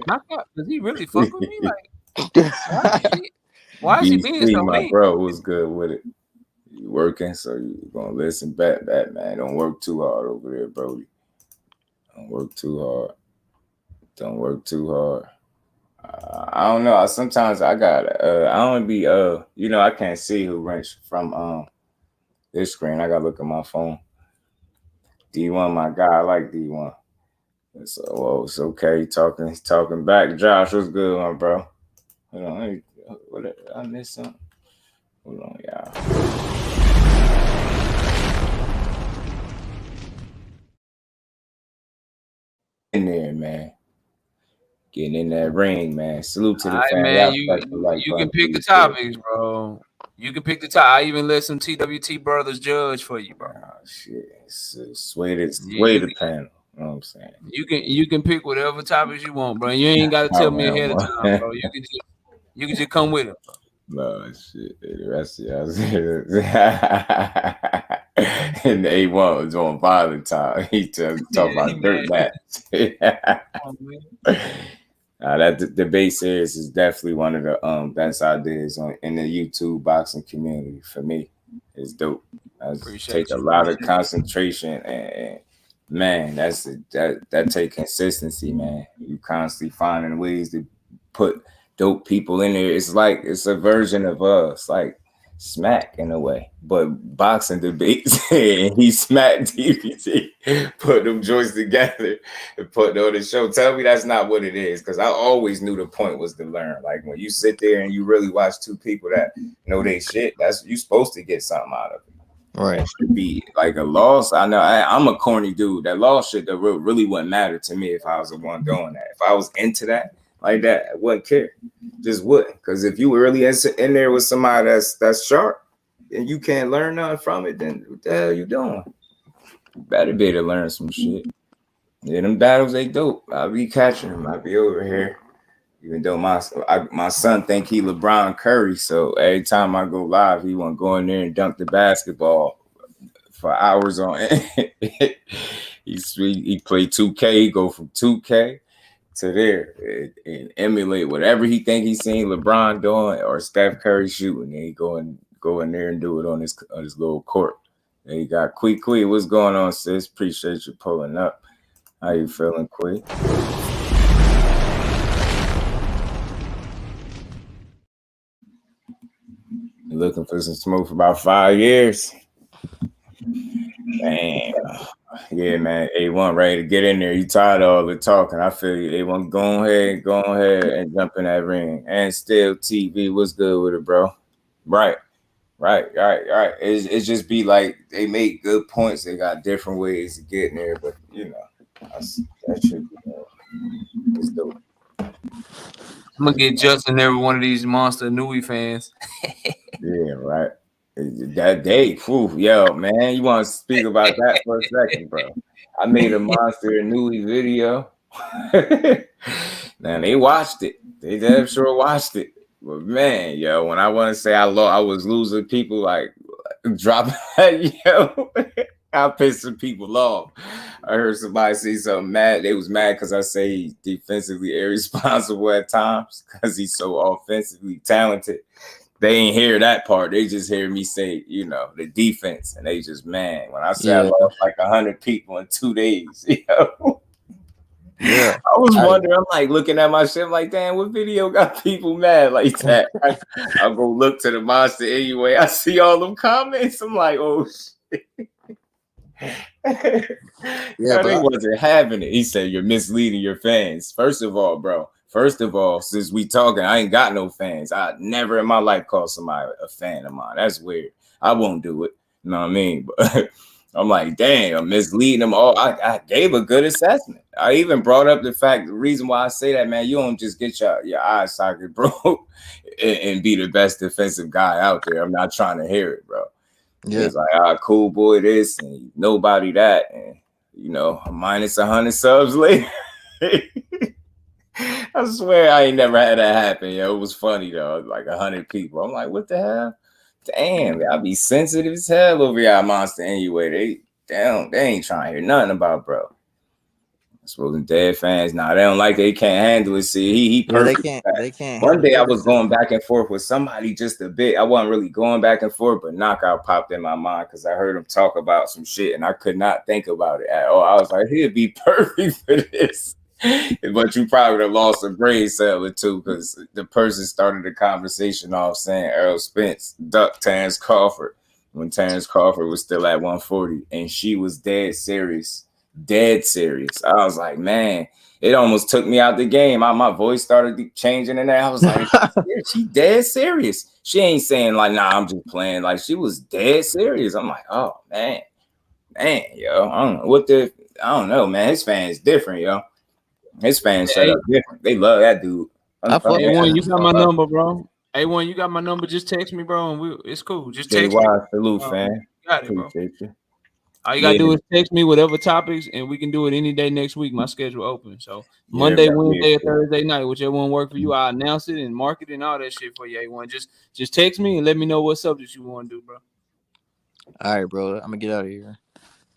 Does he really fuck with me? Like, why is he being so mean? Bro was good with it. You working, so you gonna listen back, man. Don't work too hard over there, Brody. Don't work too hard. I don't know. Sometimes I got I don't be I can't see who wrench from this screen. I gotta look at my phone. D1, my guy, I like D1. So it's okay. Talking back. Josh, what's good, my bro? Hold on, what did I miss something? Hold on, y'all. In there, man. Getting in that ring, man. Salute to the family. Man, you can pick the topics, bro. You can pick the top. I even let some TWT brothers judge for you, bro. Oh, shit. Sway the panel. You know what I'm saying? You can pick whatever topics you want, bro. You ain't got to tell me ahead of time, bro. You can just come with it. No shit. The rest of y'all and the A1 was on Valentine. He talking about dirt match. That debate series is definitely one of the best ideas in the YouTube boxing community for me. It's dope. Take a lot of concentration and man, that take consistency, man. You constantly finding ways to put dope people in there. It's like it's a version of it's like Smack in a way, but boxing debates. And he smacked DVT, put them joints together and put on the show. Tell me that's not what it is, because I always knew the point was to learn. Like when you sit there and you really watch two people that know they shit, that's you supposed to get something out of it. Right. It should be like a loss. I know I'm a corny dude. That loss shit that really wouldn't matter to me if I was the one doing that. If I was into that like that, I wouldn't care. Just wouldn't. Because if you were really in there with somebody that's sharp and you can't learn nothing from it, then what the hell you doing? You better be able to learn some shit. Yeah, them battles, they dope. I'll be catching them. I'll be over here. Even though my son think he LeBron Curry, so every time I go live, he want to go in there and dunk the basketball for hours on end. he play 2K. He go from 2K to there and emulate whatever he think he's seen LeBron doing or Steph Curry shooting. And he go in there and do it on his little court. And he got Quee. What's going on, sis? Appreciate you pulling up. How you feeling, Quee? Looking for some smoke for about 5 years. Man, yeah, man. A1 ready to get in there. You tired of all the talking? I feel you. A1, go ahead and jump in that ring. And still TV, what's good with it, bro? Right. It's just be like they make good points. They got different ways to get in there, but you know, that should be it's dope. I'm gonna get Justin every one of these Monster Nui fans. Yeah, right. That day, yo, man, you want to speak about that for a second, bro? I made a Monster Nui video. Now they watched it. They damn sure watched it. But man, yo, when I want to say I was losing people, like dropping that, yo. I pissed some people off. I heard somebody say something mad. They was mad because I say he's defensively irresponsible at times because he's so offensively talented. They ain't hear that part. They just hear me say, you know, the defense. And they just, man, when I say I lost like 100 people in 2 days, yo. Yeah. I was wondering, I'm like looking at my shit, I'm like, damn, what video got people mad like that? I'll go look to the Monster anyway. I see all them comments. I'm like, oh, shit. Yeah, but he wasn't having it. He said you're misleading your fans. First of all, since we talking, I ain't got no fans. I never in my life called somebody a fan of mine. That's weird. I won't do it. You know what I mean? But I'm like, dang, I'm misleading them all. I gave a good assessment. I even brought up the reason why I say that, man, you don't just get your eye socket, bro, and be the best defensive guy out there. I'm not trying to hear it, bro. Yeah. It's like, cool boy this and nobody that, and you know, minus 100 subs later. I swear I ain't never had that happen. Yo, it was funny though. Like 100 people. I'm like, what the hell? Damn, y'all be sensitive as hell over y'all Monster anyway. They ain't trying to hear nothing about bro. I suppose dead fans now they don't like they can't handle it. See, he perfect. They can't. One day I was going back and forth with somebody just a bit. I wasn't really going back and forth, but Knockout popped in my mind because I heard him talk about some shit and I could not think about it at all. I was like, he'd be perfect for this. But you probably would have lost a brain cell or two because the person started the conversation off saying Errol Spence ducked Terrence Crawford when Terrence Crawford was still at 140 and she was dead serious. I was like, man, it almost took me out the game. My voice started changing in there. I was like, she dead serious. She ain't saying like, nah, I'm just playing. Like she was dead serious. I'm like, oh man, yo, I don't know, man. His fans different, yo. His fans straight up different. They love that dude. A1, you got my number, bro. A1, you got my number. Just text me, bro, and it's cool. Just text me. Salute, fan. Got it, bro. All you gotta do is text me whatever topics, and we can do it any day next week. My schedule open. So Monday, Wednesday, or Thursday night, whichever one work for you, I'll announce it and market it and all that shit for you. A1. Just text me and let me know what subjects you want to do, bro. All right, bro. I'm gonna get out of here.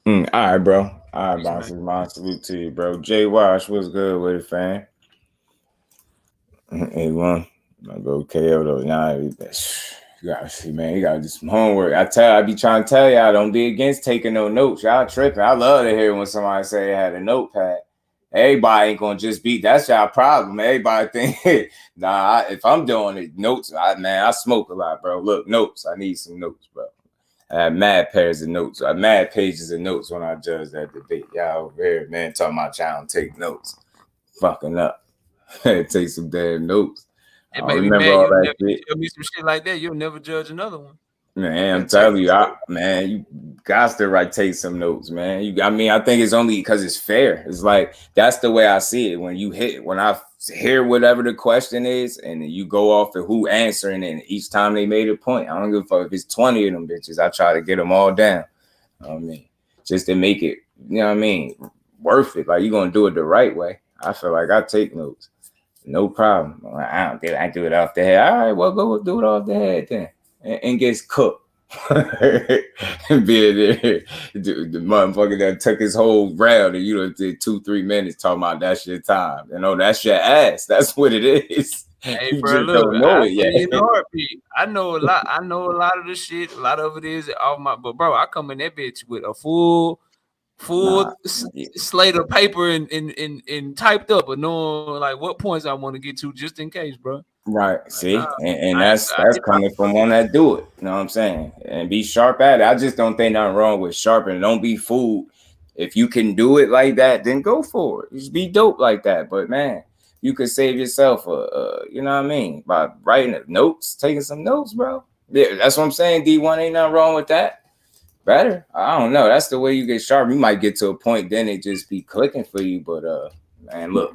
All right, bro. All right, boss. Salute to you, bro. Jay Wash, what's good with it, fam? A1. I go KO though. Nah, you gotta see, man. You gotta do some homework. I be trying to tell y'all, don't be against taking no notes. Y'all tripping. I love to hear when somebody say they had a notepad. Everybody ain't gonna just be. That's our problem. Everybody think, nah. If I'm doing it, notes. I smoke a lot, bro. Look, notes. I need some notes, bro. I have mad pairs of notes. I have mad pages of notes when I judge that debate. Y'all over here, man, talking about y'all don't take notes. Fucking up. Take some damn notes. It I made don't me remember mad. all You'll that never shit. tell me some shit like that. You'll never judge another one. Man, I'm telling you, man, you got to take some notes, man. I think it's only because it's fair. It's like that's the way I see it. When I hear whatever the question is, and you go off of who answering it, and each time they made a point, I don't give a fuck if it's 20 of them bitches. I try to get them all down. I mean, just to make it, you know what I mean, worth it. Like you're gonna do it the right way. I feel like I take notes, no problem. I do it off the head. All right, well, go do it off the head then. And gets cooked. Being there, the motherfucker that took his whole round and did 2-3 minutes talking about that's your time. That's your ass. That's what it is. Hey, You bro, just look, don't know I it tell yet. you in a heartbeat. I know a lot of the shit. A lot of it is off my. But bro, I come in that bitch with a full slate of paper and typed up, but knowing like what points I want to get to just in case, bro. Right. Like, See, and that's coming from one that do it. You know what I'm saying? And be sharp at it. I just don't think nothing wrong with sharpening. Don't be fooled. If you can do it like that, then go for it. Just be dope like that. But man, you could save yourself you know what I mean, by writing notes, taking some notes, bro. Yeah, that's what I'm saying. D1 ain't nothing wrong with that. Better. I don't know. That's the way you get sharp. You might get to a point, then it just be clicking for you. But man, look.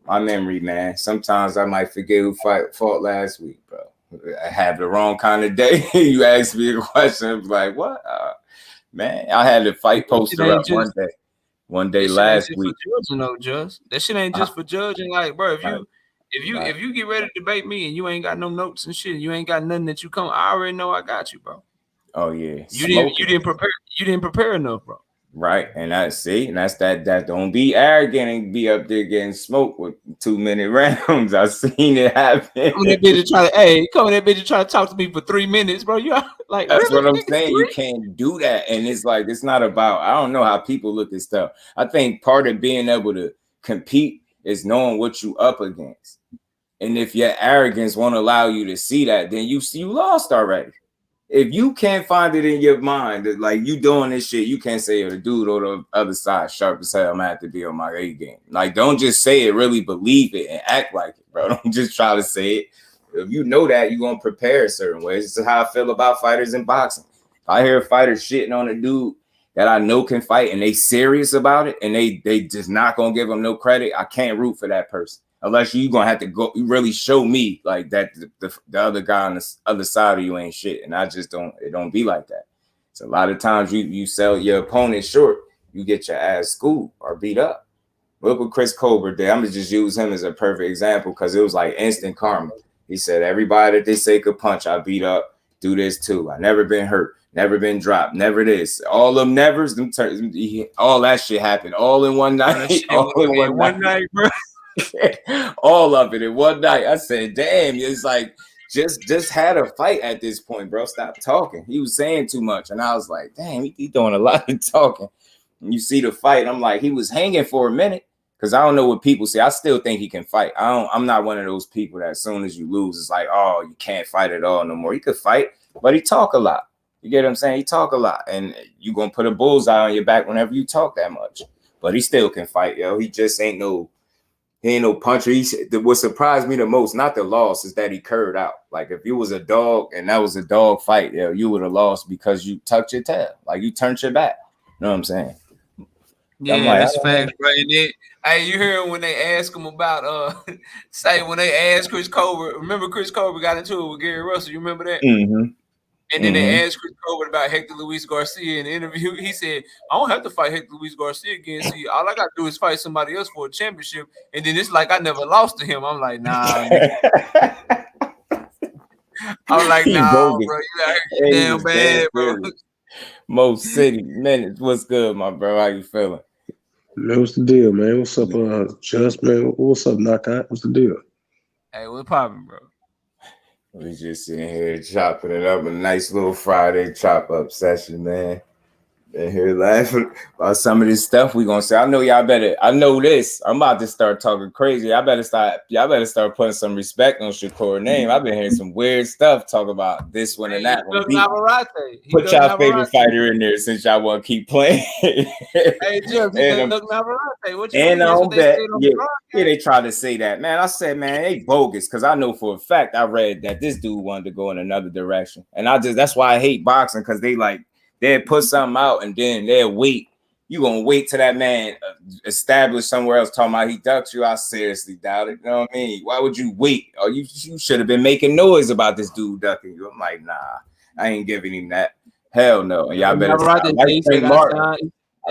My memory, man. Sometimes I might forget who fought last week, bro. I have the wrong kind of day. You ask me a question, I'm like, what? Man, I had the fight poster up one day last week. That shit ain't just for judging. Like, bro, if you get ready to debate me and you ain't got no notes and shit, you ain't got nothing that you come. I already know I got you, bro. Oh yeah, you didn't prepare enough, bro. Right, and that's that. Don't be arrogant and be up there getting smoked with 2-minute rounds. I seen it happen. Come that bitch and try to talk to me for 3 minutes, bro. You like that's really? what I'm saying. You can't do that, and it's like it's not about. I don't know how people look at stuff. I think part of being able to compete is knowing what you up against, and if your arrogance won't allow you to see that, then you lost already. If you can't find it in your mind that like you doing this shit, you can't say, the dude on the other side sharp as hell, I'm gonna have to be on my A game. Like, don't just say it, really believe it and act like it, bro. Don't just try to say it. If you know that, you're gonna prepare a certain way. This is how I feel about fighters in boxing. If I hear a fighter shitting on a dude that I know can fight and they serious about it and they just not gonna give them no credit, I can't root for that person. Unless you're gonna have to go, you really show me like that the other guy on the other side of you ain't shit. And I just don't, it don't be like that. So a lot of times you sell your opponent short, you get your ass schooled or beat up. Look what Chris Colbert did. I'm gonna just use him as a perfect example because it was like instant karma. He said, everybody that they say could punch, I beat up, do this too. I never been hurt, never been dropped, never this. All them nevers, all that shit happened all in one night. All in one night, bro. All of it in one night. I said, damn, it's like just had a fight at this point, bro. Stop talking. He was saying too much. And I was like, damn, he doing a lot of talking. And you see the fight, I'm like, he was hanging for a minute. Because I don't know what people say. I still think he can fight. I'm not one of those people that as soon as you lose, it's like, oh, you can't fight at all no more. He could fight, but he talk a lot. You get what I'm saying? He talk a lot. And you're going to put a bullseye on your back whenever you talk that much. But he still can fight, yo. He just ain't no puncher. What surprised me the most, not the loss, is that he curved out. Like if you was a dog and that was a dog fight, yo, you would have lost because you tucked your tail. Like you turned your back. You know what I'm saying? Yeah, like, that's facts, right? Hey, you hear when they ask him about when they asked Chris Colbert, remember Chris Colbert got into it with Gary Russell, you remember that? Mm-hmm. And then they asked Chris Colbert about Hector Luis Garcia in the interview. He said, I don't have to fight Hector Luis Garcia again. See, all I got to do is fight somebody else for a championship. And then it's like I never lost to him. I'm like, nah. I'm like, nah, bro. You damn bad, bro. Most City Minutes. What's good, my bro? How you feeling? Man, what's the deal, man? What's up, Just, man? What's up, Knockout? What's the deal? Hey, what's poppin', bro? We just sitting here chopping it up. A nice little Friday chop up session, man. And here laughing about some of this stuff we gonna say. I know y'all better. I know this. I'm about to start talking crazy. Y'all better start putting some respect on Shakur's name. I've been hearing some weird stuff talk about this one and that one. Put y'all favorite fighter in there since y'all want to keep playing. Hey, Jeff, and what you and mean? I don't bet. Yeah, they tried to say that. Man, I said, man, they bogus because I know for a fact I read that this dude wanted to go in another direction, and that's why I hate boxing because they'll put something out and then they'll wait. You gonna wait till that man establish somewhere else talking about he ducks you? I seriously doubt it. You know what I mean? Why would you wait? Or you should have been making noise about this dude ducking you. I'm like, nah, I ain't giving him that. Hell no. And y'all better stop. I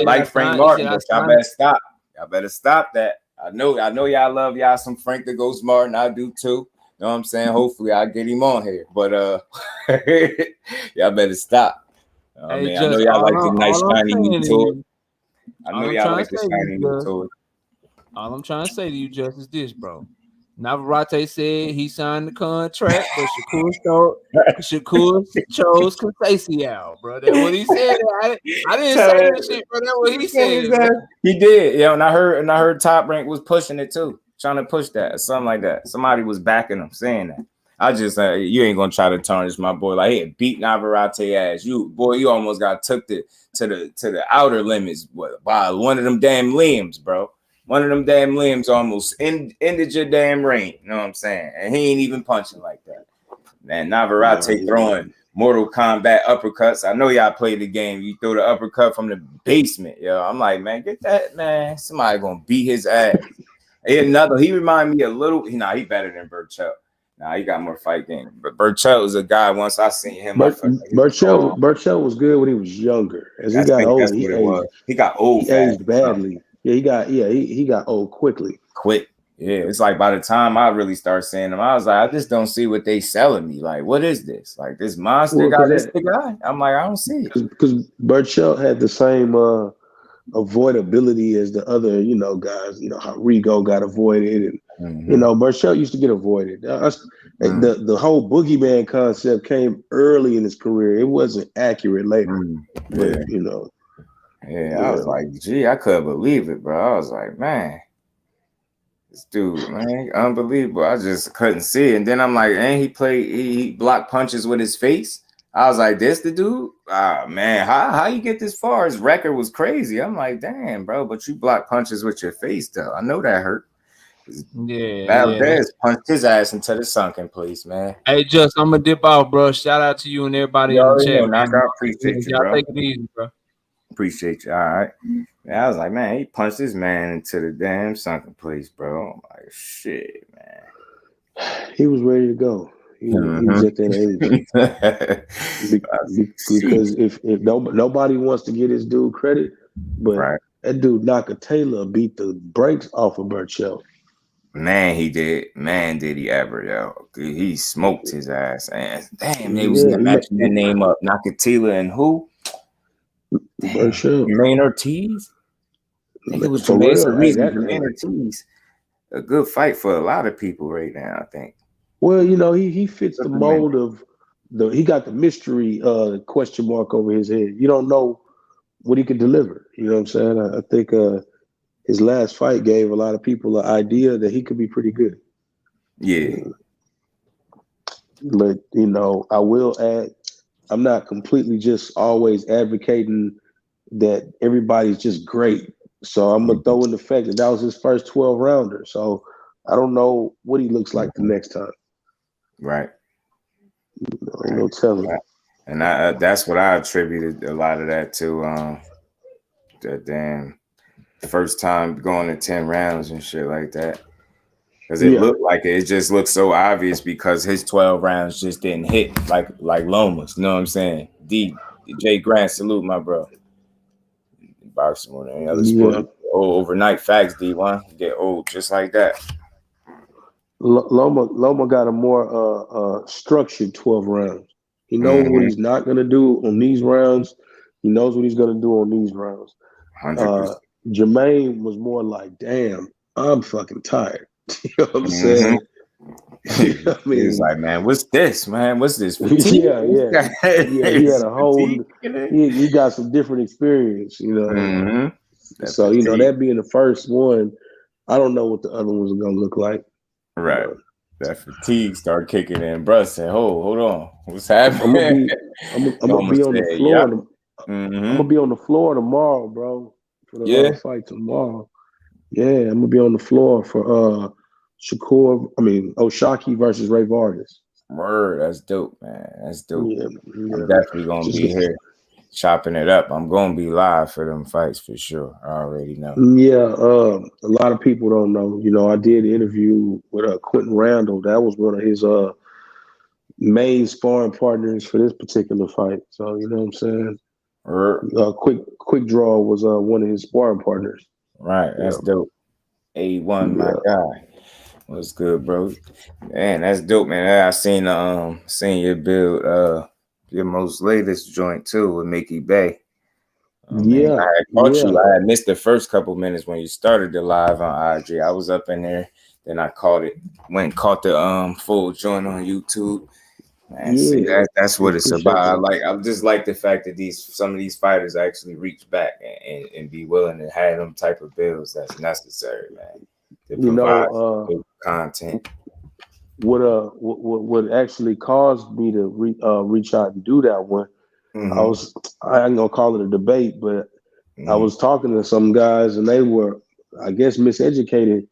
like Frank Martin, but y'all better stop. Y'all better stop that. I know y'all love y'all some Frank the Ghost Martin. I do too. You know what I'm saying? Hopefully I'll get him on here. But y'all better stop. I know y'all like the nice shiny new toy. I know y'all like the shiny new toy. All I'm trying to say to you, Just, is this, bro. Navarrete said he signed the contract, but Shakur chose Conceição, bro. That's what he said. I didn't say that shit, bro. That's what he said. Bro. He did, yeah. And I heard Top Rank was pushing it too, trying to push that, or something like that. Somebody was backing him, saying that. I just you ain't gonna try to tarnish my boy. Like, hey, beat Navarrete ass. You almost got took to the outer limits by one of them damn limbs, bro. One of them damn limbs almost ended your damn reign. You know what I'm saying? And he ain't even punching like that. Man, Navarrete throwing Mortal Kombat uppercuts. I know y'all played the game. You throw the uppercut from the basement. Yo, I'm like, man, get that, man. Somebody gonna beat his ass. He remind me a little. He better than Burchell. Nah, he got more fight game. But Burchell was a guy once I seen him. Burchell was good when he was younger. As he got older, he got old. He aged badly. Yeah, he got old quickly. Quick. Yeah, it's like by the time I really start seeing them, I was like, I just don't see what they selling me. Like, what is this? Like this monster guy, this the guy? I'm like, I don't see it. Because Burchell had the same avoidability as the other, guys. How Rigo got avoided, and Burchell used to get avoided. The whole boogeyman concept came early in his career. It wasn't accurate later, but I was like, gee, I couldn't believe it, bro. I was like, man, this dude, man, unbelievable. I just couldn't see it. And then I'm like, and he blocked punches with his face. I was like, this the dude? Ah, man, how you get this far? His record was crazy. I'm like, damn, bro, but you block punches with your face, though. I know that hurt. Valdez punched his ass into the sunken place, man. Hey, Just, I'm gonna dip out, bro. Shout out to you and everybody in the chat. I appreciate you, bro. Take it easy, bro. Appreciate you. All right. Yeah, I was like, man, he punched this man into the damn sunken place, bro. I'm like, shit, man. He was ready to go. He was at that age. Because if nobody wants to get this dude credit, but that dude Nakatela beat the brakes off of Burchell. Man, he did. Man, did he ever, yo. He smoked his ass. And damn, they was matching their name up. Nakatela and who? Jamaine Ortiz. It was Jamaine Ortiz. A good fight for a lot of people right now, I think. Well, he fits the mold of he got the mystery question mark over his head. You don't know what he could deliver. You know what I'm saying? I think his last fight gave a lot of people an idea that he could be pretty good. Yeah. But, I will add, I'm not completely just always advocating that everybody's just great. So I'm going to throw in the fact that was his first 12 rounder. So I don't know what he looks like the next time. Right. No telling. And that's what I attributed a lot of that to. That damn first time going to 10 rounds and shit like that. Because it looked like it just looked so obvious because his 12 rounds just didn't hit like Loma's. You know what I'm saying? Jay Grant, salute my bro. Boxing more than any other sport. Overnight facts, D1. Get old just like that. Loma got a more structured 12 rounds. He knows what he's not going to do on these rounds. He knows what he's going to do on these rounds. 100%. Jamaine was more like, damn, I'm fucking tired. You know what I'm saying? You know what I mean? He was like, man, what's this, man? What's this? Yeah. He had a whole. He got some different experience, you know. Mm-hmm. So you know, that being the first one, I don't know what the other ones are gonna look like. Right. That fatigue started kicking in. Bruh said, hold on. What's happening? I'm gonna be on the floor. Yep. I'm gonna be on the floor tomorrow, bro. For the fight tomorrow. Yeah, I'm gonna be on the floor for Oshaki versus Ray Vargas. Word, that's dope, man. That's dope. Yeah. I'm definitely gonna be here chopping it up. I'm gonna be live for them fights for sure. I already know. Yeah, a lot of people don't know. You know, I did an interview with Quentin Randall. That was one of his main sparring partners for this particular fight. So you know what I'm saying? Quick Draw was one of his sparring partners. Right, that's dope. A1, my guy. What's good, bro? Man, that's dope, man. I seen your build, your most latest joint too with Mickey Bay. I had caught you. I had missed the first couple minutes when you started the live on IG. I was up in there, then I caught it. Went and caught the full joint on YouTube. Man, see, that's what it's about. I just like the fact that some of these fighters actually reach back and be willing to have them type of builds that's necessary, man. To provide good content. What actually caused me to reach out and do that one? I ain't gonna call it a debate, but I was talking to some guys and they were, I guess, miseducated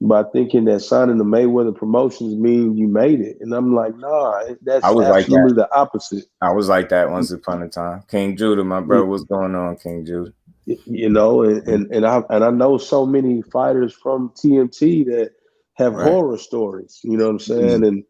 by thinking that signing the Mayweather Promotions mean you made it. And I'm like, nah, that's absolutely the opposite. I was like that once upon a time. King Judah, my brother, what's going on, King Judah? You know, and I know so many fighters from TMT that have horror stories, you know what I'm saying?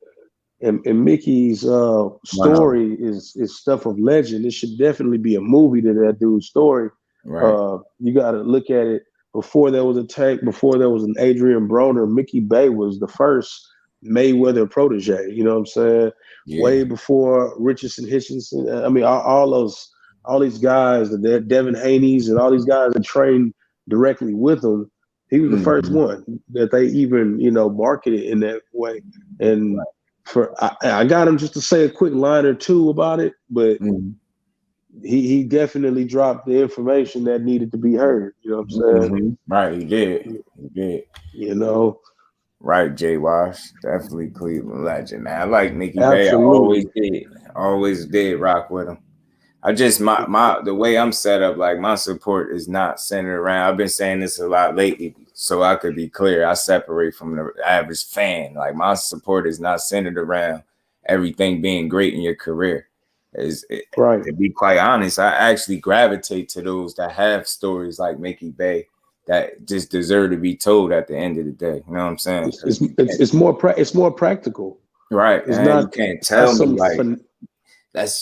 And Mickey's story is stuff of legend. It should definitely be a movie to that dude's story. Right. You got to look at it. Before there was a Tank, before there was an Adrian Broner, Mickey Bay was the first Mayweather protege. You know what I'm saying? Yeah. Way before Richardson, Hitchinson. I mean, all these guys, the Devin Haney's and all these guys that trained directly with him. He was the first one that they even, marketed in that way. And I got him just to say a quick line or two about it, but he definitely dropped the information that needed to be heard. You know what I'm saying? Right, he did. You know. Right, Jay Wash, definitely Cleveland legend, man. I like Mickey Bay. I always did rock with him. I just the way I'm set up, like my support is not centered around. I've been saying this a lot lately, so I could be clear. I separate from the average fan. Like my support is not centered around everything being great in your career. To be quite honest, I actually gravitate to those that have stories like Mickey Bay that just deserve to be told at the end of the day. You know what I'm saying? It's more practical. Right. It's not, you can't tell me like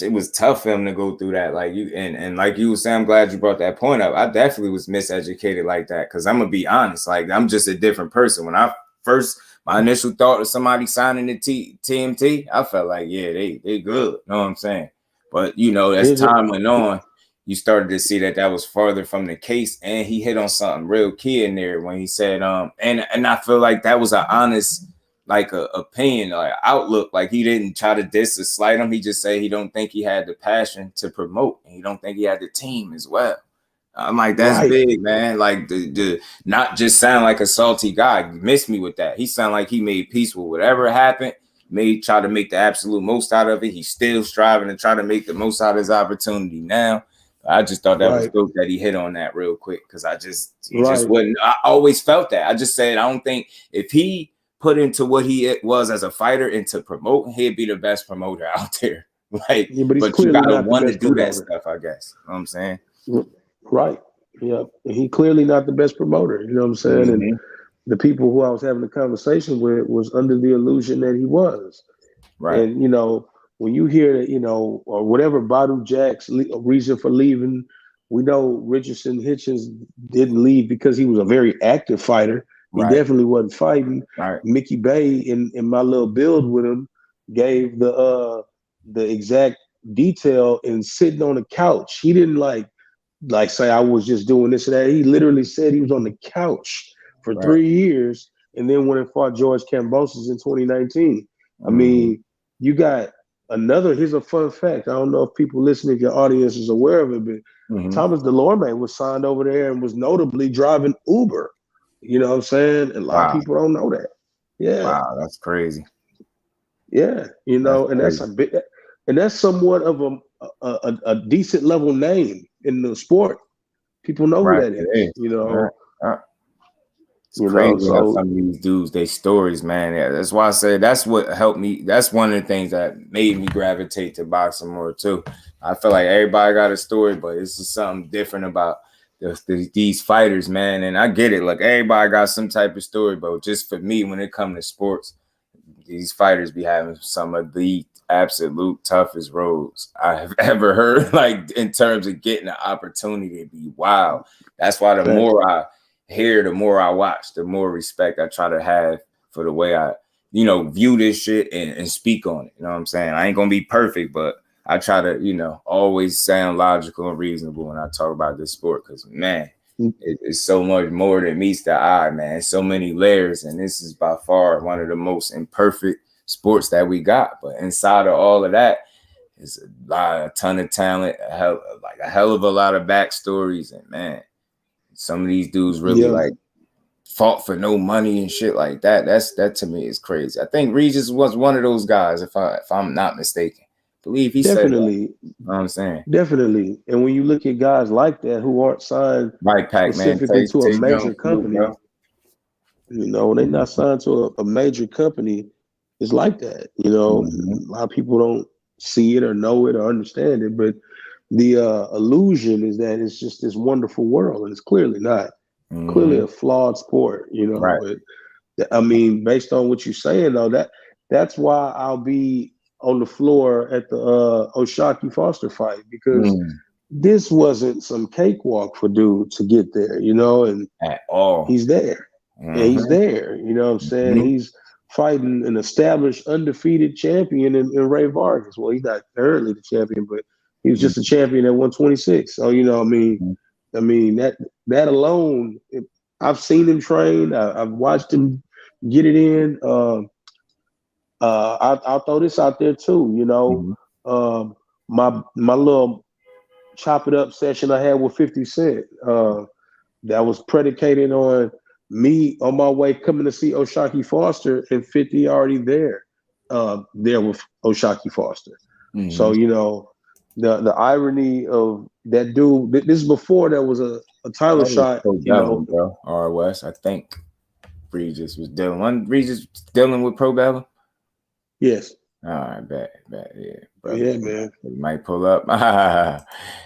it was tough for him to go through that. Like you and like you were saying, I'm glad you brought that point up. I definitely was miseducated like that because I'm gonna be honest, like I'm just a different person. When my initial thought of somebody signing the TMT, I felt like, yeah, they good. You know what I'm saying? But as time went on, you started to see that was farther from the case, and he hit on something real key in there when he said, and I feel like that was an honest, like a opinion, like outlook. Like he didn't try to diss or slight him. He just said he don't think he had the passion to promote, and he don't think he had the team as well. I'm like, that's big, man. Like the not just sound like a salty guy. You missed me with that. He sounded like he made peace with whatever happened. Try to make the absolute most out of it. He's still striving to try to make the most out of his opportunity now. I just thought that was dope that he hit on that real quick because just wouldn't. I always felt that. I just said I don't think if he put into what he was as a fighter into promote, he'd be the best promoter out there. Like, but you gotta want to do that stuff, I guess. You know what I'm saying? Right. Yeah. He clearly not the best promoter. You know what I'm saying? And the people who I was having a conversation with was under the illusion that he was. Right. And, when you hear that, or whatever Badu Jack's reason for leaving, we know Richardson Hitchens didn't leave because he was a very active fighter. He definitely wasn't fighting. Mickey Bay in my little build with him gave the exact detail and sitting on the couch. He didn't like say I was just doing this and that. He literally said he was on the couch for 3 years and then went and fought George Kambosos in 2019. I mean, you got another. Here's a fun fact. I don't know if people listening, if your audience is aware of it, but Thomas Delorme was signed over there and was notably driving Uber. You know what I'm saying? And a lot of people don't know that. Yeah. Wow, that's crazy. Yeah, you know, and that's a bit, and that's somewhat of a decent level name in the sport. People know who that is. You know. It's crazy how some of these dudes, they stories, man. Yeah, that's why I say that's what helped me. That's one of the things that made me gravitate to boxing more too. I feel like everybody got a story, but it's just something different about these fighters, man. And I get it. Like everybody got some type of story, but just for me, when it comes to sports, these fighters be having some of the absolute toughest roads I have ever heard. Like in terms of getting an opportunity to be wild. That's why the more I hear, the more I watch, the more respect I try to have for the way I, view this shit and speak on it. You know what I'm saying? I ain't gonna be perfect, but I try to, always sound logical and reasonable when I talk about this sport, because man, it's so much more than meets the eye, man. It's so many layers, and this is by far one of the most imperfect sports that we got. But inside of all of that is a ton of talent, a hell of a lot of backstories, and man, some of these dudes really like fought for no money and shit like that. That to me is crazy. I think Regis was one of those guys, if I'm not mistaken. I believe he said that. You know what I'm saying? Definitely. And when you look at guys like that who aren't signed specifically to a major company, they're not signed to a major company, it's like that. A lot of people don't see it or know it or understand it, but the illusion is that it's just this wonderful world, and it's clearly not. Clearly a flawed sport, Right. But I mean, based on what you're saying, though, that's why I'll be on the floor at the O'Shaquie Foster fight, because this wasn't some cakewalk for dude to get there, and at all. He's there. And he's there, you know what I'm saying? He's fighting an established undefeated champion in Ray Vargas. Well, he's not currently the champion, but he was just a champion at 126. So, I mean that alone, I've seen him train. I've watched him get it in. I'll throw this out there too. My little chop it up session I had with 50 Cent, that was predicated on me on my way coming to see O'Shaquie Foster, and 50 already there with O'Shaquie Foster. So the irony of that dude. This is before there was a title shot. Bro. ROS, I think Regis was dealing. Regis dealing with Pro Bella. Yes. All right, bet, yeah. Brother. Yeah, man. He might pull up. Yeah,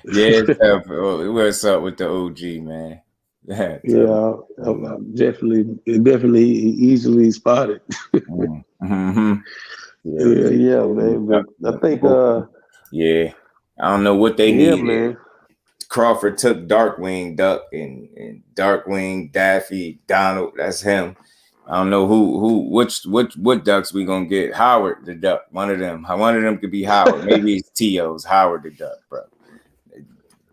what's up with the OG, man? Yeah, definitely easily spotted. Yeah, man. But I think, I don't know what they need. Man. Crawford took Darkwing Duck and Darkwing Daffy Donald. That's him. I don't know what ducks we gonna get. Howard the Duck. One of them could be Howard. Maybe it's T.O.'s Howard the Duck, bro.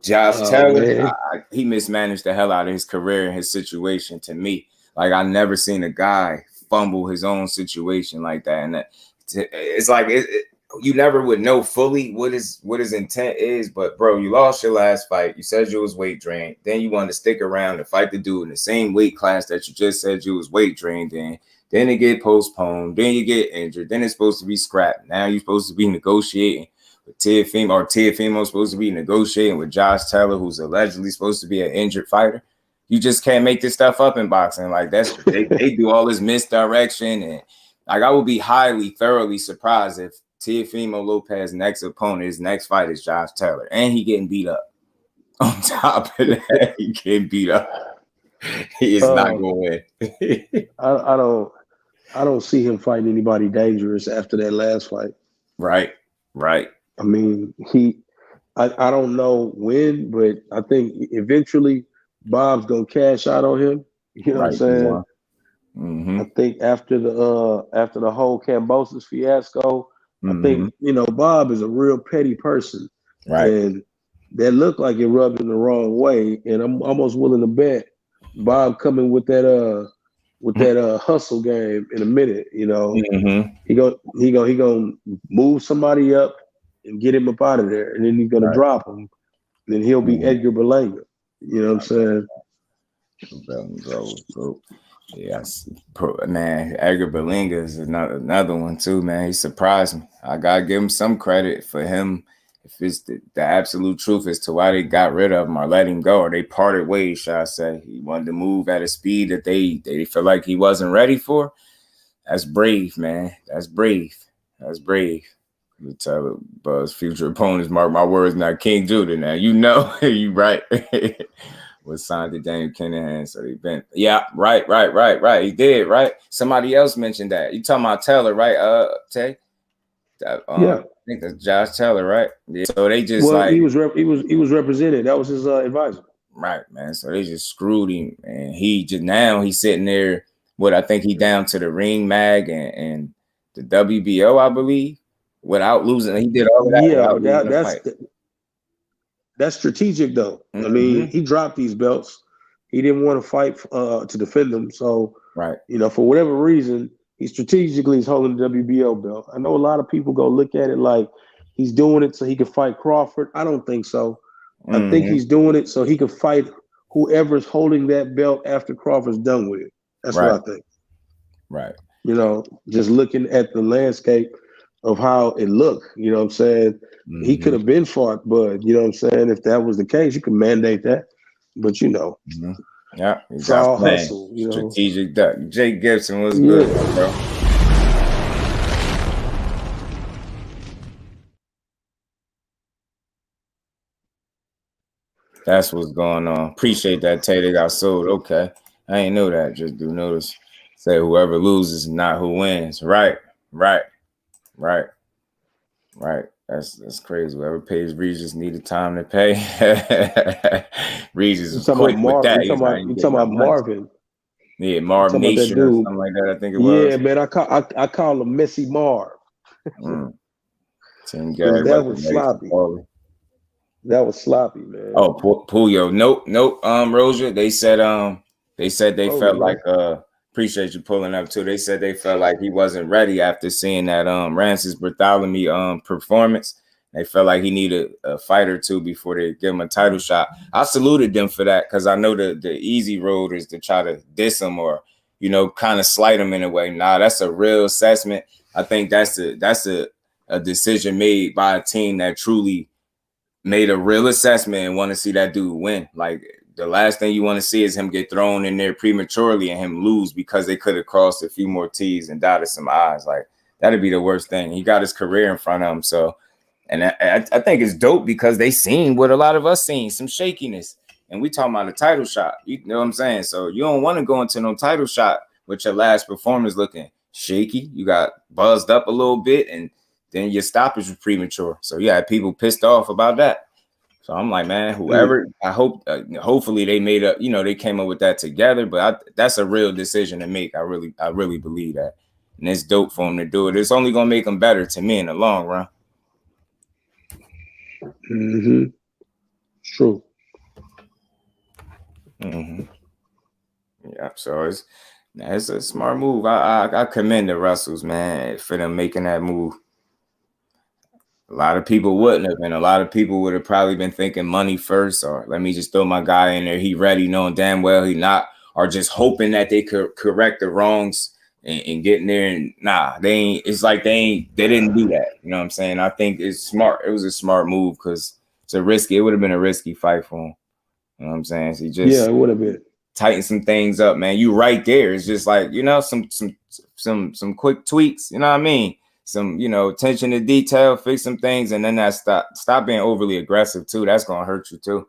Josh Taylor, he mismanaged the hell out of his career and his situation. To me, like I never seen a guy fumble his own situation like that, and it's like you never would know fully what his intent is. But bro, you lost your last fight. You said you was weight drained. Then you wanted to stick around and fight the dude in the same weight class that you just said you was weight drained in. Then it get postponed. Then you get injured. Then it's supposed to be scrapped. Now you're supposed to be negotiating with Teofimo supposed to be negotiating with Josh Taylor, who's allegedly supposed to be an injured fighter. You just can't make this stuff up in boxing. Like they do all this misdirection, and like I would be thoroughly surprised if Teofimo Lopez next opponent, his next fight is Josh Taylor, and he getting beat up. On top of that, he getting beat up. He is not going. I don't see him fighting anybody dangerous after that last fight. Right. I mean, I don't know when, but I think eventually Bob's gonna cash out on him. You know what I'm saying? I think after the whole Kambosos fiasco, I think Bob is a real petty person, and that looked like it rubbed him the wrong way. And I'm almost willing to bet Bob coming with that with that hustle game in a minute. You know, he gonna move somebody up and get him up out of there, and then he's gonna drop him. And then he'll be Edgar Berlanga. You know what I'm saying? Yes, man. Edgar Berlanga is another one too, man. He surprised me. I gotta give him some credit for him. If it's the absolute truth as to why they got rid of him or let him go, or they parted ways, shall I say. He wanted to move at a speed that they feel like he wasn't ready for. That's brave, man. That's brave. That's brave. You tell Buzz future opponents, mark my words, not King Judah. Now you know you right. Was signed to Daniel Kinahan, so he been right. He did right. Somebody else mentioned that. You talking about Taylor, right? Tay. I think that's Josh Taylor, right? Yeah. So they just he was represented. That was his advisor. Right, man. So they just screwed him, and he's sitting there. What I think he down to the ring mag and the WBO, I believe, without losing. He did all of that. Yeah, that's strategic, though. I mean, he dropped these belts. He didn't want to fight to defend them. So, you know, for whatever reason, he strategically is holding the WBO belt. I know a lot of people go look at it like he's doing it so he can fight Crawford. I don't think so. I think he's doing it so he can fight whoever's holding that belt after Crawford's done with it. That's what I think. Right. You know, just looking at the landscape of how it looked, you know what I'm saying? He could have been fought, but you know what I'm saying? If that was the case, you could mandate that. But you know. Yeah, it's all hustle, you know. Strategic duck. Jake Gibson was good, bro. That's what's going on. Appreciate that, Tay. They got sold. Okay. I ain't know that. Just do notice. Say whoever loses, not who wins. Right. That's crazy. Whoever pays Regis needed time to pay. Regis is quick with that. You talking about Marvin? Yeah, Marv Nation or something like that. I think it was. Yeah, man. I call him Messy Marv. That was sloppy. That was sloppy, man. Oh, Puyo. Nope. Rosia. They said they felt like appreciate you pulling up too. They said they felt like he wasn't ready after seeing that Rancis Bartholomew performance. They felt like he needed a fight or two before they give him a title shot. I saluted them for that because I know the easy road is to try to diss him or, you know, kind of slight him in a way. Nah, that's a real assessment. I think that's a decision made by a team that truly made a real assessment and want to see that dude win. Like, the last thing you want to see is him get thrown in there prematurely and him lose because they could have crossed a few more T's and dotted some I's. Like, that'd be the worst thing. He got his career in front of him. So, and I think it's dope because they seen what a lot of us seen, some shakiness. And we talking about a title shot. You know what I'm saying? So you don't want to go into no title shot with your last performance looking shaky. You got buzzed up a little bit and then your stoppage was premature. So you had people pissed off about that. So I'm like, man, whoever, I hope, hopefully they made up, you know, they came up with that together, but that's a real decision to make. I really believe that. And it's dope for him to do it. It's only going to make him better to me in the long run. True. Yeah. So it's a smart move. I commend the Russells, man, for them making that move. A lot of people wouldn't have, and a lot of people would have probably been thinking money first, or let me just throw my guy in there. He ready, knowing damn well he not, or just hoping that they could correct the wrongs and get in there. And nah, they ain't. It's like they didn't do that. You know what I'm saying? I think it's smart. It was a smart move because it would have been a risky fight for him. You know what I'm saying? So he just it would have been. Tighten some things up, man. You right there. It's just like, you know, some quick tweaks. You know what I mean? Some, you know, attention to detail, fix some things, and then that stop being overly aggressive too. That's gonna hurt you too.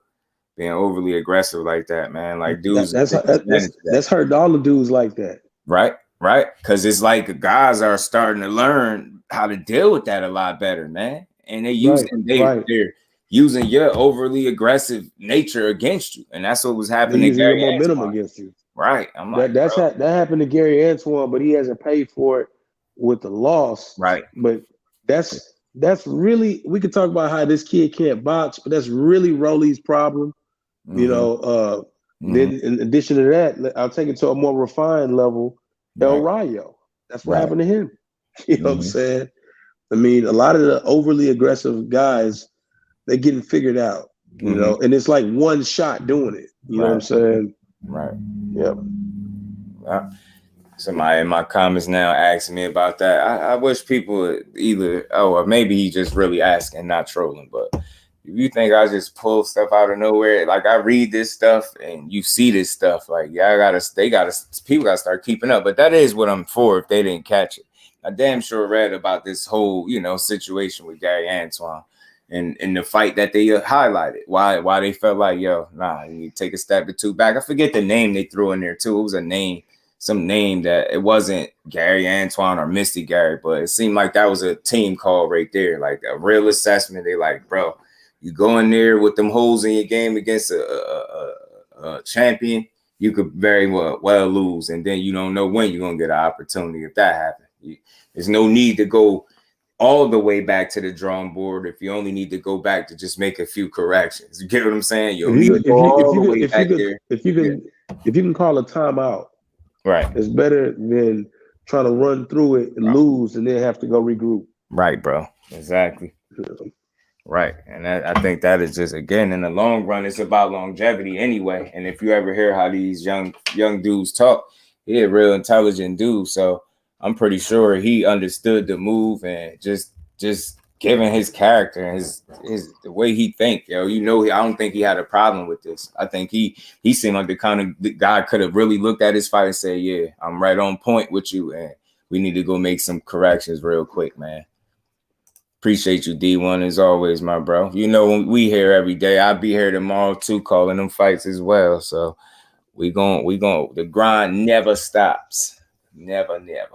Being overly aggressive like that, man. Like dudes, that's hurt all the dudes like that. Right. Because it's like guys are starting to learn how to deal with that a lot better, man. And they're using your overly aggressive nature against you, and that's what was happening. Using your momentum against you. Right. I'm like, that happened to Gary Antoine, but he hasn't paid for it with the loss. Right. But that's really, we could talk about how this kid can't box, but that's really Rolly's problem. You know, Then in addition to that, I'll take it to a more refined level. El Rayo. That's what happened to him. You know what I'm saying? I mean, a lot of the overly aggressive guys, they're getting figured out, you know, and it's like one shot doing it. You know what I'm saying? Right. Yep. Somebody in my comments now asking me about that. I wish people would either, or maybe he just really asking, not trolling, but if you think I just pull stuff out of nowhere, like I read this stuff and you see this stuff, like people gotta start keeping up. But that is what I'm for if they didn't catch it. I damn sure read about this whole, situation with Gary Antoine and the fight that they highlighted. Why they felt like, you need to take a step or two back. I forget the name they threw in there too. It was some name that it wasn't Gary Antoine or Misty Gary, but it seemed like that was a team call right there, like a real assessment. They like, bro, you go in there with them holes in your game against a champion, you could very well lose, and then you don't know when you're gonna get an opportunity if that happens. There's no need to go all the way back to the drawing board if you only need to go back to just make a few corrections. You get what I'm saying? If you can call a timeout, right, it's better than trying to run through it and lose and then have to go regroup. Right, bro. Exactly. Right. And I think that is just, again, in the long run, it's about longevity anyway. And if you ever hear how these young dudes talk, he a real intelligent dude. So I'm pretty sure he understood the move and just given his character and his the way he think, I don't think he had a problem with this. I think he seemed like the kind of guy could have really looked at his fight and said, yeah, I'm right on point with you. And we need to go make some corrections real quick, man. Appreciate you, D1, as always, my bro. We here every day. I'll be here tomorrow too, calling them fights as well. So we gon' the grind never stops. Never. Yeah,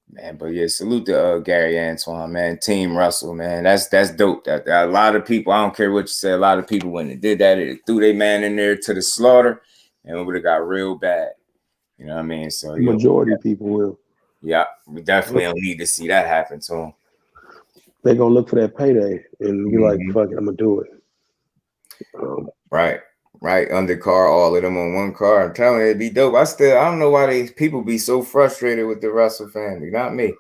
man. But yeah, salute to Gary Antoine, man. Team Russell, man. That's dope. That a lot of people, I don't care what you say, a lot of people when they did that, it threw their man in there to the slaughter, and it would have got real bad. You know what I mean? So majority of people will. Yeah, we definitely don't need to see that happen to him. They're gonna look for that payday and be like, "Fuck it, I'm gonna do it." Right. Undercar, all of them on one car. I'm telling you, it'd be dope. I don't know why people be so frustrated with the Russell family. Not me.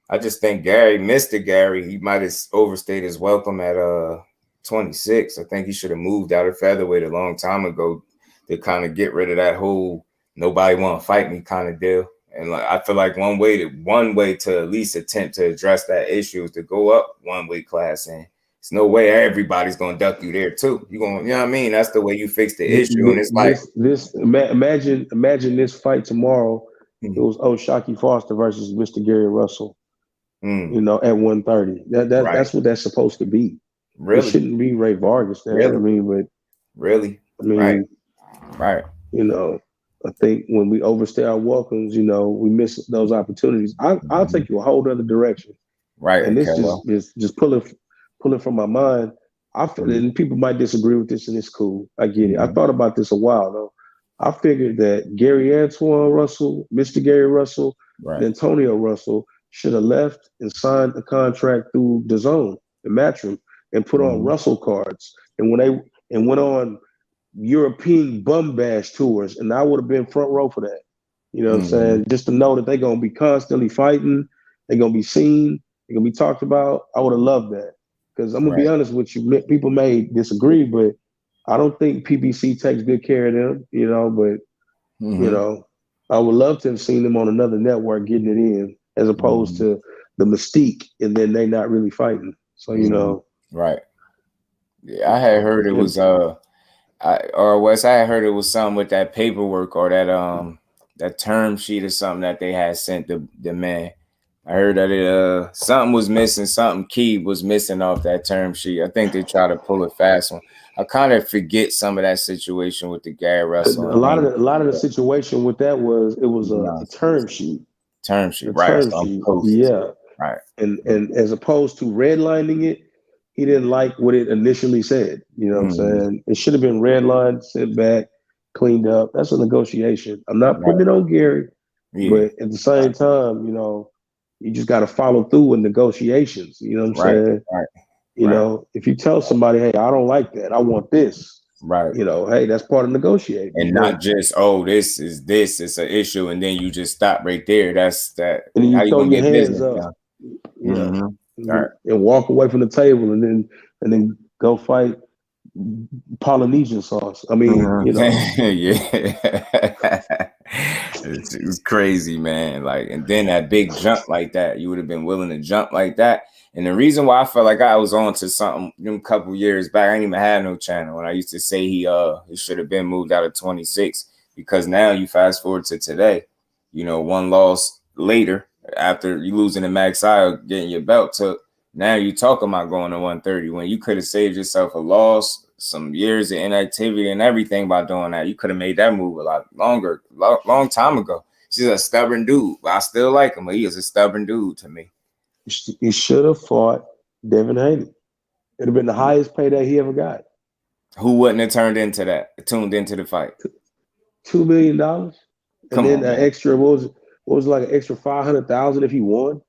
I just think Mr. Gary, he might have overstayed his welcome at 26. I think he should have moved out of featherweight a long time ago to kind of get rid of that whole nobody want to fight me kind of deal. And I feel like one way to at least attempt to address that issue is to go up one weight class, and it's no way everybody's gonna duck you there too. You know what I mean? That's the way you fix the issue. And it's like imagine this fight tomorrow. It was Shaki Foster versus Mr. Gary Russell. At 130. That's what that's supposed to be. Really, it shouldn't be Ray Vargas there. Really? I mean, but really, right. I think when we overstay our welcomes, we miss those opportunities. I'll take you a whole other direction. Right. And this is just pulling from my mind. I feel and people might disagree with this, and it's cool. I get it. I thought about this a while though. I figured that Gary Antoine Russell, Mr. Gary Russell, and Antonio Russell should have left and signed a contract through DAZN, the Matchroom, and put on Russell cards. And went on European bum bash tours, and I would have been front row for that. You know what I'm saying? Just to know that they're gonna be constantly fighting, they're gonna be seen, they're gonna be talked about. I would have loved that. Because I'm gonna be honest with you, people may disagree, but I don't think PBC takes good care of them, but I would love to have seen them on another network getting it in, as opposed to the mystique and then they not really fighting. So Right. Yeah, I had heard it was I had heard it was something with that paperwork or that term sheet or something that they had sent the man. I heard that something was missing, something key was missing off that term sheet. I think they try to pull a fast one. I kind of forget some of that situation with the Gary Russell. A lot of the situation with that was a term sheet. Term sheet, right? Term sheet. Yeah, right. And as opposed to redlining it, he didn't like what it initially said. You know what I'm saying? It should have been redlined, sent back, cleaned up. That's a negotiation. I'm not putting it on Gary, but at the same time, you just got to follow through with negotiations. You know what I'm saying? Right. You know, if you tell somebody, hey, I don't like that, I want this, Right. You know, hey, that's part of negotiating. And not just, oh, this is an issue, and then you just stop right there. That's that. And then how you you throw gonna your get hands business up. done? Yeah. Mm-hmm. Right. And walk away from the table and then go fight Polynesian sauce. I mean, you know. Yeah. It's crazy, man. Like, and then that big jump like that, you would have been willing to jump like that. And the reason why I felt like I was on to something a couple years back, I didn't even have no channel. And I used to say he should have been moved out of 26, because now you fast forward to today, you know, one loss later after you losing to Max Io, getting your belt took. Now you talking about going to 130 when you could have saved yourself a loss, some years of inactivity and everything by doing that. You could have made that move a lot longer, long time ago. He's a stubborn dude. I still like him, but he is a stubborn dude to me. He should have fought Devin Haney. It'd have been the highest payday he ever got. Who wouldn't have tuned into the fight? $2 million. And Come then on, an man. extra, what was like an extra 500,000 if he won?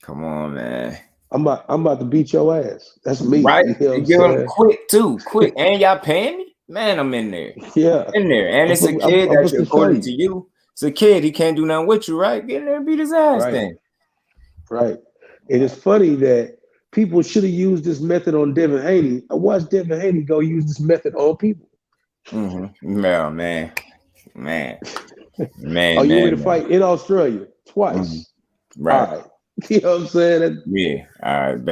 Come on, man. I'm about to beat your ass. That's me. Right? You know you give him quick too. Quick. And y'all paying me? Man, I'm in there. Yeah. In there. And it's a kid that's according to you. It's a kid. He can't do nothing with you, right? Get in there and beat his ass then. Right. And it's funny that people should have used this method on Devin Haney. I watched Devin Haney go use this method on people. Mm-hmm. No, man. Oh, you ready to fight in Australia twice? Mm-hmm. Right. All right. You know what I'm saying? Yeah. All right,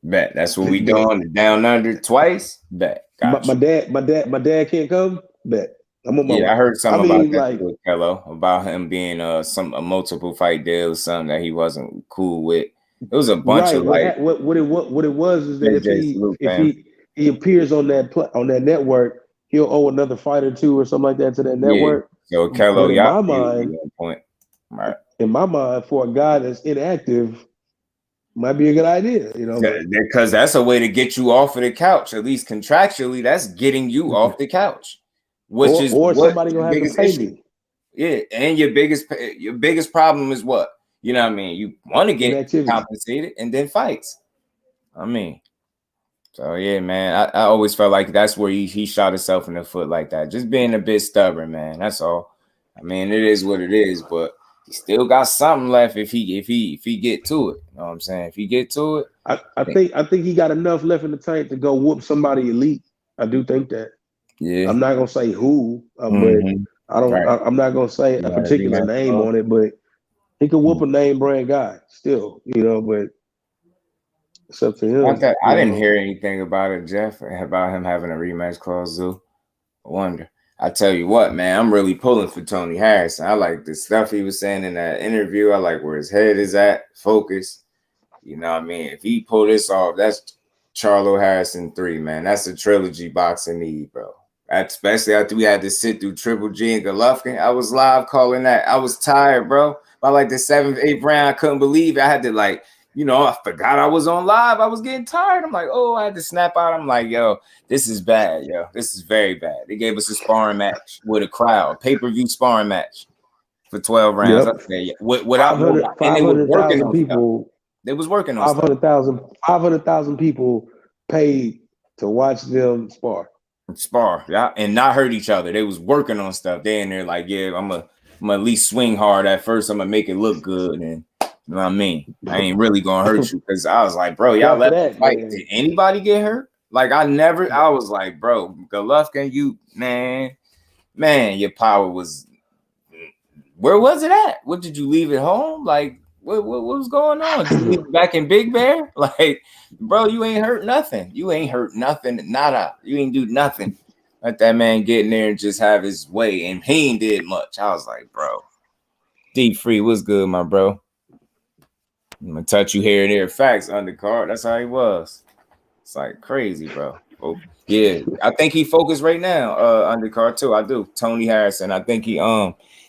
bet. That's what we doing. Down under twice. Bet. Gotcha. My dad can't come. Bet. I'm on my way. I heard something about that with Kello, about him being a multiple fight deal or something that he wasn't cool with. It was a bunch of like what it was is that if he appears on that network, he'll owe another fight or two or something like that to that network. So Kello, in my mind, for a guy that's inactive, might be a good idea, you know. Because that's a way to get you off of the couch. At least contractually, that's getting you off the couch. Or somebody gonna have to pay me. Yeah, and your biggest problem is what? You know what I mean? You want to get compensated and then fights. I mean, so yeah, man. I always felt like that's where he shot himself in the foot like that. Just being a bit stubborn, man. That's all. I mean, it is what it is, but he still got something left if he get to it. You know what I'm saying? If he get to it, I think he got enough left in the tank to go whoop somebody elite. I do think that. Yeah. I'm not gonna say who, but I don't. Right. I'm not gonna say a particular name on it, but he could whoop a name brand guy still, you know. But it's up to him. I didn't hear anything about it, Jeff, about him having a rematch clause. I wonder. I tell you what, man, I'm really pulling for Tony Harrison. I like the stuff he was saying in that interview. I like where his head is at, focus. You know what I mean? If he pull this off, that's Charlo Harrison 3, man. That's a trilogy boxing need, bro. Especially after we had to sit through Triple G and Golovkin. I was live calling that. I was tired, bro. By like the 7th, 8th round, I couldn't believe it. I had to I forgot I was on live. I was getting tired. I'm like, oh, I had to snap out. I'm like, yo, this is bad, yo. This is very bad. They gave us a sparring match with a crowd, pay-per-view sparring match for 12 rounds. Yep. Okay, without 500,000 people. They was working on 500,000 people paid to watch them spar, yeah, and not hurt each other. They was working on stuff. They in there like, yeah, I'm gonna at least swing hard at first. I'm gonna make it look good, and you know what I mean. I ain't really gonna hurt you because I was like, bro, y'all let me fight. Man. Did anybody get hurt? Like I was like, bro, Golovkin, you man, your power was. Where was it at? What did you leave at home? Like, what was going on? Did you leave back in Big Bear? Like, bro, you ain't hurt nothing. You ain't hurt nothing. Nada. You ain't do nothing. Let that man get in there and just have his way. And he ain't did much. I was like, bro, Deep Free, what's good, my bro? I'm gonna touch you here and there. Facts, undercard. That's how he was. It's like crazy, bro. Oh, yeah, I think he focused right now. Undercard too. I do. Tony Harrison. I think he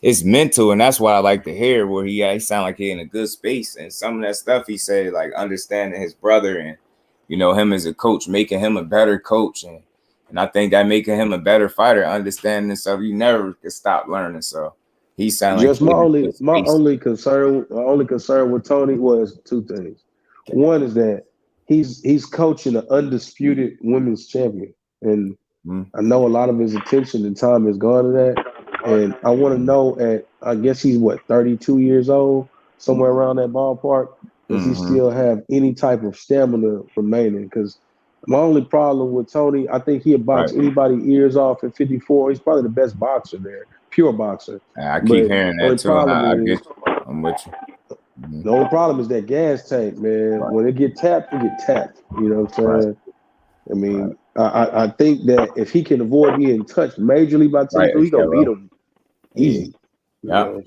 it's mental, and that's why I like to hear where he sound like he in a good space. And some of that stuff he said, like understanding his brother and him as a coach, making him a better coach, and I think that making him a better fighter, understanding stuff, you never can stop learning. So he sound just like my only concern with Tony was two things. One is that he's coaching an undisputed women's champion, and I know a lot of his attention and time has gone to that. And I want to know I guess he's 32 years old, somewhere around that ballpark. Does he still have any type of stamina remaining? Because my only problem with Tony, I think he'll box anybody ears off at 54. He's probably the best boxer there, pure boxer. I keep hearing that too. I'm with you. The only problem is that gas tank, man. Right. When it get tapped, it get tapped. You know what I'm saying? Right. I mean, I think that if he can avoid being touched majorly by Tito, he's gonna beat him easy. Yeah.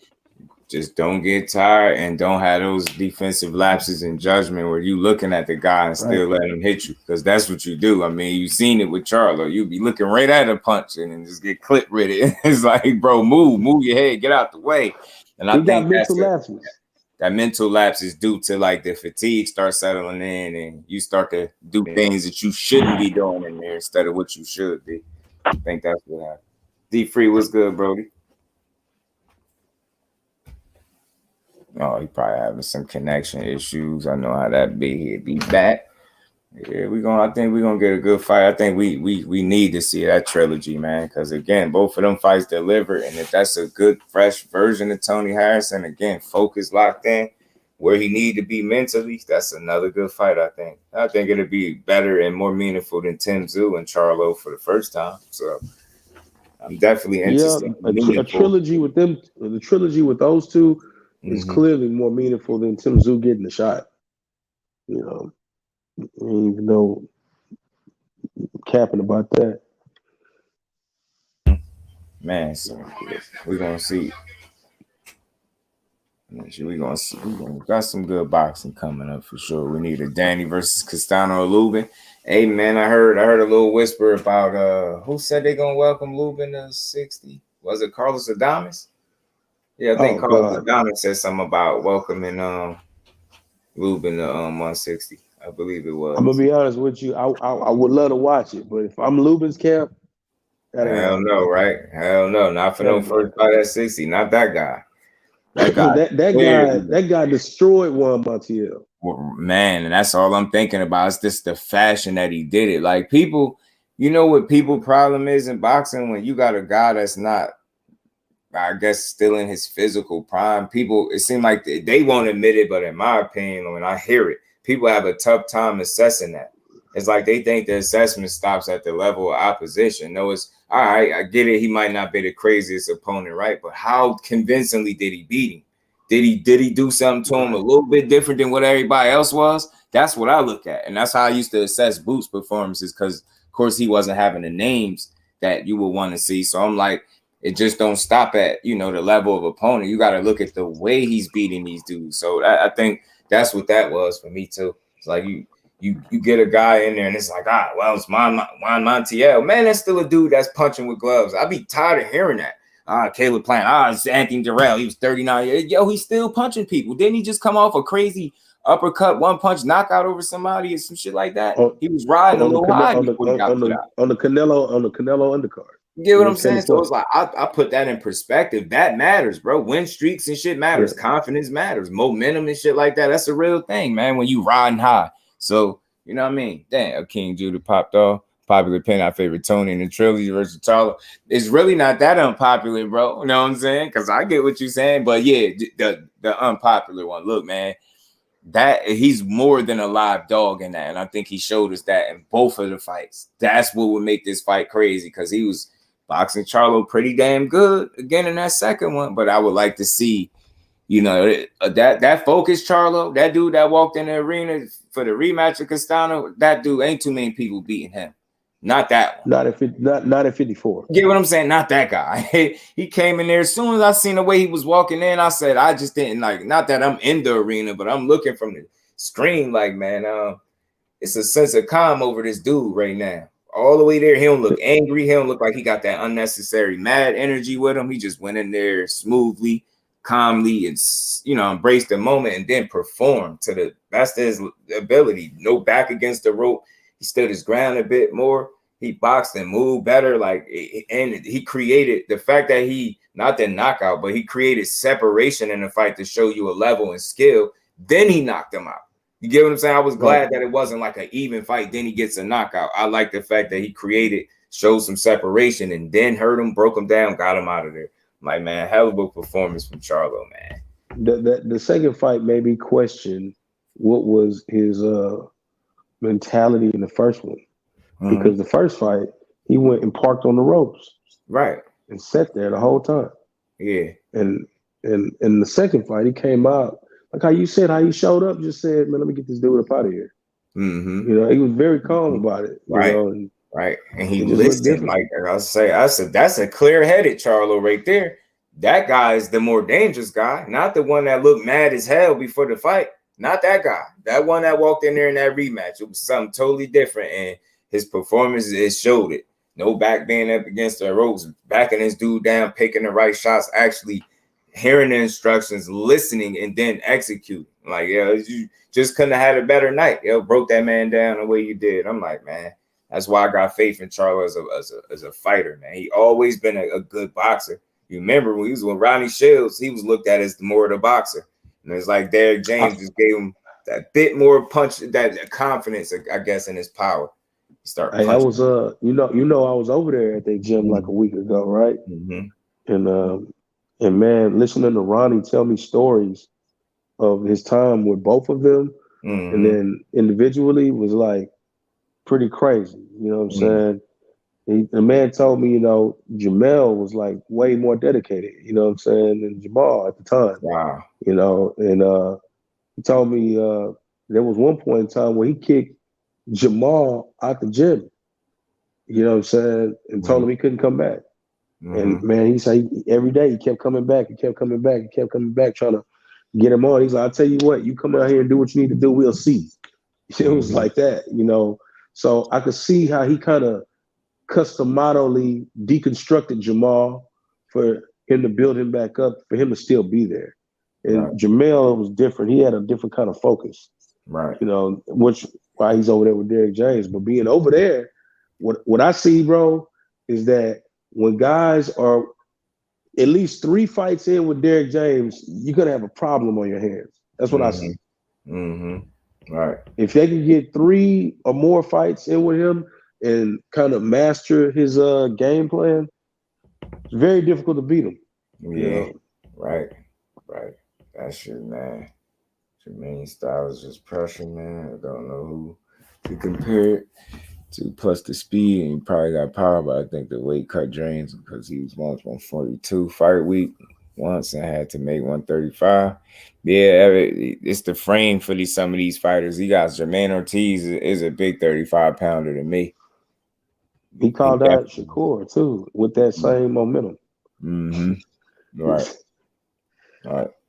Just don't get tired and don't have those defensive lapses in judgment where you looking at the guy and still letting him hit you, because that's what you do. I mean, you've seen it with Charlo. You be looking right at a punch and just get clipped with it. It's like, bro, move your head, get out the way. And I think that mental lapse is due to like the fatigue start settling in and you start to do things that you shouldn't be doing in there instead of what you should be. I think that's what happened. D-Free, what's good, Brody? Oh, he probably having some connection issues. I know how that be. He'll be back. Yeah, I think we're gonna get a good fight. I think we need to see that trilogy, man. Because again, both of them fights delivered, and if that's a good, fresh version of Tony Harrison, again, focus locked in where he need to be mentally, that's another good fight. I think it'll be better and more meaningful than Tim Tszyu and Charlo for the first time. So I'm definitely interested. Yeah, a trilogy with them, the trilogy with those two is clearly more meaningful than Tim Tszyu getting the shot. You know, even though capping about that. Man, so we're gonna see. We're gonna see. We got some good boxing coming up for sure. We need a Danny versus Castano or Lubin. Hey man, I heard a little whisper about who said they're gonna welcome Lubin to 60. Was it Carlos Adames? Yeah, I think Carlos Adames said something about welcoming Lubin to 160. I believe it was. I'm gonna be honest with you. I would love to watch it, but if I'm Lubin's camp, hell no, right? Hell no, not for no first fight at 60. Not that guy. That guy destroyed Juan Montiel. Man, and that's all I'm thinking about. It's just the fashion that he did it. Like people, you know what people problem is in boxing when you got a guy that's not, I guess, still in his physical prime. People, it seems like they won't admit it, but in my opinion, when I hear it, people have a tough time assessing that. It's like they think the assessment stops at the level of opposition. No, it's all right. I get it. He might not be the craziest opponent, right? But how convincingly did he beat him? Did he do something to him a little bit different than what everybody else was? That's what I look at. And that's how I used to assess Boots' performances because, of course, he wasn't having the names that you would want to see. So I'm like, it just don't stop at, the level of opponent. You got to look at the way he's beating these dudes. So I think that's what that was for me, too. It's like you get a guy in there and it's like, well, it's Juan Montiel. Man, that's still a dude that's punching with gloves. I'd be tired of hearing that. Caleb Plant. It's Anthony Durrell. He was 39. Yo, he's still punching people. Didn't he just come off a crazy uppercut, one punch knockout over somebody or some shit like that? He was riding a little high before he got put out. On the Canelo undercard. You get what I'm saying? So it's like I put that in perspective. That matters, bro. Win streaks and shit matters. Yeah. Confidence matters. Momentum and shit like that. That's a real thing, man. When you riding high. So you know what I mean? Damn, King Judah popped off. Popular opinion, our favorite Tony in the trilogy versus Charlo. It's really not that unpopular, bro. You know what I'm saying? Because I get what you're saying. But yeah, the unpopular one. Look, man, that he's more than a live dog in that. And I think he showed us that in both of the fights. That's what would make this fight crazy because he was boxing Charlo pretty damn good again in that second one. But I would like to see, that focused Charlo, that dude that walked in the arena for the rematch of Castano, that dude ain't too many people beating him. Not that one. Not at 54. You get what I'm saying? Not that guy. He came in there. As soon as I seen the way he was walking in, I said, I just didn't like, not that I'm in the arena, but I'm looking from the screen like, man, it's a sense of calm over this dude right now. All the way there, he don't look angry. He don't look like he got that unnecessary mad energy with him. He just went in there smoothly, calmly, and embraced the moment and then performed to the best of his ability. No back against the rope. He stood his ground a bit more. He boxed and moved better. And he created the fact that he, not the knockout, but he created separation in the fight to show you a level and skill. Then he knocked him out. You get what I'm saying? I was glad that it wasn't like an even fight. Then he gets a knockout. I like the fact that he created showed some separation, and then hurt him, broke him down, got him out of there. Like, man, hell of a performance from Charlo, man. The second fight made me question what was his mentality in the first one. Because the first fight, he went and parked on the ropes. Right. And sat there the whole time. Yeah. And the second fight, he came out, like how you said, how he showed up, just said, man, let me get this dude up out of here. Mm-hmm. You know, he was very calm about it. Right. You know, and right. And he listened. Like I said, that's a clear-headed Charlo right there. That guy is the more dangerous guy, not the one that looked mad as hell before the fight. Not that guy. That one that walked in there in that rematch. It was something totally different. And his performance, it showed it. No back being up against the ropes, backing his dude down, picking the right shots, actually hearing the instructions, listening, and then executing. Like, yeah, you just couldn't have had a better night. Yo, broke that man down the way you did. I'm like, man, that's why I got faith in Charlo as a fighter, man. He always been a good boxer. You remember when he was with Ronnie Shields, he was looked at as the more of the boxer. And it's like Derrick James just gave him that bit more punch, that confidence, I guess, in his power. Hey, I was I was over there at the gym like a week ago, right? And man, listening to Ronnie tell me stories of his time with both of them, and then individually was like pretty crazy. You know what I'm saying? The man told me, you know, Jamel was like way more dedicated, you know what I'm saying, than Jamal at the time. Wow. You know, and he told me there was one point in time where he kicked Jamal out the gym, you know what I'm saying, and told him he couldn't come back. And man, he said every day he kept coming back, trying to get him on. He's like, I'll tell you what, you come out here and do what you need to do, we'll see. It was like that, you know. So I could see how he kind of customarily deconstructed Jamal for him to build him back up, for him to still be there. And Jamel was different. He had a different kind of focus. Right. You know, which why he's over there with Derrick James. But being over there, what I see, bro, is that when guys are at least 3 fights in with Derrick James, you're gonna have a problem on your hands. That's what I see. Right. If they can get 3 or more fights in with him and kind of master his game plan, it's very difficult to beat him. Yeah. You know? Right. That shit, man. Jamaine style is just pressure, man. I don't know who to compare it to. Plus the speed, and he probably got power, but I think the weight cut drains him because he was once 142 fight week once and had to make 135. Yeah, it's the frame for some of these fighters. He got Jamaine Ortiz is a big 35 pounder to me. He called out Shakur too with that same momentum. Right.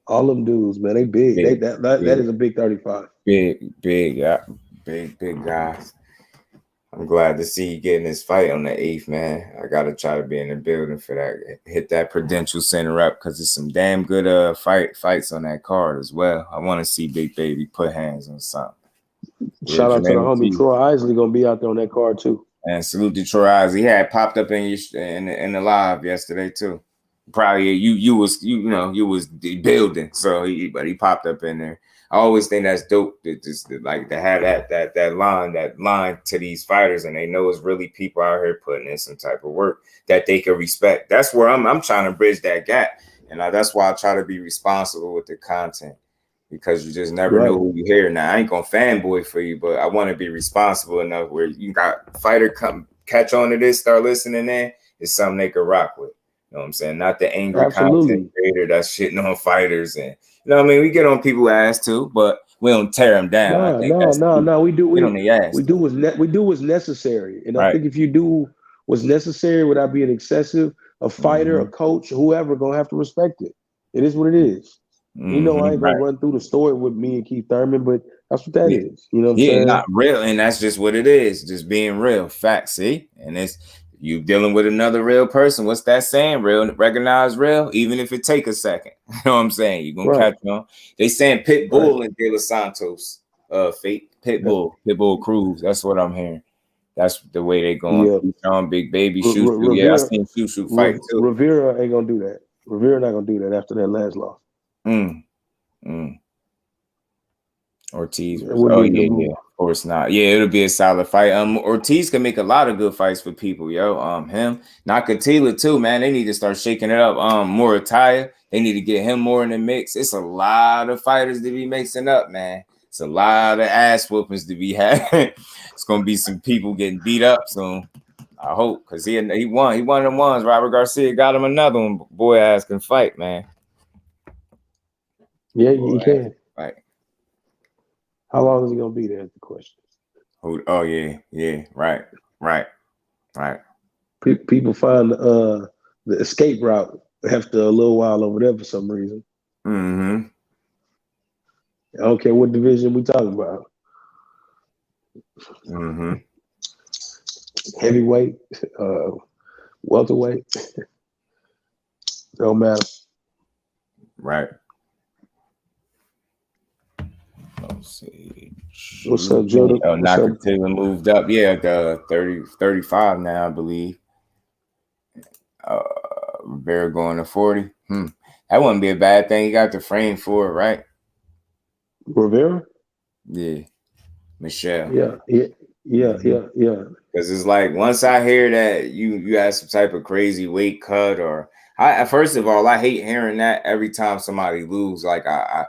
All them dudes, man, they big. That is a big 35. Big, yeah. Big guys. I'm glad to see he getting his fight on the 8th, man. I gotta try to be in the building for that. Hit that Prudential Center up because there's some damn good fights on that card as well. I want to see Big Baby put hands on something. Shout out to the homie Troy Isley gonna be out there on that card too. And salute to Troy Isley. He had popped up in the live yesterday too. Probably you was building, so he popped up in there. I always think that's dope to have that line to these fighters, and they know it's really people out here putting in some type of work that they can respect. That's where I'm trying to bridge that gap, and that's why I try to be responsible with the content, because you just never know who you hear. Now I ain't gonna fanboy for you, but I want to be responsible enough where you got fighter come catch on to this, start listening in. It's something they could rock with. You know what I'm saying? Not the angry content creator that's shitting on fighters, and you know what I mean. We get on people's ass too, but we don't tear them down. No. We do on the ass. We do what's necessary, and I think if you do what's necessary without being excessive, a fighter, a coach, whoever, gonna have to respect it. It is what it is. You know, I ain't gonna run through the story with me and Keith Thurman, but that's what that is. You know what I'm saying? Not real, and that's just what it is. Just being real. Fact, see, and it's. You dealing with another real person. What's that saying? Real, recognize real, even if it take a second. You know what I'm saying? You're gonna catch on. They saying Pitbull and De Los Santos, fake Pitbull Cruz. That's what I'm hearing. That's the way they going. On Big Baby shoot. Yeah, I seen shoot fight too. Rivera ain't gonna do that. Rivera not gonna do that after that last loss. Ortiz. It wouldn't Oh be a good yeah, move. yeah. Of course not. Yeah, it'll be a solid fight. Ortiz can make a lot of good fights for people, yo. Him, Nakatila too, man. They need to start shaking it up. Murataya, they need to get him more in the mix. It's a lot of fighters to be mixing up, man. It's a lot of ass whoopings to be had. It's gonna be some people getting beat up soon. I hope, because he won. He won them ones. Robert Garcia got him another one. Boy ass can fight, man. Yeah, he can. Right. How long is he gonna be there? Is the question. Oh yeah. Right. People find the escape route after a little while over there for some reason. Mm-hmm. I don't care what division we talking about. Mm-hmm. Heavyweight, welterweight, don't matter. Right. Let's see. What's up, Jordan? Oh, Nakatila moved up. Yeah, the 35 now, I believe. Rivera going to 40. That wouldn't be a bad thing. He got the frame for it, right? Rivera? Yeah. Michelle. Yeah. Because it's like once I hear that you have some type of crazy weight cut, or first of all, I hate hearing that every time somebody lose. Like I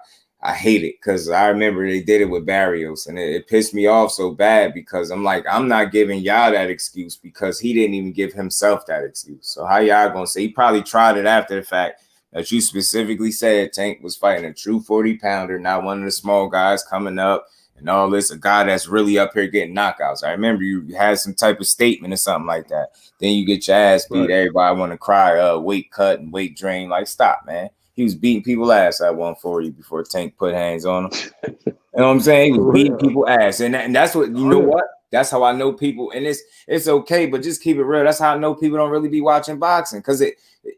hate it, because I remember they did it with Barrios, and it pissed me off so bad, because I'm like, I'm not giving y'all that excuse, because he didn't even give himself that excuse. So how y'all gonna say? He probably tried it after the fact that you specifically said Tank was fighting a true 40-pounder, not one of the small guys coming up and all this, a guy that's really up here getting knockouts. I remember you had some type of statement or something like that. Then you get your ass beat. Right. Everybody want to cry, weight cut and weight drain. Like, stop, man. He was beating people ass at 140 before Tank put hands on him. You know what I'm saying? He was beating people ass. And that's what, you know what? That's how I know people. And it's okay, but just keep it real. That's how I know people don't really be watching boxing, because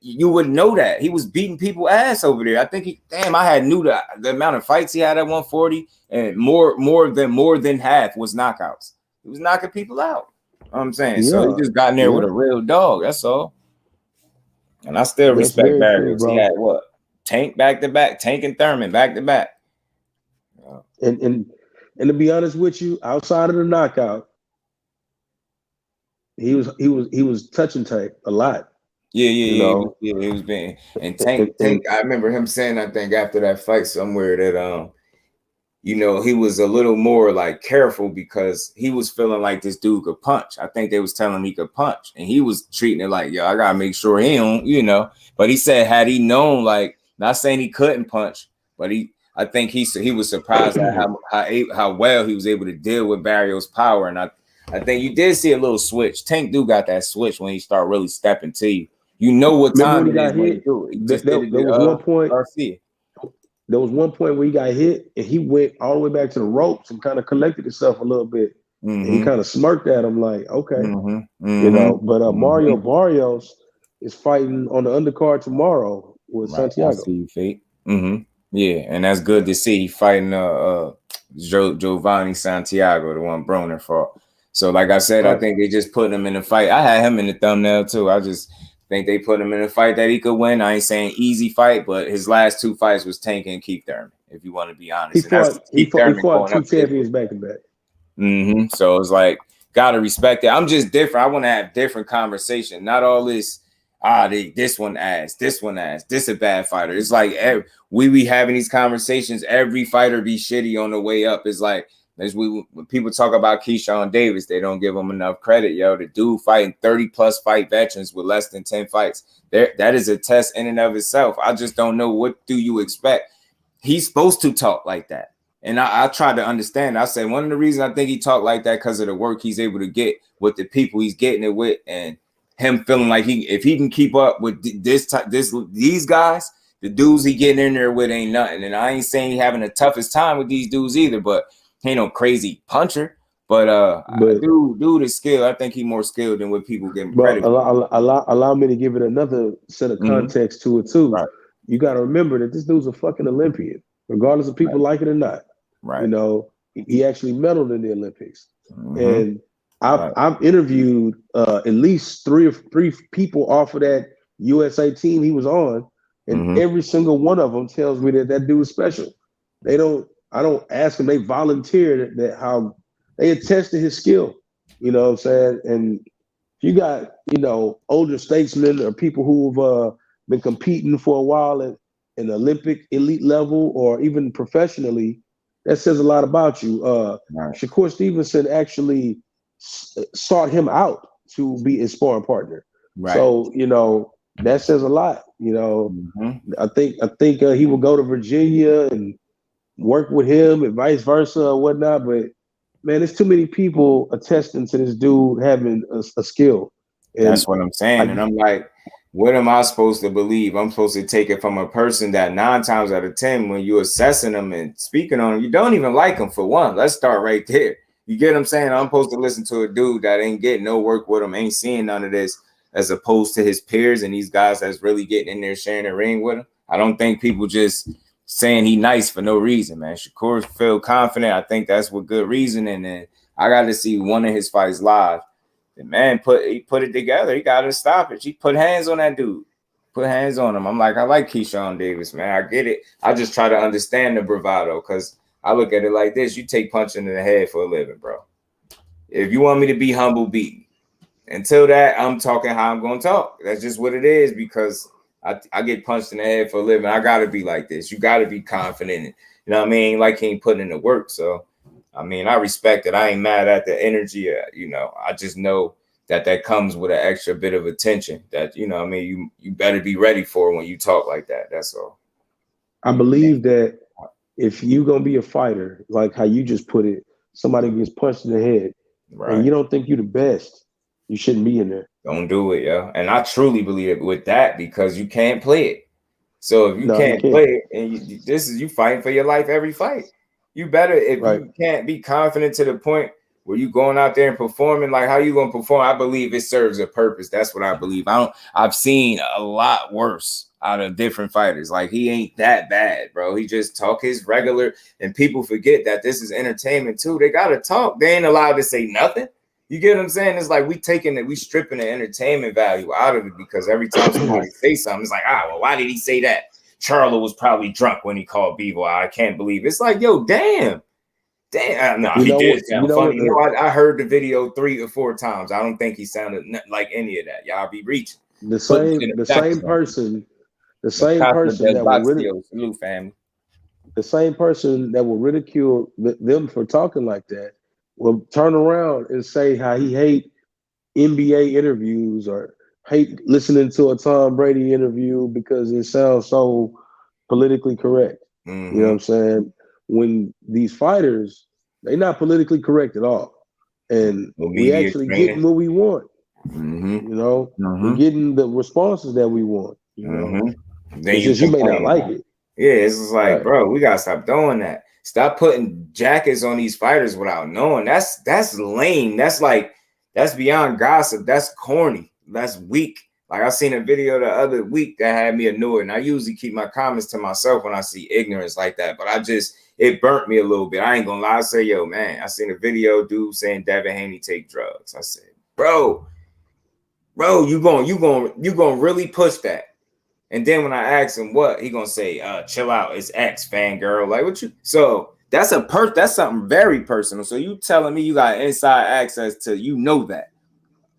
you would know that. He was beating people ass over there. I think I knew the amount of fights he had at 140, and more than half was knockouts. He was knocking people out. You know what I'm saying? Yeah. So he just got in there with a real dog. That's all. And I still respect Barrios. He had what? Tank back-to-back, Tank and Thurman back-to-back. And to be honest with you, outside of the knockout, he was touching Tank a lot. Yeah, he was being, and Tank. I remember him saying, I think after that fight somewhere, that he was a little more like careful, because he was feeling like this dude could punch. I think they was telling him he could punch, and he was treating it like, yo, I gotta make sure he don't, But he said, had he known, like, not saying he couldn't punch, but I think he was surprised at how well he was able to deal with Barrios' power. And I think you did see a little switch. Tank do got that switch when he start really stepping to you. You know what time it is when he do it. There was one point. Garcia. There was one point where he got hit, and he went all the way back to the ropes and kind of collected himself a little bit. Mm-hmm. And he kind of smirked at him like, okay, But Mario Barrios is fighting on the undercard tomorrow with Santiago. I see you, Fate. Yeah, and that's good to see. He fighting Jovannie Santiago, the one Broner fought. So, like I said, I think they just put him in the fight. I had him in the thumbnail too. I just think they put him in a fight that he could win. I ain't saying easy fight, but his last two fights was Tank and Keith Thurman, if you want to be honest. He fought two champions back to back. So it's like, gotta respect it. I'm just different. I want to have different conversation. Not all this. This one ass, this a bad fighter. It's like we be having these conversations. Every fighter be shitty on the way up. It's like, when people talk about Keyshawn Davis, they don't give him enough credit. Yo, the dude fighting 30+ fight veterans with less than 10 fights. That is a test in and of itself. I just don't know, what do you expect? He's supposed to talk like that. And I tried to understand. I said one of the reasons I think he talked like that, because of the work he's able to get with the people he's getting it with, and him feeling like if he can keep up with these guys, the dudes he getting in there with ain't nothing. And I ain't saying he having the toughest time with these dudes either, but he ain't no crazy puncher. But dude is skilled. I think he's more skilled than what people give him credit for. Allow me to give it another set of context to it too. Right. You got to remember that this dude's a fucking Olympian, regardless of people like it or not. Right. He actually medaled in the Olympics, and I've interviewed at least three people off of that USA team he was on, and every single one of them tells me that dude is special. They don't. I don't ask them. They volunteer that how they attest to his skill. You know what I'm saying? And you got, older statesmen or people who've been competing for a while at an Olympic elite level or even professionally, that says a lot about you. Right. Shakur Stevenson actually sought him out to be his sparring partner. Right. So, that says a lot. I think he will go to Virginia and work with him and vice versa or whatnot. But man, there's too many people attesting to this dude having a skill. And that's what I'm saying. And I'm like, what am I supposed to believe? I'm supposed to take it from a person that 9 times out of 10, when you're assessing them and speaking on them, you don't even like them for one. Let's start right there. You get what I'm saying? I'm supposed to listen to a dude that ain't getting no work with him, ain't seeing none of this, as opposed to his peers and these guys that's really getting in there sharing the ring with him. I don't think people just saying he nice for no reason, man. Shakur feel confident. I think that's with good reason. And then I got to see one of his fights live. The man he put it together. He got to stop it. He put hands on that dude. Put hands on him. I'm like, I like Keyshawn Davis, man. I get it. I just try to understand the bravado because I look at it like this. You take punching in the head for a living, bro. If you want me to be humble, beat me. Until that, I'm talking how I'm going to talk. That's just what it is because I get punched in the head for a living. I got to be like this. You got to be confident. You know what I mean? Like he ain't putting in the work. So, I mean, I respect it. I ain't mad at the energy. I just know that comes with an extra bit of attention that, I mean, you better be ready for when you talk like that. That's all. I believe that if you're going to be a fighter, like how you just put it, somebody gets punched in the head and you don't think you're the best, you shouldn't be in there. Don't do it, yo. And I truly believe it with that because you can't play it. So if you can't play it and you fighting for your life every fight. You better, if you can't be confident to the point where you going out there and performing, like how you gonna perform? I believe it serves a purpose. That's what I believe. I've seen a lot worse out of different fighters. Like he ain't that bad, bro. He just talk his regular, and people forget that this is entertainment too. They gotta talk. They ain't allowed to say nothing. You get what I'm saying? It's like we stripping the entertainment value out of it because every time somebody say something, it's like, well, why did he say that? Charlo was probably drunk when he called Bevo. I can't believe it. It's like, yo, damn. No, he did sound funny. I heard the video 3 or 4 times. I don't think he sounded like any of that. Y'all be reaching. The same person that will ridicule them for talking like that will turn around and say how he hate NBA interviews or hate listening to a Tom Brady interview because it sounds so politically correct. Mm-hmm. You know what I'm saying? When these fighters, they're not politically correct at all. And we actually getting what we want. Mm-hmm. We're getting the responses that we want. Then it's just you may not like it. Yeah, it's just like, bro, we gotta stop doing that. Stop putting jackets on these fighters without knowing. That's lame. That's beyond gossip. That's corny. That's weak. Like I seen a video the other week that had me annoyed. And I usually keep my comments to myself when I see ignorance like that. But it burnt me a little bit. I ain't gonna lie. I say, yo, man, I seen a video dude saying Devin Haney take drugs. I said, bro, you gonna really push that. And then when I asked him what, he gonna say, chill out, it's X fangirl. Like what you so that's something very personal. So you telling me you got inside access to that.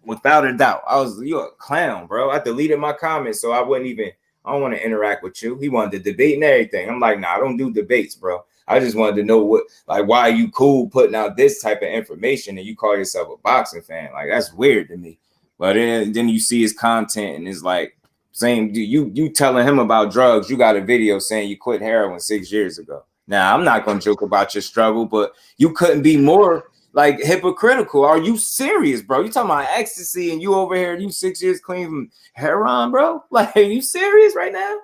Without a doubt. You're a clown, bro. I deleted my comments so I don't want to interact with you. He wanted to debate and everything. I'm like, nah, I don't do debates, bro. I just wanted to know why are you cool putting out this type of information and you call yourself a boxing fan? Like, that's weird to me. But then you see his content and it's like, saying you telling him about drugs. You got a video saying you quit heroin 6 years ago. Now, I'm not going to joke about your struggle, but you couldn't be more like hypocritical. Are you serious, bro? You talking about ecstasy and you over here, you 6 years clean from heroin, bro? Like, are you serious right now?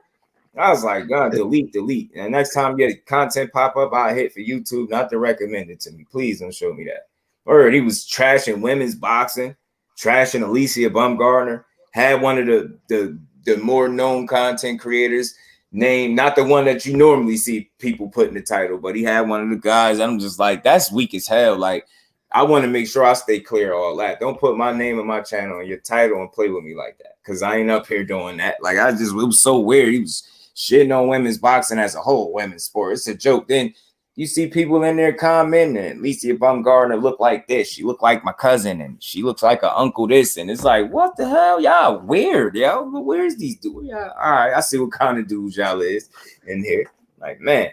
I was like, God, delete. And next time your content pop up, I'll hit for YouTube, not to recommend it to me. Please don't show me that. Or he was trashing women's boxing, trashing Alicia Baumgartner, had one of the more known content creators name, not the one that you normally see people put in the title, but he had one of the guys. I'm just like, that's weak as hell. Like, I want to make sure I stay clear of all that. Don't put my name and my channel on your title and play with me like that, because I ain't up here doing that. Like, it was so weird. He was shitting on women's boxing as a whole, women's sport. It's a joke. Then you see people in there commenting, at least if I'm Gardner look like this, she look like my cousin, and she looks like an uncle this, and it's like, what the hell, y'all weird, yo. Where's these dudes? Yeah, all right, I see what kind of dudes y'all is in here. Like, man,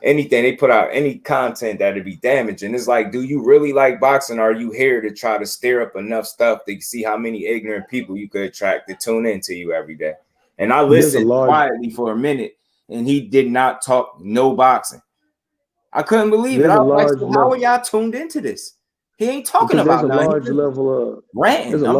anything they put out, any content that'd be damaging. It's like, do you really like boxing? Or are you here to try to stir up enough stuff to see how many ignorant people you could attract to tune into you every day? And I listened quietly for a minute, and he did not talk no boxing. I couldn't believe it. I was like, so how are y'all tuned into this? He ain't talking about nothing. There's a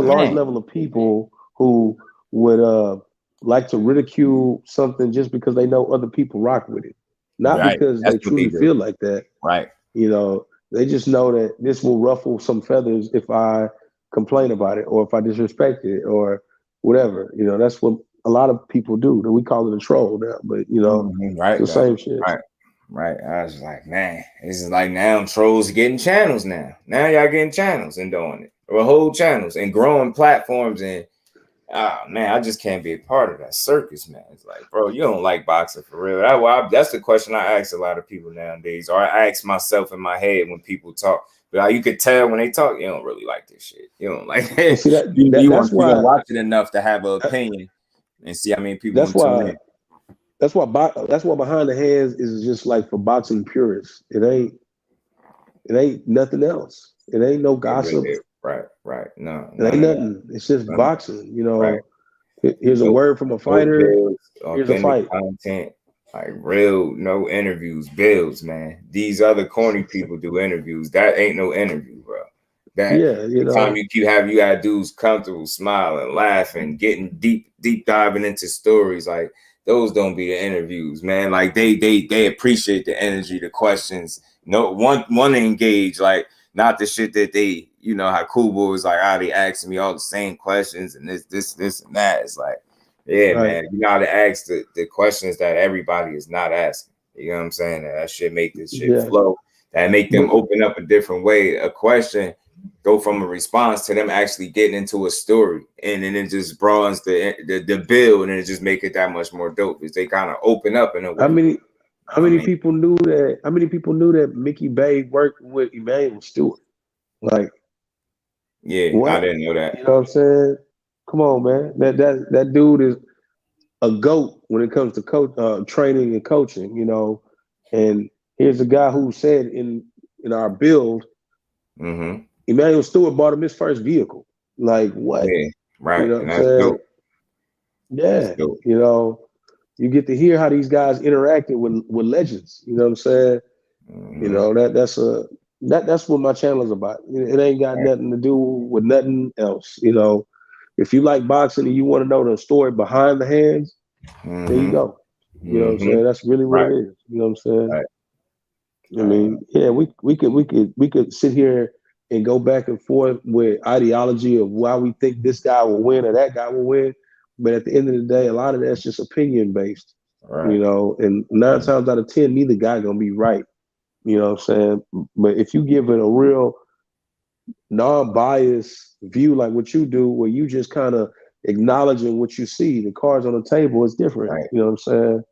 large level of people who would like to ridicule something just because they know other people rock with it, not because they truly feel like that. Right. You know, they just know that this will ruffle some feathers if I complain about it or if I disrespect it or whatever. You know, that's what a lot of people do. We call it a troll now, but you know, it's the same shit. Right. I was like, man, this is like now trolls getting channels now. Now y'all getting channels and doing it, or whole channels and growing platforms. And man, I just can't be a part of that circus, man. It's like, bro, you don't like boxing for real. That's the question I ask a lot of people nowadays, or I ask myself in my head when people talk. But you could tell when they talk, you don't really like this shit. You don't like it. See, you don't watch it enough to have an opinion and see how many people. That's why behind the hands is just like for boxing purists. It ain't nothing else. It ain't no gossip. Right. No, it ain't nothing. It's just boxing. You know, here's a word from a fighter. Here's a fight. Content, like real, no interviews, bills, man. These other corny people do interviews. That ain't no interview, bro. Time you got dudes comfortable, smiling, laughing, getting deep diving into stories. Like those don't be the interviews, man. Like they appreciate the energy, the questions. No one engage, like not the shit that they, you know, how Cool Boy was like, they asking me all the same questions and this and that. It's like, man, you gotta ask the questions that everybody is not asking. You know what I'm saying? That shit make this shit flow. That make them open up a different way. A question go from a response to them actually getting into a story, and then it just broadens the bill, and then it just make it that much more dope because they kind of open up in a way. How many people knew that? How many people knew that Mickey Bay worked with Emmanuel Stewart? Like, I didn't know that. You know what I'm saying? Come on, man. That dude is a GOAT when it comes to training and coaching. You know, and here's a guy who said in our build, Emmanuel Stewart bought him his first vehicle. Like what? Yeah, right. You know what I'm saying? Dope. Yeah. You know, you get to hear how these guys interacted with legends. You know what I'm saying? You know, that's what my channel is about. It ain't got nothing to do with nothing else. You know, if you like boxing and you want to know the story behind the hands, there you go. You know what I'm saying? That's really what it is. You know what I'm saying? Right. I mean, we could sit here and go back and forth with ideology of why we think this guy will win or that guy will win. But at the end of the day, a lot of that's just opinion based, you know, and 9 times out of 10, neither guy gonna be right. You know what I'm saying? But if you give it a real non-biased view like what you do, where you just kind of acknowledging what you see, the cards on the table is different. Right. You know what I'm saying?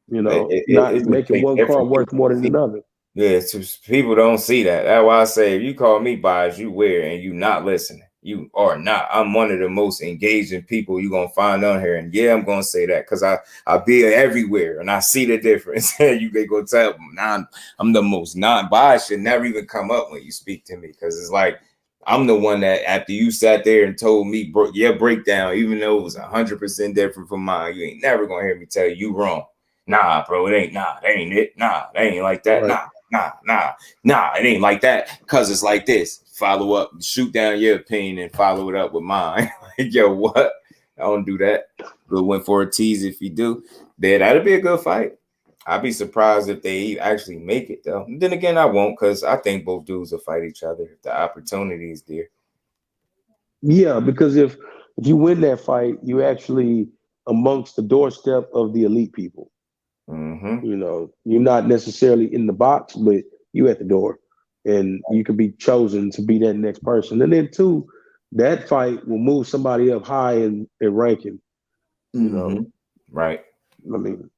You know, not making one card worth more than another. Yeah, people don't see that. That's why I say if you call me biased, you weird and you not listening. You are not. I'm one of the most engaging people you're gonna find on here. And I'm gonna say that because I be everywhere and I see the difference. You can go tell I'm the most non-biased should never even come up when you speak to me, because it's like I'm the one that after you sat there and told me breakdown, even though it was 100% different from mine, you ain't never gonna hear me tell you wrong. Nah, bro, it ain't. Nah, that ain't it. Nah, that ain't like that. Right. Nah, it ain't like that because it's like this. Follow up, shoot down your opinion and follow it up with mine. Like, yo, what? I don't do that. But went for a tease if you do. That'd be a good fight. I'd be surprised if they actually make it, though. And then again, I won't, because I think both dudes will fight each other if the opportunity is there. Yeah, because if you win that fight, you actually amongst the doorstep of the elite people. You know, you're not necessarily in the box, but you at the door. And you could be chosen to be that next person. And then, too, that fight will move somebody up high in ranking. You know? Right. I mean,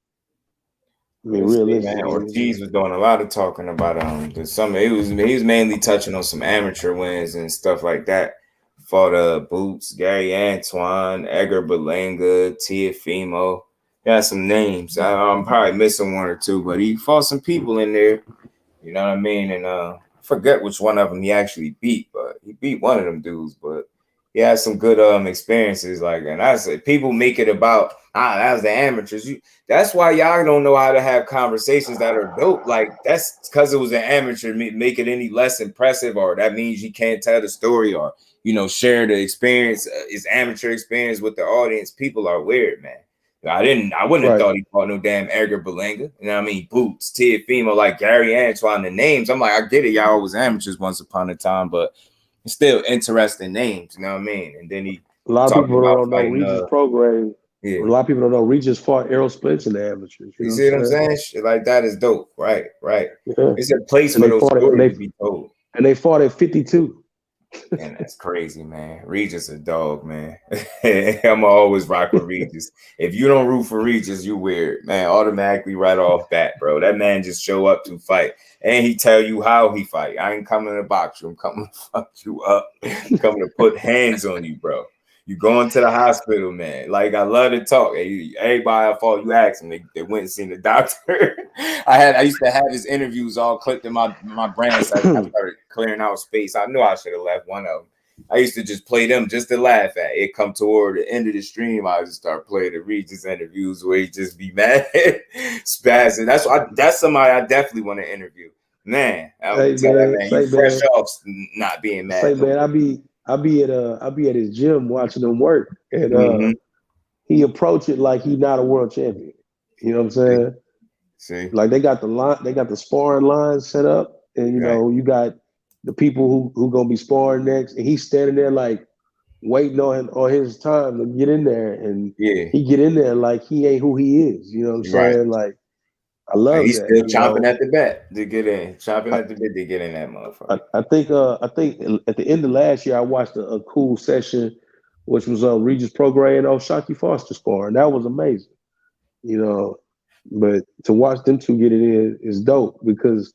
I mean, Let's see, man. realistically, Ortiz was doing a lot of talking about the summer. He was mainly touching on some amateur wins and stuff like that. Fought Boots, Gary Antoine, Edgar Berlanga, Teofimo. Got some names. I'm probably missing one or two, but he fought some people in there. You know what I mean? And I forget which one of them he actually beat, but he beat one of them dudes. But he had some good experiences. Like, and I say people make it about that was the amateurs. That's why y'all don't know how to have conversations that are dope. Like, that's because it was an amateur. Make it any less impressive, or that means you can't tell the story, or share the experience, his amateur experience with the audience. People are weird, man. I wouldn't have thought he fought no damn Edgar Berlanga. You know what I mean? Boots, Teofimo, like Gary Antoine, the names. I'm like, I get it. Y'all was amateurs once upon a time, but it's still interesting names. You know what I mean? And then a lot of people don't know Regis Prograis. Yeah. A lot of people don't know Regis fought Errol Spence in the amateurs. You see what I'm saying? Shit like that is dope. Right. Yeah. It's a place for those stories to be told. And they fought at 52. Man, that's crazy, man. Regis a dog, man. I'm always rock with Regis. If you don't root for Regis, you weird, man. Automatically right off bat, bro. That man just show up to fight, and he tell you how he fight. I ain't coming to box you. I'm coming to fuck you up. I'm coming to put hands on you, bro. You going to the hospital, man. Like, I love to talk. Everybody I fought, you ask them, they went and seen the doctor. I used to have his interviews all clipped in my brain. So I started clearing out space. I knew I should have left one of them. I used to just play them just to laugh at. It come toward the end of the stream, I just start playing the Regis interviews where he just be mad, spazzing. That's somebody I definitely want to interview. Man, I would tell that man, you fresh off not being mad. Say, man, I be at his gym watching him work, and he approach it like he's not a world champion. You know what I'm saying? See, like they got the sparring lines set up, and you got the people who gonna be sparring next, and he's standing there like waiting on his time to get in there, and he get in there like he ain't who he is. You know what I'm saying? Like, I love he's that. Still chomping at the bit to get in, chomping at the bit to get in that motherfucker. I think at the end of last year I watched a cool session, which was Regis Prograis and Shakur Foster sparring. That was amazing, But to watch them two get it in is dope because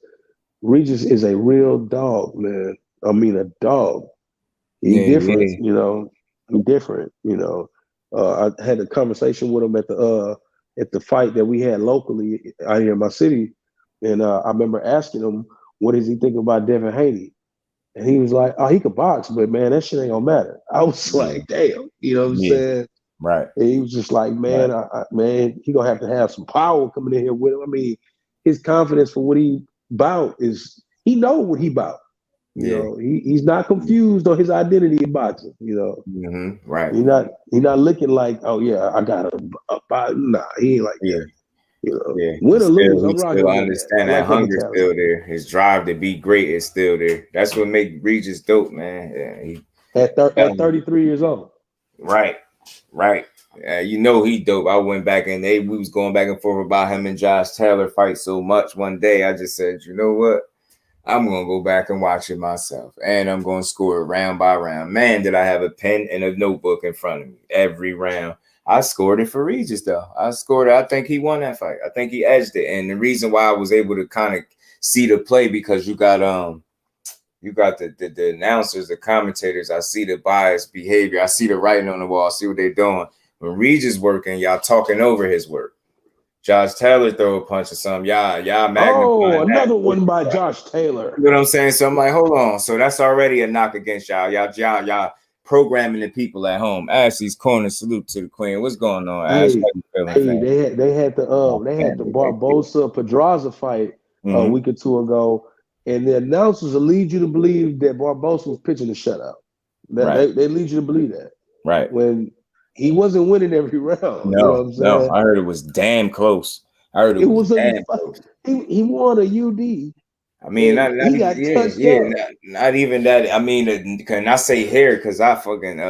Regis is a real dog, man. I mean, a dog. He's different, He's different, I had a conversation with him at the fight that we had locally out here in my city, and I remember asking him, "What does he think about Devin Haney?" And he was like, "Oh, he could box, but man, that shit ain't gonna matter." I was like, "Damn," you know what I'm saying? Right. And he was just like, "Man, man, he gonna have some power coming in here with him." I mean, his confidence for what he bout is he know what he bout. He's not confused on his identity in boxing. Right. He's not looking like, oh yeah, I got a nah, he ain't like that. Win or lose, I'm rocking. Still understand that hunger still there. His drive to be great is still there. That's what make Regis dope, man. At 33 years old. Right. He dope. I went back and we was going back and forth about him and Josh Taylor fight so much. One day I just said, you know what? I'm going to go back and watch it myself. And I'm going to score it round by round. Man, did I have a pen and a notebook in front of me every round. I scored it for Regis, though. I think he won that fight. I think he edged it. And the reason why I was able to kind of see the play, because you got the announcers, the commentators. I see the biased behavior. I see the writing on the wall. I see what they're doing. When Regis working, y'all talking over his work. Josh Taylor throw a punch or something. Y'all magnifying. Oh, another one by Josh Taylor. You know what I'm saying? So I'm like, hold on. So that's already a knock against y'all. Y'all programming the people at home. Ashley's corner, salute to the queen. What's going on, Ash? They had the Barbosa Pedraza fight a week or two ago, and the announcers will lead you to believe that Barbosa was pitching a shutout. They lead you to believe that. Right. When he wasn't winning every round. No, you know what I'm saying? No, I heard it was damn close. It was damn close. He won a UD. I mean, not even that. I mean, can I say hair? Because I fucking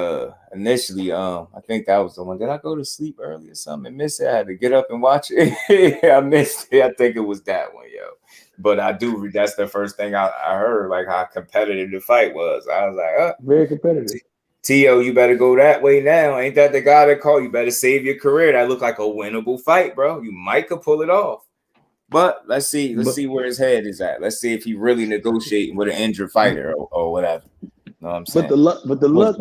initially I think that was the one. Did I go to sleep early or something and miss it? I had to get up and watch it. I missed it. I think it was that one, yo. But I do. That's the first thing I heard, like how competitive the fight was. I was like, very competitive. Tio, you better go that way now. Ain't that the guy that called? You better save your career. That looked like a winnable fight, bro. You might could pull it off. But let's see where his head is at. Let's see if he really negotiating with an injured fighter or whatever. You know what I'm saying? But the luck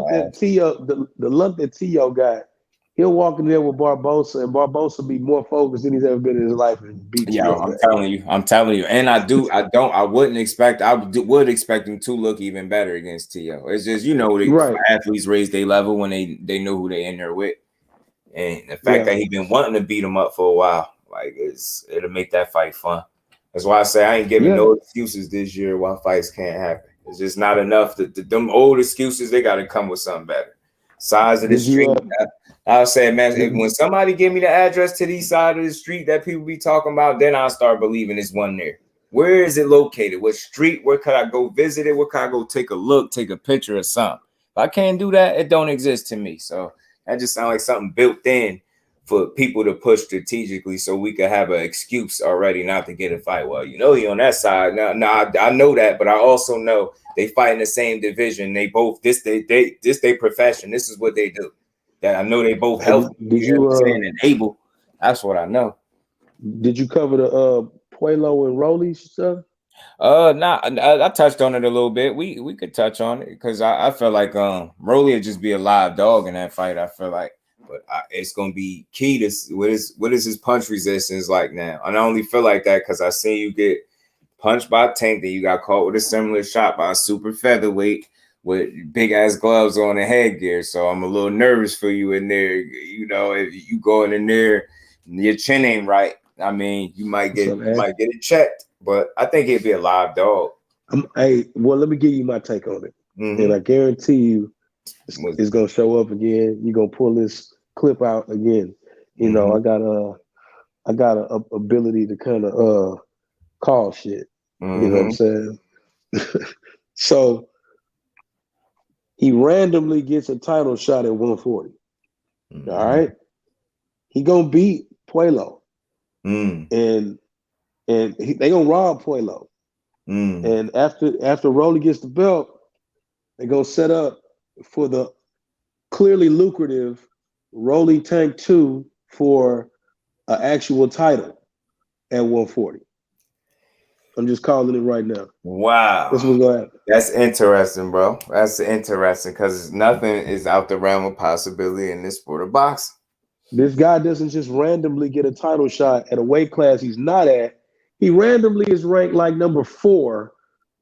that Tio got, he'll walk in there with Barbosa, and Barbosa be more focused than he's ever been in his life and beat Yeah, I'm telling you. And I would expect him to look even better against Tio. It's just, athletes raise their level when they know who they in there with. And the fact that he's been wanting to beat him up for a while, like it'll make that fight fun. That's why I say I ain't giving no excuses this year why fights can't happen. It's just not enough. Them old excuses, they got to come with something better. Size of the street. I'll say, man, when somebody give me the address to the side of the street that people be talking about, then I'll start believing there's one there. Where is it located? What street? Where could I go visit it? Where can I go take a look, take a picture or something? If I can't do that, it don't exist to me. So that just sounds like something built in for people to push strategically so we could have an excuse already not to get a fight. Well, he on that side. Now I know that, but I also know they fight in the same division. They both this their profession. This is what they do. That I know they both healthy. Did you and able? That's what I know. Did you cover the Puello and Rolly stuff? I touched on it a little bit. We could touch on it because I feel like Rolly would just be a live dog in that fight. I feel like, but it's gonna be key to what is his punch resistance like now. And I only feel like that because I seen you get punched by Tank, then you got caught with a similar shot by a super featherweight with big ass gloves on and headgear. So I'm a little nervous for you in there. If you going in there, your chin ain't right. I mean, you might get it checked, but I think it'd be a live dog. Let me give you my take on it, and I guarantee you, it's gonna show up again. You're gonna pull this clip out again. I got a ability to kind of call shit. You know what I'm saying? So he randomly gets a title shot at 140. All right, he gonna beat Puello, and they gonna rob Puello. And after Rolly gets the belt, they gonna set up for the clearly lucrative Rolly Tank 2 for an actual title at 140. I'm just calling it right now. Wow. That's what's gonna happen. That's interesting, bro. That's interesting because nothing is out the realm of possibility in this sport of boxing. This guy doesn't just randomly get a title shot at a weight class he's not at. He randomly is ranked like number 4,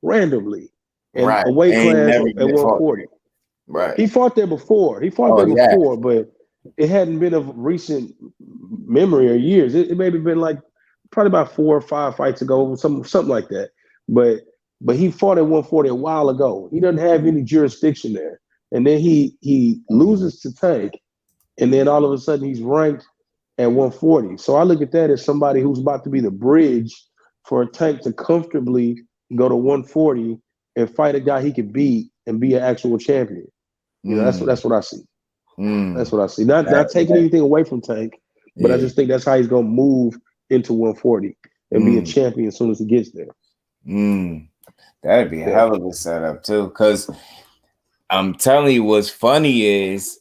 randomly, in a weight class at 140. Right. He fought there before. But it hadn't been of recent memory or years. It may have been like probably about 4 or 5 fights ago, something like that. But he fought at 140 a while ago. He doesn't have any jurisdiction there. And then he loses to Tank, and then all of a sudden he's ranked at 140. So I look at that as somebody who's about to be the bridge for a Tank to comfortably go to 140 and fight a guy he could beat and be an actual champion. That's what I see. That's what I see. Not taking anything away from Tank, but I just think that's how he's gonna move into 140 and be a champion as soon as he gets there. That'd be a hell of a setup too. Because I'm telling you, what's funny is,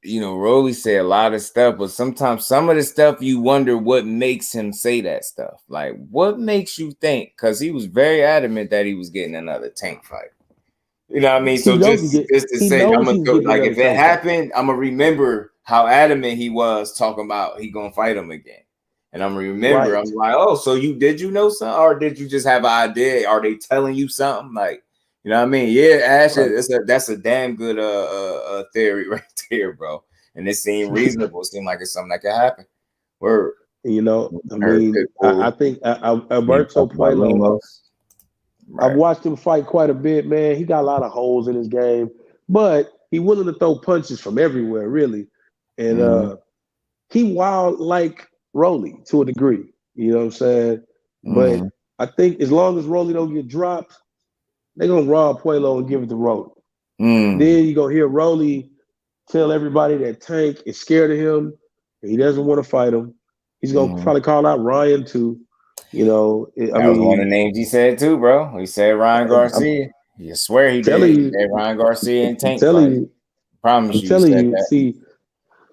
Rolly say a lot of stuff, but sometimes some of the stuff you wonder what makes him say that stuff. Like, what makes you think? Because he was very adamant that he was getting another Tank fight. You know what I mean? So just to say, I'm gonna go, like, if it happened, I'm gonna remember how adamant he was talking about he gonna fight him again. And I'm gonna remember, I'm like, oh, so did you know something, or did you just have an idea? Are they telling you something? Like, you know what I mean? Yeah, Ash, that's a damn good theory right there, bro. And it seemed reasonable. It seemed like it's something that could happen. Word. I think Alberto Puello, I've watched him fight quite a bit, man. He got a lot of holes in his game, but he willing to throw punches from everywhere, really. And he wild like Rolly to a degree. You know what I'm saying? But I think as long as Rolly don't get dropped, they're going to rob Puello and give it to Rolly. Then you're going to hear Rolly tell everybody that Tank is scared of him and he doesn't want to fight him. He's going to probably call out Ryan too. That was one of the names he said too, bro. He said Ryan Garcia. You swear he did. He said Ryan Garcia and Tank fight. Promise you. I'm telling you.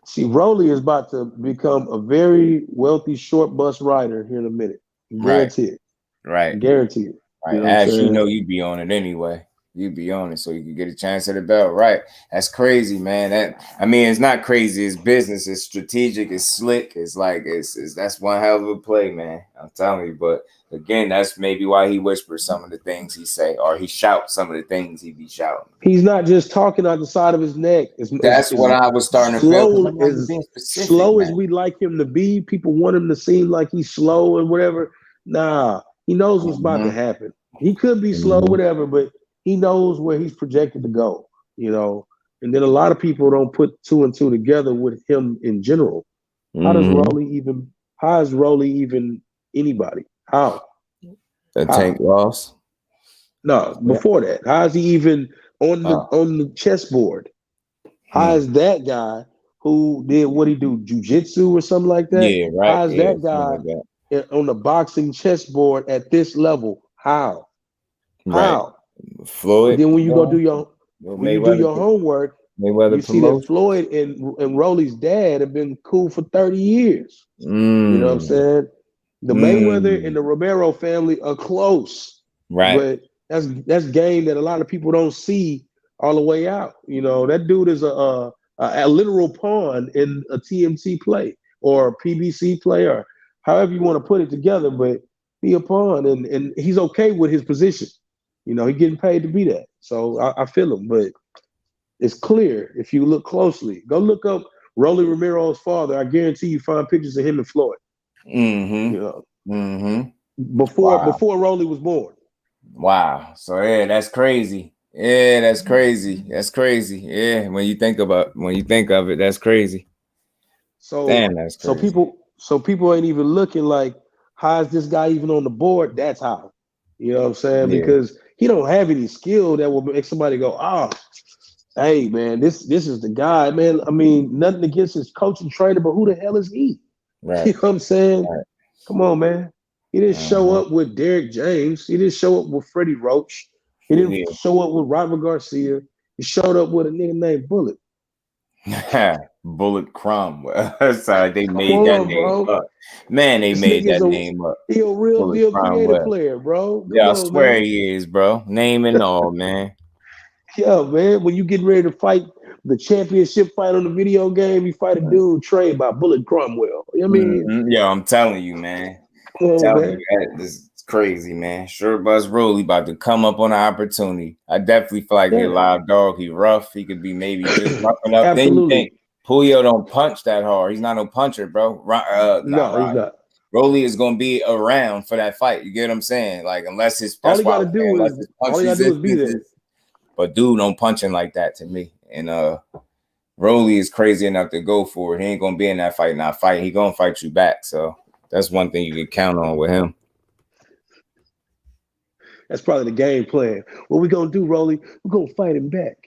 See, Rolly is about to become a very wealthy short bus rider here in a minute. Guarantee it. Right. Guarantee it. Right. You know As you know, you be on it anyway. You be on it so you can get a chance at the belt. Right. That's crazy, man. It's not crazy. It's business. It's strategic. It's slick. It's like that's one hell of a play, man. I'm telling you. But again, that's maybe why he whispers some of the things he say, or he shouts some of the things he be shouting. He's not just talking out the side of his neck. That's what I was starting to feel. Slow as we like him to be, people want him to seem like he's slow and whatever. Nah, he knows what's about to happen. He could be slow, whatever, but he knows where he's projected to go, you know. And then a lot of people don't put two and two together with him in general. How is Rolly even anybody? How? Tank loss? No, before that. How is he even on the chessboard? How is that guy who did what he do, jiu-jitsu or something like that? Yeah, right. How is that guy on the boxing chessboard at this level? How? How? Floyd. And then when you go do your homework, you see that Floyd and Rolly's dad have been cool for 30 years. You know what I'm saying? The Mayweather and the Romero family are close. Right. But that's game that a lot of people don't see all the way out. You know, that dude is a literal pawn in a TMT play or a PBC play or however you want to put it together, but he a pawn and he's okay with his position. You know, he's getting paid to be that. So I feel him, but it's clear if you look closely. Go look up Rolly Romero's father. I guarantee you find pictures of him and Floyd. You know, before Rolly was born. Wow. So yeah, that's crazy. Yeah, that's crazy. That's crazy. Yeah, when you think of it, that's crazy. So damn, that's crazy. So people ain't even looking like, how is this guy even on the board? That's how. You know what I'm saying? Yeah. Because he don't have any skill that will make somebody go, hey man, this is the guy, man. I mean, nothing against his coach and trainer, but who the hell is he? Right. You know what I'm saying? Right. Come on, man. He didn't show up with Derrick James. He didn't show up with Freddie Roach. He didn't show up with Ryan Garcia. He showed up with a nigga named Bullet. Bullet Cromwell. Sorry, they made that name up. Man, they made that name up. He a real deal creative player, bro. I swear he is, bro. Name and all, man. Yeah, man. When you get ready to fight the championship fight on the video game, you fight a dude trained by Bullet Cromwell. You know what I mean? Yeah, I'm telling you, man. This is crazy, man. Sure Buzz Rolly about to come up on an opportunity. I definitely feel like he's a live dog. He rough. He could be maybe just roughing up. Then you think Julio don't punch that hard. He's not no puncher, bro. No, he's not. Rolly is gonna be around for that fight. You get what I'm saying? Like unless all he gotta do is be there. But dude don't punching like that to me. And Rolly is crazy enough to go for it. He ain't gonna be in that fight, not fight. He gonna fight you back. So that's one thing you can count on with him. That's probably the game plan. What we gonna do, Rolly? We're gonna fight him back.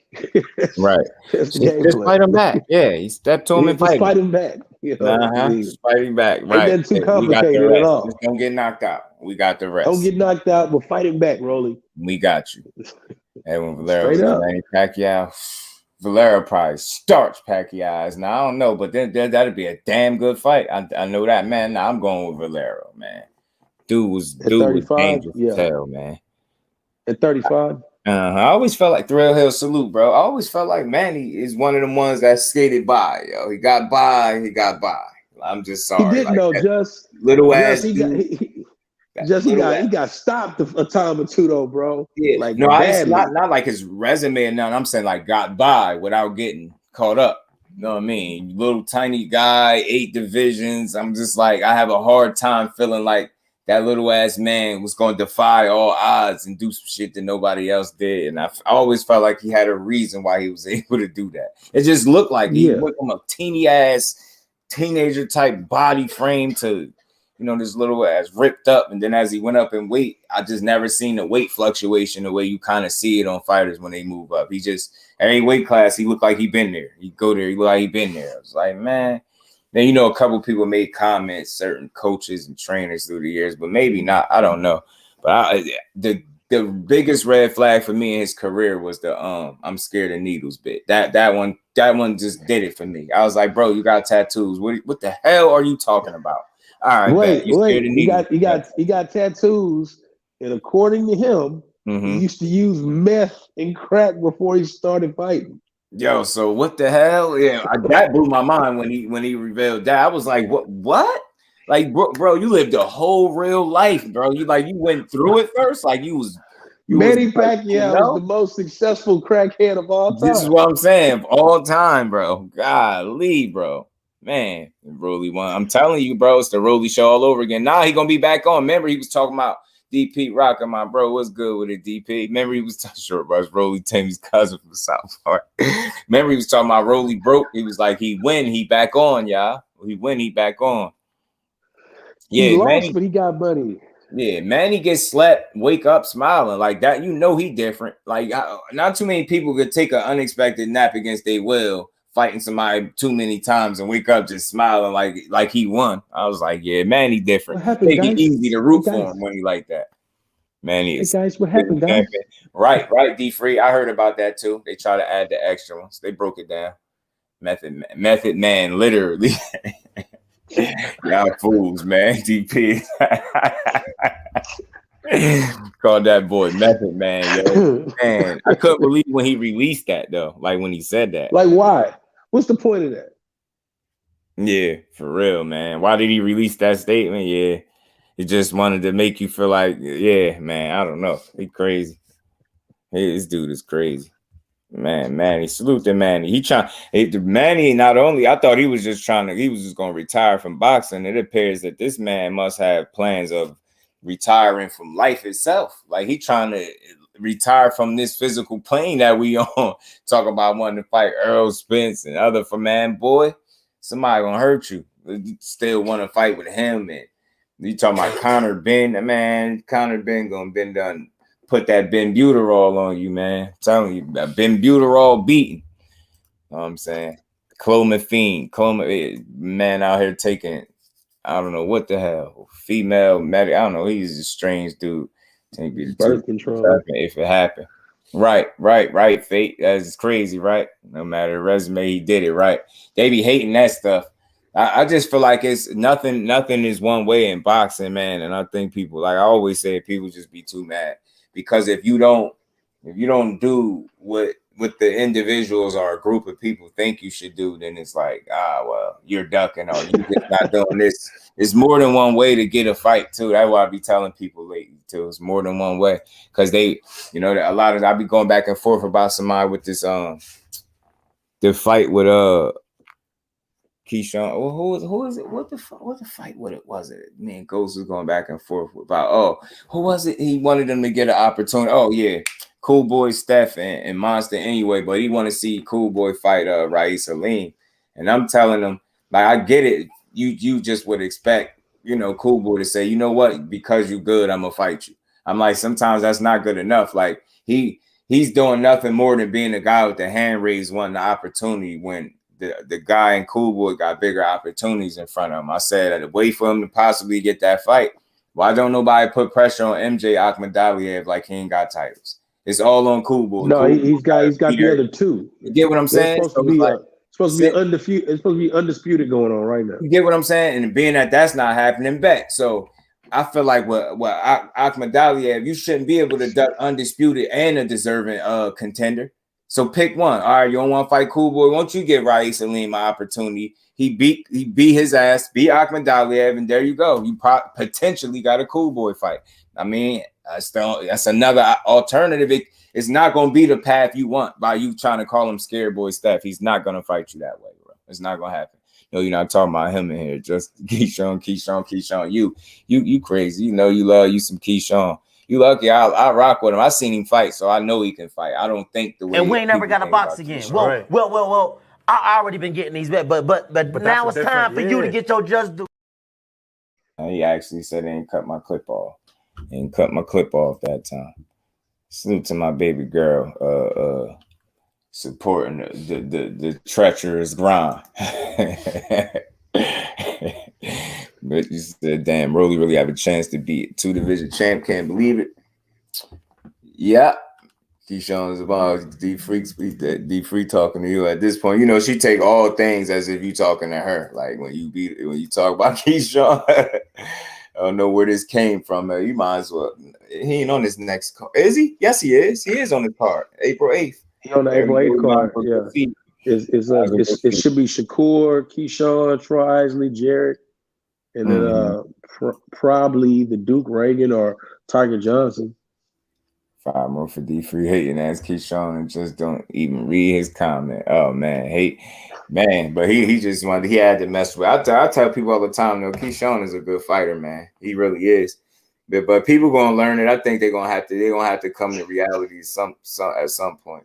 Right. That's the game just plan. fight him back. Yeah, he stepped to him and fight him back. You know, just fight him back. Right. Ain't that too complicated at all. Just don't get knocked out. We got the rest. Don't get knocked out, but fight him back, Rolly. We got you. And when Valero was playing Pacquiao, Valero probably starched Pacquiao. Now I don't know, but then that'd be a damn good fight. I know that, man. Now I'm going with Valero, man. Dude was dangerous as hell, man. At 35? I always felt like Thrill Hill salute, bro. I always felt like Manny is one of them ones that skated by, yo. He got by. I'm just sorry. He didn't know, just little ass. He got stopped a time or two though, bro. Yeah, like no, it's not like his resume and none. I'm saying like got by without getting caught up. You know what I mean? Little tiny guy, 8 divisions. I'm just like I have a hard time feeling like that little ass man was going to defy all odds and do some shit that nobody else did. And I always felt like he had a reason why he was able to do that. It just looked like he went from a teeny ass teenager type body frame to, you know, this little ass ripped up. And then as he went up in weight, I just never seen the weight fluctuation the way you kind of see it on fighters when they move up. He just, at any weight class, he looked like he been there. He go there, he looked like he been there. I was like, man. Then, you know, a couple people made comments, certain coaches and trainers through the years, but maybe not. I don't know. But the biggest red flag for me in his career was the I'm scared of needles bit. That one just did it for me. I was like, bro, you got tattoos. What the hell are you talking about? All right, wait. He you got tattoos, and according to him, he used to use meth and crack before he started fighting. Yo, so what the hell? Yeah, that blew my mind when he revealed that. I was like, what? Like, bro, you lived a whole real life, bro. You went through it first, like you was Manny Pacquiao was the most successful crackhead of all time. This is what I'm saying, all time, bro. Golly, bro. Man, Rolly won. I'm telling you, bro, it's the Rolly show all over again. Now he gonna be back on. Remember, he was talking about DP Rocker, my bro. What's good with it, DP? Remember, he was short, bro. It's Rolly Tammy's cousin from South Park. Remember, he was talking about Rolly broke. He was like, he win, he back on, y'all. He win, he back on. Yeah, he lost, but he got money. Yeah, Manny gets slept, wake up smiling like that. You know he different. Like not too many people could take an unexpected nap against their will, fighting somebody too many times and wake up just smiling like he won. I was like, yeah, Manny different. Make it easy to root for him when he like that. Manny is. Hey guys, what happened, guys? Right, D Free. I heard about that too. They try to add the extra ones. They broke it down. Method Man, literally. Y'all fools, man. DP. Called that boy Method Man, yo. Man, I couldn't believe when he released that though. Like when he said that. Like, why? What's the point of that? Yeah, for real, man. Why did he release that statement? Yeah. He just wanted to make you feel like, yeah, man, I don't know. He crazy. This dude is crazy. Man, Manny, salute to Manny. Manny, not only, I thought he was just going to retire from boxing. It appears that this man must have plans of retiring from life itself. Like he trying to retire from this physical plane that we on. Talk about wanting to fight Earl Spence and other for man, boy. Somebody gonna hurt you. You still want to fight with him. And you talking about Conor Ben, man. Conor Ben gonna been done. Put that benbuterol on you, man. I'm telling you, that benbuterol beating. You know what I'm saying? Clomiphene. Man out here taking, I don't know what the hell, female medic. I don't know. He's a strange dude. Birth control. If it happened. Right. Fate. That's crazy, right? No matter the resume, he did it, right? They be hating that stuff. I just feel like it's nothing is one way in boxing, man. And I think people, like I always say, people just be too mad. Because if you don't do what the individuals or a group of people think you should do, then it's like, well, you're ducking or you're just not doing this. It's more than one way to get a fight too. That's why I be telling people lately too. It's more than one way because they, a lot of I be going back and forth about somebody with this the fight with Keyshawn. Who is it? What the fight? What was it? Man, Ghost was going back and forth about. Who was it? He wanted them to get an opportunity. Oh yeah, Cool Boy Steph and Monster anyway, but he want to see Cool Boy fight Regis Prograis. And I'm telling him, like, I get it. You just would expect, Cool Boy to say, you know what? Because you good, I'm gonna fight you. I'm like, sometimes that's not good enough. Like he's doing nothing more than being a guy with the hand raised, wanting the opportunity when the guy in Cool Boy got bigger opportunities in front of him. I said I'd wait for him to possibly get that fight. Why don't nobody put pressure on MJ Akhmadaliev like he ain't got titles? It's all on Cool Boy. No, Cool he's got the other two. You get what I'm saying? It's supposed to be undefeated. It's supposed to be undisputed going on right now. You get what I'm saying? And being that's not happening back. So I feel like what Akhmadaliev, you shouldn't be able to duck undisputed and a deserving contender. So pick one. All right, you don't want to fight Cool Boy. Won't you give Regis Prograis my opportunity? He beat his ass, beat Akhmadaliev, and there you go. You potentially got a Cool Boy fight. I mean, that's another alternative. It's not going to be the path you want by you trying to call him Scared Boy Steph. He's not going to fight you that way, bro. It's not going to happen. No, you're not talking about him in here. Just Keyshawn. You crazy. You love you some Keyshawn. You lucky. I rock with him. I seen him fight, so I know he can fight. I don't think the way. And we ain't never got to box again. Well. I already been getting these bet, but now it's time for you to get your just due. He actually said he ain't cut my clip off. He ain't cut my clip off that time. Salute to my baby girl, supporting the treacherous grind. But you said, damn, really have a chance to beat 2-division champ. Can't believe it. Yeah. Keyshawn is about D Free talking to you at this point. You know, she take all things as if you talking to her. Like when you talk about Keyshawn, I don't know where this came from. You might as well. He ain't on this next card. Is he? Yes, he is. He is on the card. April 8th. He on the April 8th card. Yeah. It should be Shakur, Keyshawn, Troy Isley, Jarrett, and then probably the Duke Reagan or Tiger Johnson. 5 more for D Free hating ass Keyshawn and just don't even read his comment. Oh man, but he just wanted, he had to mess with. I tell people all the time, though, Keyshawn is a good fighter, man. He really is. But people gonna learn it. I think they're gonna have to come to reality at some point.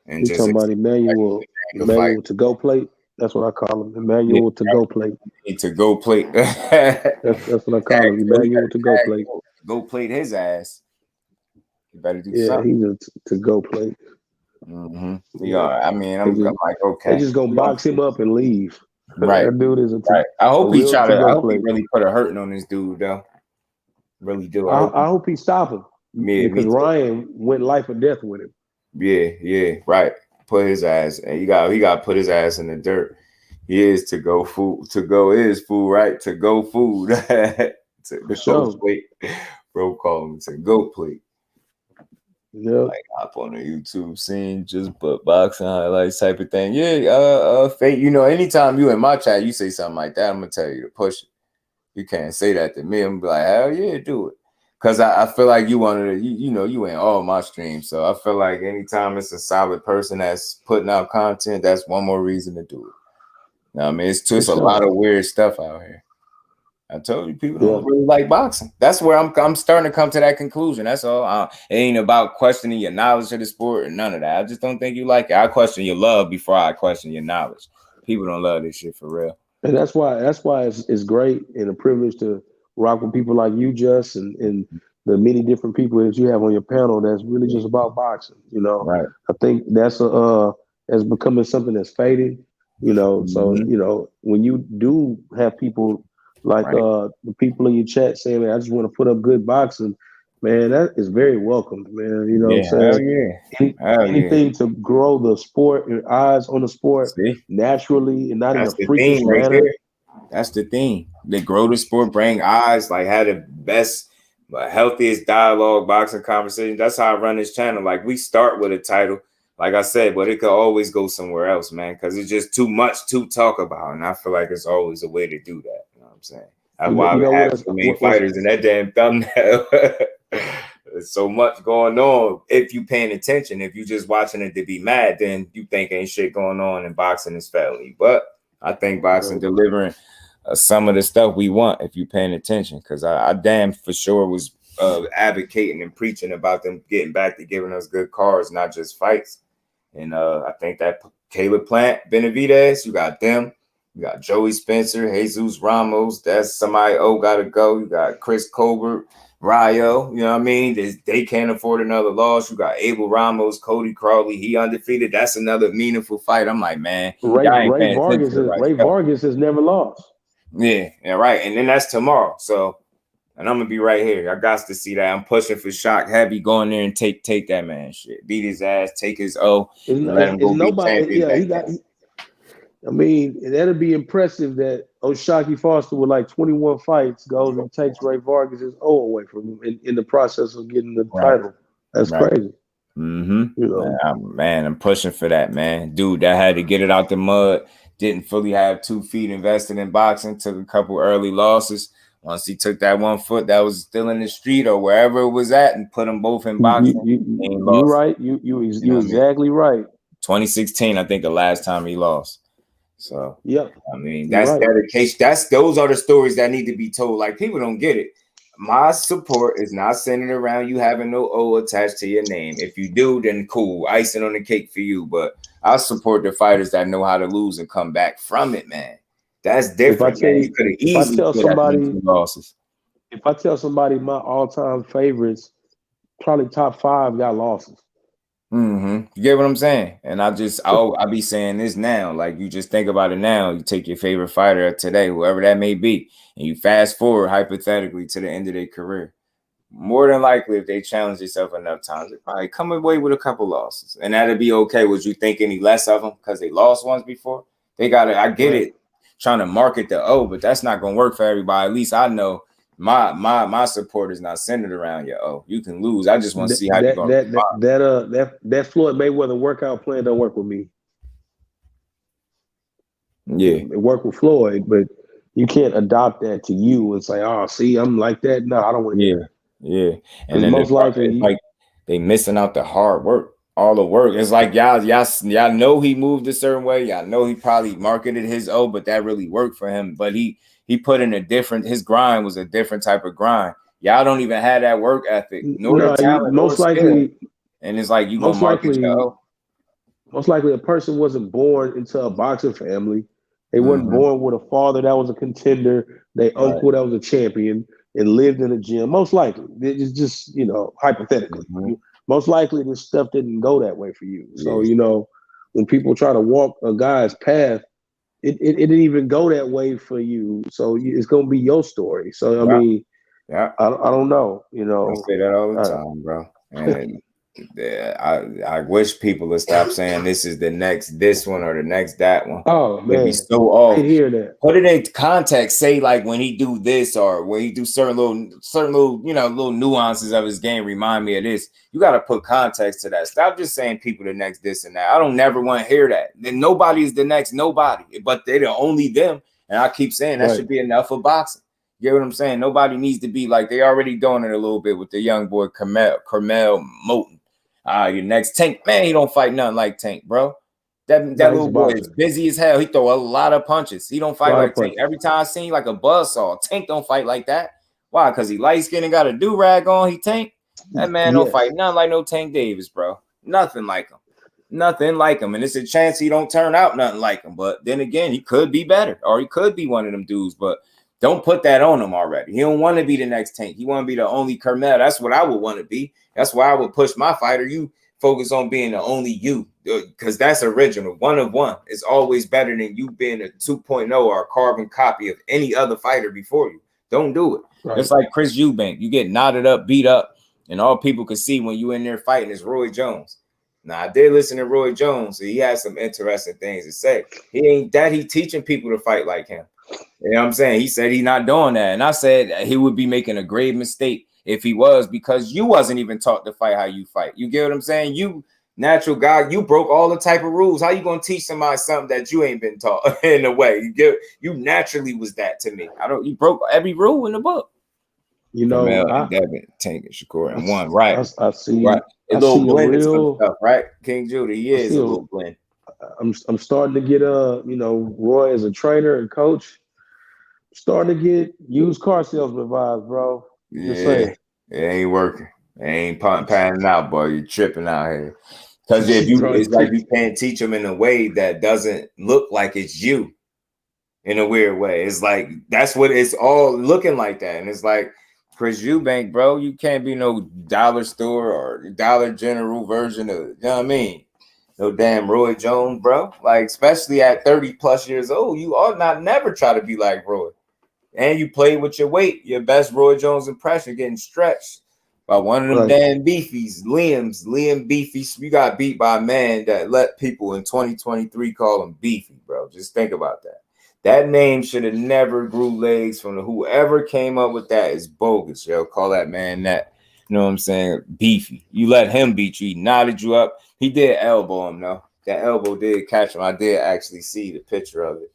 And just talking about Emmanuel to go plate. That's what I call him. Emmanuel to go plate. To go plate. That's what I call him. Emmanuel to go plate. Go plate his ass. You better do something. Yeah, he's a to go plate. Yeah, I mean, I'm like, okay. They just gonna box him up and leave. Right. That dude is right. I hope he really put a hurting on this dude, though. Really do. I hope he stop him. Yeah, because Ryan went life or death with him. Yeah, right. Put his ass, and he got to put his ass in the dirt. He is to go food. To go is food, right? To go food. To go plate. Bro, call him to go plate. Yeah, like hop on the YouTube scene, just put boxing highlights type of thing. Yeah, Fate. You know, anytime you in my chat, you say something like that, I'm gonna tell you to push it. You can't say that to me. I'm gonna be like, hell yeah, do it. Cause I feel like you wanted to, you know, you in all my streams. So I feel like anytime it's a solid person that's putting out content, that's one more reason to do it. You know what I mean, it's just a lot of weird stuff out here. I told you people don't really like boxing. That's where I'm starting to come to that conclusion. That's all. It ain't about questioning your knowledge of the sport or none of that. I just don't think you like it. I question your love before I question your knowledge. People don't love this shit for real. And that's why it's great and a privilege to rock with people like you, Just, and the many different people that you have on your panel that's really just about boxing. You know, right? I think that's as becoming something that's fading. You know, so you know when you do have people like the people in your chat saying, "Man, I just want to put up good boxing," man, that is very welcomed, man. You know what I'm saying? Anything to grow the sport, your eyes on the sport naturally and not in a freakish manner. That's the thing. They grow the sport, bring eyes, like had the best, healthiest dialogue, boxing conversation. That's how I run this channel. Like we start with a title, like I said, but it could always go somewhere else, man, because it's just too much to talk about. And I feel like it's always a way to do that. You know what I'm saying? That's why we have so many fighters in that damn thumbnail. There's so much going on. If you paying attention, if you just watching it to be mad, then you think ain't shit going on and boxing is felony. But I think boxing delivering some of the stuff we want if you paying attention, because I damn for sure was advocating and preaching about them getting back to giving us good cards, not just fights. And I think that Caleb Plant, Benavidez, you got them. You got Joey Spencer, Jesus Ramos. That's somebody gotta go. You got Chris Colbert, Rayo. You know what I mean? They can't afford another loss. You got Abel Ramos, Cody Crawley. He undefeated. That's another meaningful fight. I'm like, man, Ray Vargas has never lost. Yeah, right. And then that's tomorrow. So, and I'm gonna be right here. I got to see that. I'm pushing for Shock Heavy. Go in there and take that man shit. Beat his ass. Take his O. Let him go be champion. I mean, that'd be impressive that O'Shaquie Foster with like 21 fights goes and takes Ray Vargas' O away from him in the process of getting the title. That's crazy. You know? Man, I'm pushing for that, man. Dude, that had to get it out the mud. Didn't fully have 2 feet invested in boxing. Took a couple early losses. Once he took that 1 foot that was still in the street or wherever it was at and put them both in boxing. You're right. You're exactly right. 2016, I think the last time he lost. So I mean, that's right. Dedication. Those are the stories that need to be told. Like people don't get it. My support is not centered around you having no O attached to your name. If you do, then cool, icing on the cake for you. But I support the fighters that know how to lose and come back from it, man. That's different. You could have easily tell somebody my all-time favorites, probably top 5 got losses. You get what I'm saying? And I be saying this now. Like you just think about it now. You take your favorite fighter today, whoever that may be, and you fast forward hypothetically to the end of their career. more than likely, if they challenge themselves enough times, they probably come away with a couple losses, and that'd be okay. Would you think any less of them because they lost once before? They got it. I get it, trying to market the but that's not gonna work for everybody. At least I know my support is not centered around your you can lose. I just want to see how you're gonna that Floyd Mayweather workout plan don't work with me. Yeah, it worked with Floyd, but you can't adopt that to you and say, "Oh, see, I'm like that." No, I don't want to hear that. Yeah, and then most likely, like they missing out the hard work, all the work. It's like y'all know he moved a certain way. Y'all know he probably marketed his but that really worked for him. But he put in his grind was a different type of grind. Y'all don't even have that work ethic, nor the talent, most likely. And it's like you gonna market your Most likely, a person wasn't born into a boxing family. They weren't born with a father that was a contender, their uncle that was a champion, and lived in a gym. Most likely, it's just hypothetically. Most likely, this stuff didn't go that way for you. So when people try to walk a guy's path, it didn't even go that way for you. So it's gonna be your story. So I mean, I don't know. I say that all the time, bro. And I wish people would stop saying this is the next this one or the next that one. Oh man, be so off. I hear that. Put it in context. Say like when he do this or when he do certain little little nuances of his game remind me of this. You got to put context to that. Stop just saying people the next this and that. I don't never want to hear that. Then nobody is the next nobody, but they're the only them. And I keep saying that should be enough for boxing. You get what I'm saying? Nobody needs to be like they already doing it a little bit with the young boy Carmel Moten. Your next Tank, man, he don't fight nothing like Tank, bro. That little boy is busy as hell. He throw a lot of punches. He don't fight like Tank. Every time I seen like a buzzsaw, Tank don't fight like that. Why? Because he light skinned and got a do-rag on. He Tank. That man don't fight nothing like no Tank Davis, bro. Nothing like him. Nothing like him. And it's a chance he don't turn out nothing like him. But then again, he could be better, or he could be one of them dudes. But don't put that on him already. He don't want to be the next Tank. He want to be the only Carmel. That's what I would want to be. That's why I would push my fighter. You focus on being the only you, because that's original. One of one is always better than you being a 2.0 or a carbon copy of any other fighter before you. Don't do it. It's like Chris Eubank. You get knotted up, beat up, and all people can see when you in there fighting is Roy Jones. Now, I did listen to Roy Jones. So he has some interesting things to say. He teaching people to fight like him. You know what I'm saying? He said he's not doing that. And I said he would be making a grave mistake if he was, because you wasn't even taught to fight how you fight. You get what I'm saying? You natural guy, you broke all the type of rules. How you gonna teach somebody something that you ain't been taught in a way? You naturally was that to me. You broke every rule in the book. Devin, Tank, and Shakur, and one, right? I see. Right. A blend real stuff, right? King Judah, he is a little blend. I'm starting to get Roy as a trainer and coach. Starting to get used car salesman vibes, bro. Just saying. It ain't working. It ain't panning out, boy. You're tripping out here. Because it's like you can't teach them in a way that doesn't look like it's you. In a weird way, it's like that's what it's all looking like that, and it's like Chris Eubank, bro. You can't be no dollar store or Dollar General version of, you know what I mean? No damn Roy Jones, bro. Like, especially at 30 plus years old, you ought not never try to be like Roy. And you play with your weight. Your best Roy Jones impression getting stretched by one of them damn beefies, Liam Beefy. You got beat by a man that let people in 2023 call him Beefy, bro. Just think about that. That name should have never grew legs from whoever came up with that is bogus, yo. Call that man that. You know what I'm saying? Beefy. You let him beat you. He knotted you up. He did elbow him, though. That elbow did catch him. I did actually see the picture of it.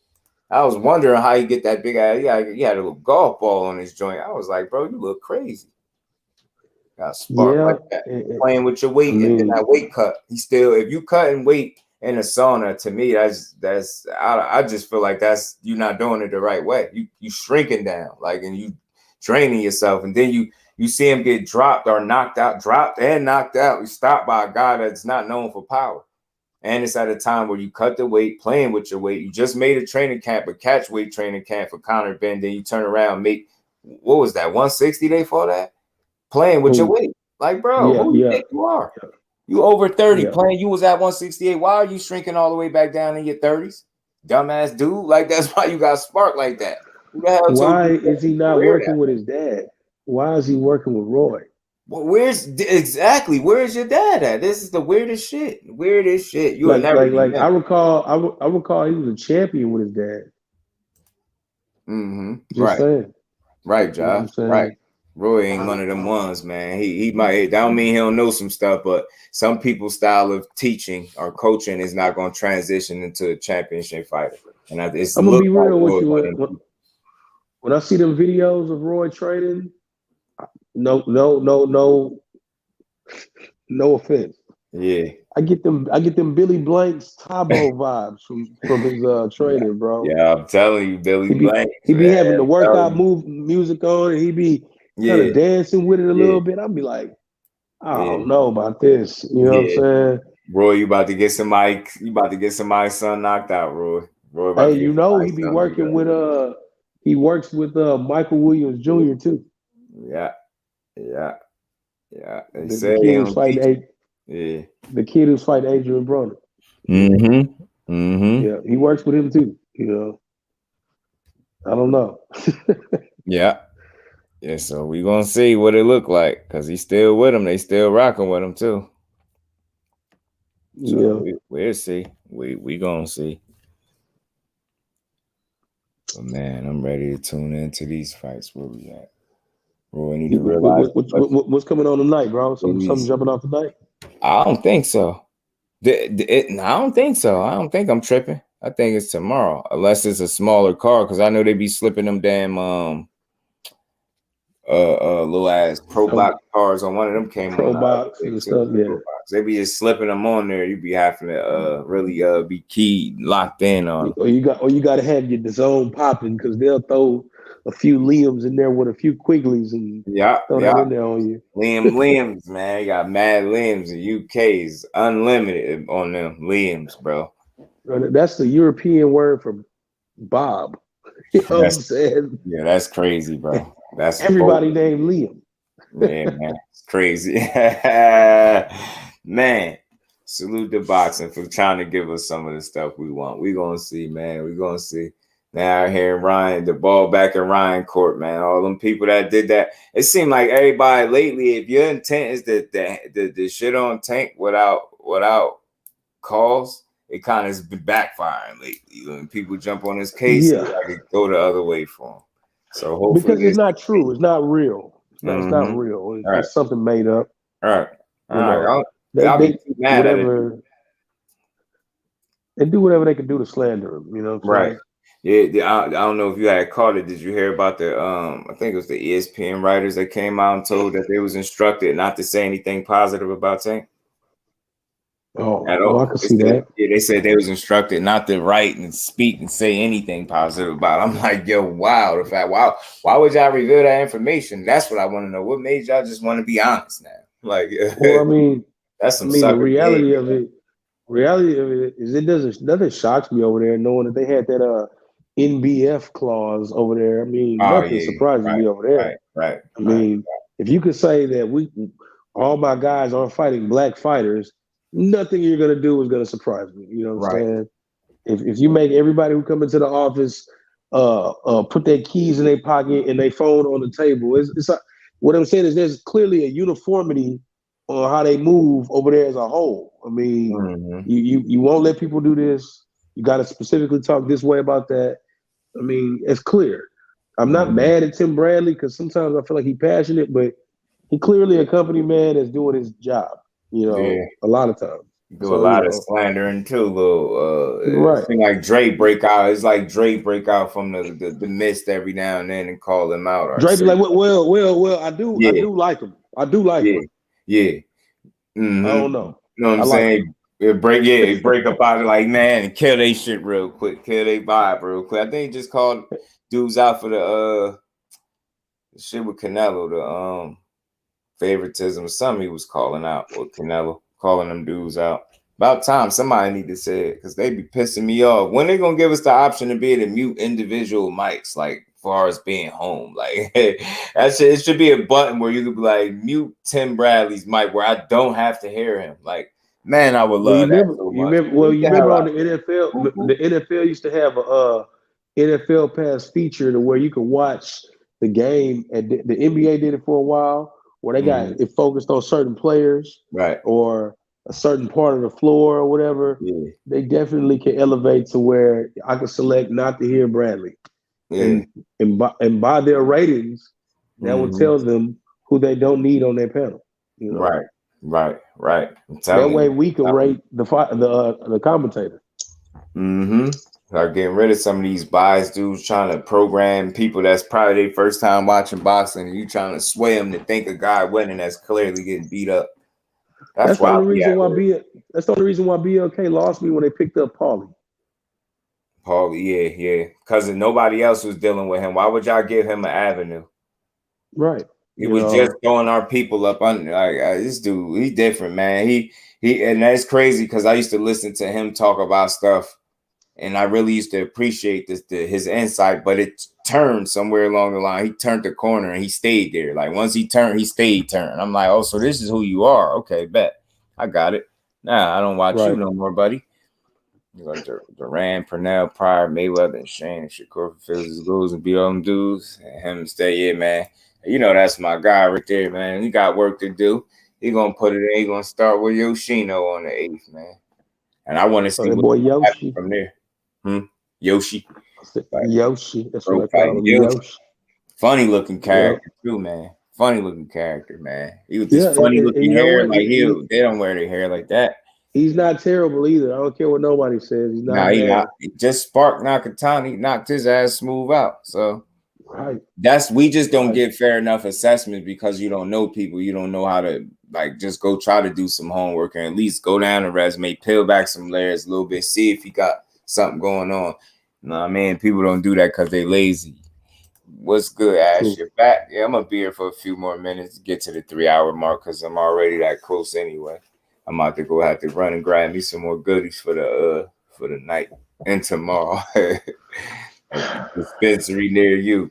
I was wondering how you get that big ass. He had a little golf ball on his joint. I was like, bro, you look crazy. Got spark like that. Playing with your weight and then that weight cut. If you cut and weight in a sauna, to me, I just feel like you're not doing it the right way. You shrinking down, and you draining yourself, and then you see him get dropped or knocked out, dropped and knocked out. You stopped by a guy that's not known for power. And it's at a time where you cut the weight, playing with your weight. You just made a training camp, a catch weight training camp for Conor Ben. Then you turn around and make, what was that, 160 they fought at? Playing with your weight. Like, bro, who you think you are? You over 30 playing. You was at 168. Why are you shrinking all the way back down in your 30s? Dumbass dude. Like, that's why you got spark like that. Who the hell why is he not working with his dad? Why is he working with Roy? Well, where's your dad at? This is the weirdest shit. Weirdest shit. You will never like I recall he was a champion with his dad. Mm-hmm. Just saying. Right, Josh. Right. Roy ain't one of them ones, man. He might. That don't mean he don't know some stuff, but some people's style of teaching or coaching is not going to transition into a championship fighter. And I'm gonna be real with you. When I see them videos of Roy training, no offense. Yeah, I get them Billy Blanks Tabo vibes from his training, bro. Yeah, I'm telling you, Billy Blanks. He be having the workout music on, and he be kind of dancing with it a little bit. I'd be like, I don't know about this. You know what I'm saying? Roy, you about to get somebody's son knocked out, Roy. Hey, you know he be working with he works with Michael Williams Jr. too. Yeah. The kid who's fighting the kid who's fighting Adrian Broner. Yeah, he works with him too. You know, I don't know. Yeah. So we gonna see what it look like because he's still with him. They still rocking with him too. So we'll see. We gonna see. But man, I'm ready to tune into these fights. Where we at? Roy, need to realize what's coming on tonight, bro. Something jumping off tonight. I don't think so. I don't think so. I don't think I'm tripping. I think it's tomorrow, unless it's a smaller card, because I know they be slipping them damn little ass pro box cards on one of them came pro box and stuff. Yeah, they be just slipping them on there. You be having to really be keyed, locked in on. Or you got to have your DAZN popping because they'll throw a few Liams in there with a few Quigleys and throw that in there on you. Liams, man, you got mad Liams and UK's unlimited on them Liams, bro. That's the European word for Bob. You know what I'm saying? Yeah, that's crazy, bro. That's everybody named Liam. Yeah, man, it's crazy. Man, salute the boxing for trying to give us some of the stuff we want. We gonna see, man. We gonna see. Now here Ryan, the ball back in Ryan court, man. All them people that did that. It seemed like everybody lately, if your intent is the shit on Tank without cause, it kind of has been backfiring lately. When people jump on his case, I could go the other way for him. So hopefully, because it's not true, it's not real. It's not real. It's something made up. All right. I'll be too mad at it. They do whatever they can do to slander him. You know what I'm saying? Yeah, I don't know if you had caught it. Did you hear about the I think it was the ESPN writers that came out and told that they was instructed not to say anything positive about Tank? I can see that. Yeah, they said they was instructed not to write and speak and say anything positive about it. I'm like, yo, wow, the fact, why would y'all reveal that information? That's what I want to know. What made y'all just want to be honest now? Like, well, I mean, that's some. The reality of it is nothing shocks me over there, knowing that they had that NBF clause over there. I mean, nothing surprises me over there. Right. I mean, if you could say that all my guys aren't fighting black fighters, nothing you're gonna do is gonna surprise me. You know what I'm saying? If you make everybody who come into the office put their keys in their pocket and their phone on the table, it's what I'm saying is there's clearly a uniformity on how they move over there as a whole. I mean, you won't let people do this. You got to specifically talk this way about that. I mean, it's clear. I'm not mad at Tim Bradley because sometimes I feel like he's passionate, but he clearly a company man that's doing his job. You know, a lot of times. Do a lot of slandering too, little. It seems like Dre break out. It's like Dre break out from the mist every now and then and call them out. Dre be like, well, I do like him. I do like him. Yeah. I don't know. You know what I'm saying? It break up out of like, man, and kill they shit real quick. Kill they vibe real quick. I think he just called dudes out for the shit with Canelo, the favoritism. Something he was calling out with Canelo, calling them dudes out. About time somebody need to say it because they be pissing me off. When they gonna give us the option to be able to mute individual mics, like far as being home? Like that shit, it should be a button where you could be like mute Tim Bradley's mic where I don't have to hear him. Like, man, I would love that so much. You remember on the NFL, the NFL used to have a NFL Pass feature to where you could watch the game, and the NBA did it for a while, where they got it focused on certain players, right, or a certain part of the floor or whatever. Yeah. They definitely can elevate to where I can select not to hear Bradley, and by their ratings, that will tell them who they don't need on their panel. You know? Right. That way we can rate the commentator. Start getting rid of some of these biased dudes trying to program people that's probably their first time watching boxing, and you trying to sway them to think a guy winning that's clearly getting beat up. That's the only reason why BLK lost me when they picked up Paulie. Yeah. Because nobody else was dealing with him. Why would y'all give him an avenue? Right. He was just throwing our people up under. Like this dude, he's different, man. He and that's crazy because I used to listen to him talk about stuff. And I really used to appreciate his insight, but it turned somewhere along the line. He turned the corner and he stayed there. Like once he turned, he stayed turned. I'm like, oh, so this is who you are. Okay, bet. I got it. Nah, I don't watch you no more, buddy. You like Duran, Purnell, Pryor, Mayweather, and Shane, and Shakur fills his goals and beat all them dudes. And him stay, man. You know that's my guy right there, man. He got work to do. He gonna put it in. He gonna start with Yoshino on the 8th, man. And I want to see what Yoshi from there. Yoshi. That's what I call him. Yoshi. Funny looking character too, man. Funny looking character, man. He with this funny looking hair, like they don't wear their hair like that. He's not terrible either. I don't care what nobody says. He's not. He not. Just Spark Nakatani knocked his ass smooth out. So we just don't get fair enough assessments because you don't know people. You don't know how to just go try to do some homework and at least go down the resume, peel back some layers a little bit, see if he got something going on. You know what I mean? People don't do that because they lazy. What's good, Ash? You're back. Yeah, I'm gonna be here for a few more minutes to get to the 3-hour mark because I'm already that close anyway. I'm about to have to run and grab me some more goodies for the night and tomorrow. Dispensary near you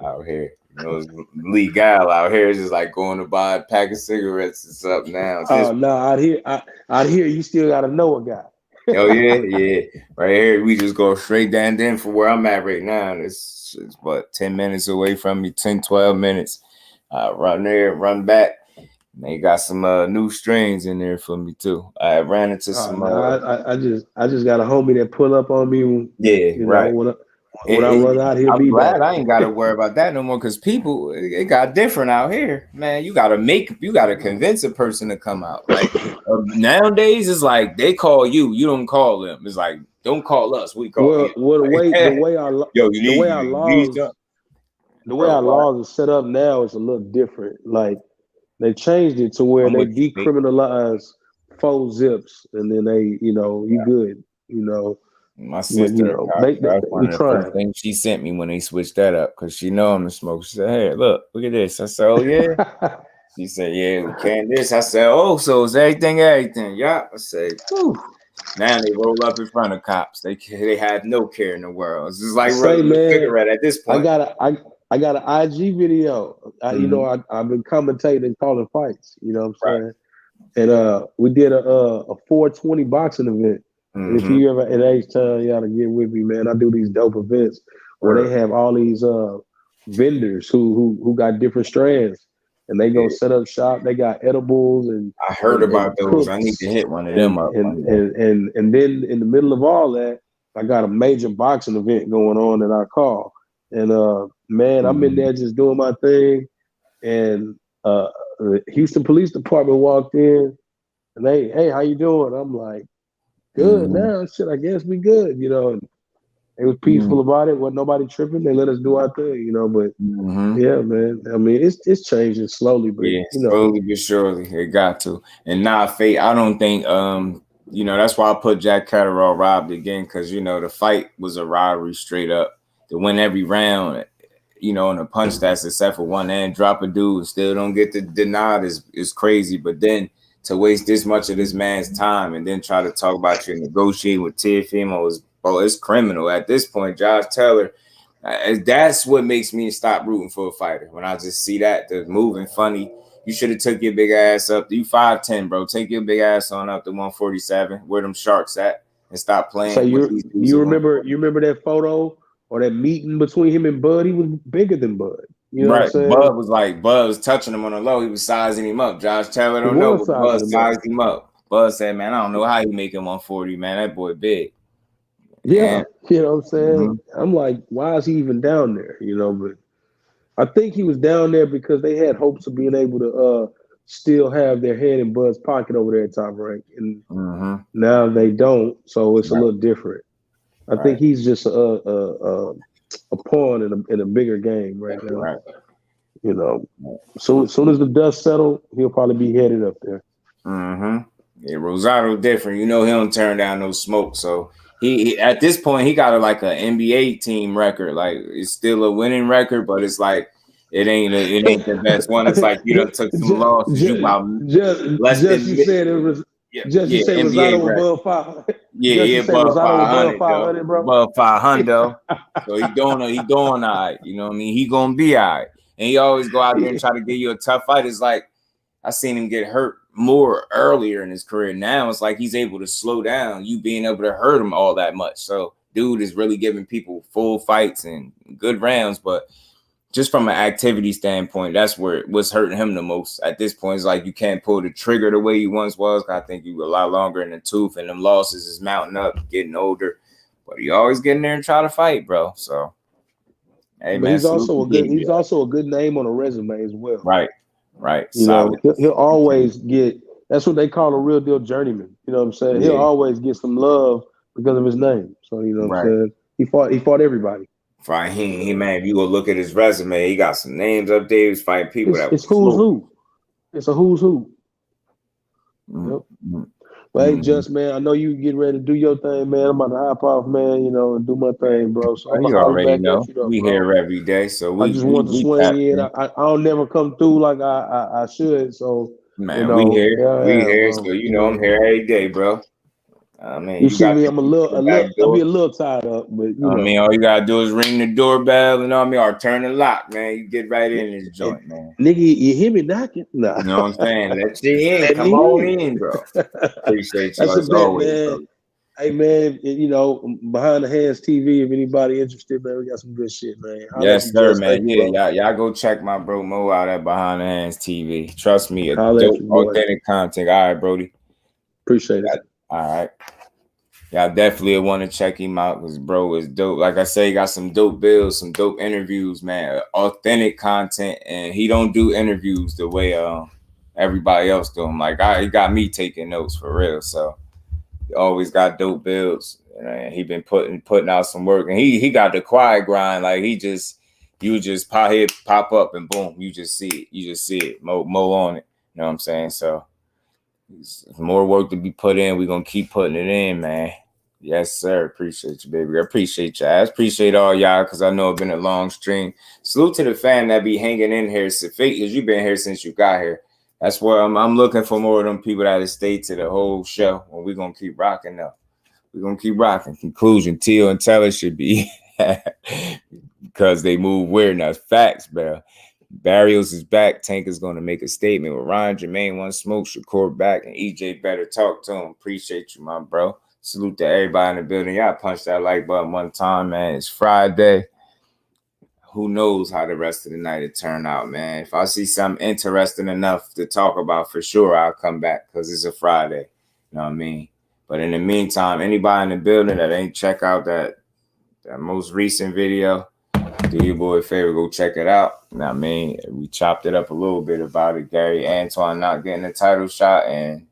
out here. You know, it's legal out here. It's just like going to buy a pack of cigarettes and something now. Oh no, out here you still gotta know a guy. Oh yeah. Right here, we just go straight down then for where I'm at right now. It's what 10 minutes away from me, 10, 12 minutes. Run there, run back. And they got some new strains in there for me too. I ran into some. I just got a homie that pull up on me. Right. When I run out here, I'm glad I ain't got to worry about that no more because people, it got different out here, man. You got to convince a person to come out. Like nowadays, it's like they call you, you don't call them. It's like don't call us, we call you. Well, the way our laws are set up now is a little different. Like they changed it to where they decriminalize 4 zips, and then they, you good, My sister, that's one of the first things she sent me when they switched that up because she know I'm the smoke. She said, "Hey, look at this." I said, "Oh yeah." She said, "Yeah, we can this." I said, "Oh, so it's everything." Yeah. I said, "Whew." Now they roll up in front of cops. They have no care in the world. It's just like rolling a cigarette at this point. I got an IG video. I've been commentating and calling fights. You know what I'm saying? And we did a 420 boxing event. And if you ever at H-Town, you gotta get with me, man. I do these dope events where they have all these vendors who got different strands, and they go set up shop. They got edibles, and I heard about those. Cooks. I need to hit one of them up. And then in the middle of all that, I got a major boxing event going on that I call. And man, I'm in there just doing my thing, and the Houston Police Department walked in, and hey, how you doing? I'm like, good now, shit. I guess we good, And it was peaceful about it. Wasn't nobody tripping. They let us do our thing, But yeah, man. I mean, it's changing slowly, but slowly but surely, it got to. And now, Fate, I don't think that's why I put Jack Catterall robbed again because the fight was a robbery straight up. To win every round, and a punch that's except for one and drop a dude and still don't get the denied is crazy. But then to waste this much of this man's time and then try to talk about you negotiating with Teofimo it's criminal at this point. Josh Taylor, that's what makes me stop rooting for a fighter. When I just see that the moving funny, you should have took your big ass up. You 5'10", bro. Take your big ass on up to 147, where them sharks at, and stop playing. So you remember that photo or that meeting between him and Bud? He was bigger than Bud. You know what I'm saying? Bud was touching him on the low. He was sizing him up. Josh Taylor don't know, but Bud sized him up. Bud said, man, I don't know how he making 140, man. That boy big. Yeah, you know what I'm saying? I'm like, why is he even down there? You know, but I think he was down there because they had hopes of being able to still have their hand in Bud's pocket over there at top rank. And now they don't, so it's a little different. I think he's just a pawn in a bigger game right now. You know, so as soon as the dust settle, he'll probably be headed up there. Yeah, Rosado different. You know, he don't turn down no smoke. So he at this point he got like an NBA team record. Like it's still a winning record, but it's like it ain't the best one. It's like you done took some losses. You about less than you said it was. Just you said Rosado above 500. Yeah, above 500, bro. Above 500. So he doing all right. You know what I mean? He gonna be all right. And he always go out there and try to give you a tough fight. It's like I seen him get hurt more earlier in his career. Now it's like he's able to slow down. You being able to hurt him all that much. So dude is really giving people full fights and good rounds, but just from an activity standpoint, that's where what's hurting him the most at this point. It's like you can't pull the trigger the way you once was. I think you were a lot longer in the tooth, and them losses is mounting up, getting older. But he always getting there and try to fight, bro. So, hey, but man, he's also a good name on a resume as well. Right. You know, he'll always get. That's what they call a real deal journeyman. You know what I'm saying? He'll always get some love because of his name. So you know what I'm saying? He fought everybody. Right, he man, if you go look at his resume, he got some names up there. He's fighting people it's who's who. It's a who's who. Yep. But hey, Just man, I know you getting ready to do your thing, man. I'm about to hop off, man. You know, and do my thing, bro. So you already know we here every day, so I just want to swing in. I don't never come through like I should. So man, you know, we here. So you know, I'm here every day, bro. I mean, you see me, I'm a little tied up, but you know. I mean, all you gotta do is ring the doorbell, you know what I mean, or turn the lock, man. You get right in this joint, man. Nigga, you hear me knocking? Nah. You know what I'm saying? Let's see in. Come on in, bro. Appreciate you as always, man. Bro. Hey man, you know, Behind the Hands TV, if anybody interested, man, we got some good shit, man. Yes, sir, man. Yeah, y'all go check my bro Mo out at Behind the Hands TV. Trust me, dope, authentic content. All right, Brody. Appreciate it. All right. Y'all definitely want to check him out because bro is dope. Like I say, he got some dope bills, some dope interviews, man. Authentic content, and he don't do interviews the way everybody else do them. Like he got me taking notes for real. So he always got dope bills. And he been putting out some work, and he got the quiet grind. Like you just pop up and boom, you just see it. You just see it. Mo on it. You know what I'm saying? So. There's more work to be put in. We're going to keep putting it in, man. Yes, sir. Appreciate you, baby. I appreciate y'all. I appreciate all y'all because I know it's been a long stream. Salute to the fan that be hanging in here. Because you've been here since you got here. That's where I'm looking for more of them people that have stayed to the whole show. And we're going to keep rocking now. We're going to keep rocking. Conclusion, Teal and Teller should be because they move weird. Now, facts, bro. Barrios is back. Tank is going to make a statement with Ryan. Jamaine one smoke. Shakur back. And EJ better talk to him. Appreciate you, my bro. Salute to everybody in the building. Y'all punch that like button one time, man. It's Friday. Who knows how the rest of the night will turn out, man. If I see something interesting enough to talk about, for sure, I'll come back because it's a Friday. You know what I mean? But in the meantime, anybody in the building that ain't check out that most recent video, do your boy a favor, go check it out. You know what I mean? We chopped it up a little bit about it. Gary Antoine not getting a title shot and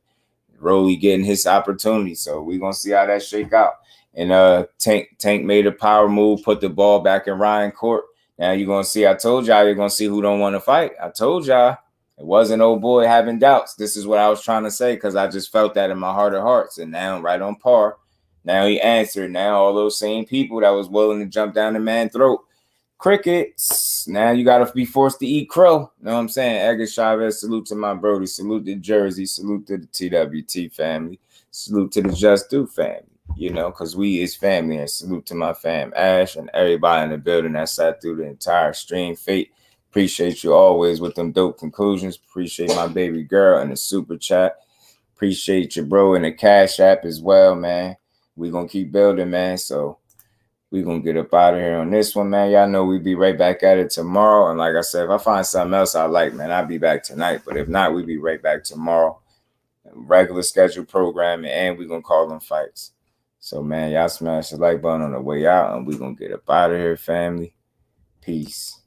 Rolly getting his opportunity. So we're going to see how that shake out. And Tank made a power move, put the ball back in Ryan court. Now you're going to see, I told y'all, you're going to see who don't want to fight. I told y'all. It wasn't old boy having doubts. This is what I was trying to say because I just felt that in my heart of hearts. And now right on par. Now he answered. Now all those same people that was willing to jump down the man's throat. Crickets. Now you got to be forced to eat crow. You know what I'm saying? Edgar Chavez, salute to my Brody. Salute to Jersey. Salute to the TWT family. Salute to the Just Do family. You know, because we is family. And salute to my fam, Ash, and everybody in the building that sat through the entire stream. Fate. Appreciate you always with them dope conclusions. Appreciate my baby girl in the super chat. Appreciate your bro in the Cash App as well, man. We're going to keep building, man. So We gonna get up out of here on this one, man. Y'all know we be right back at it tomorrow. And like I said, if I find something else I like, man, I'll be back tonight. But if not, we be right back tomorrow. Regular scheduled programming, and we gonna call them fights. So, man, y'all smash the like button on the way out, and we gonna get up out of here, family. Peace.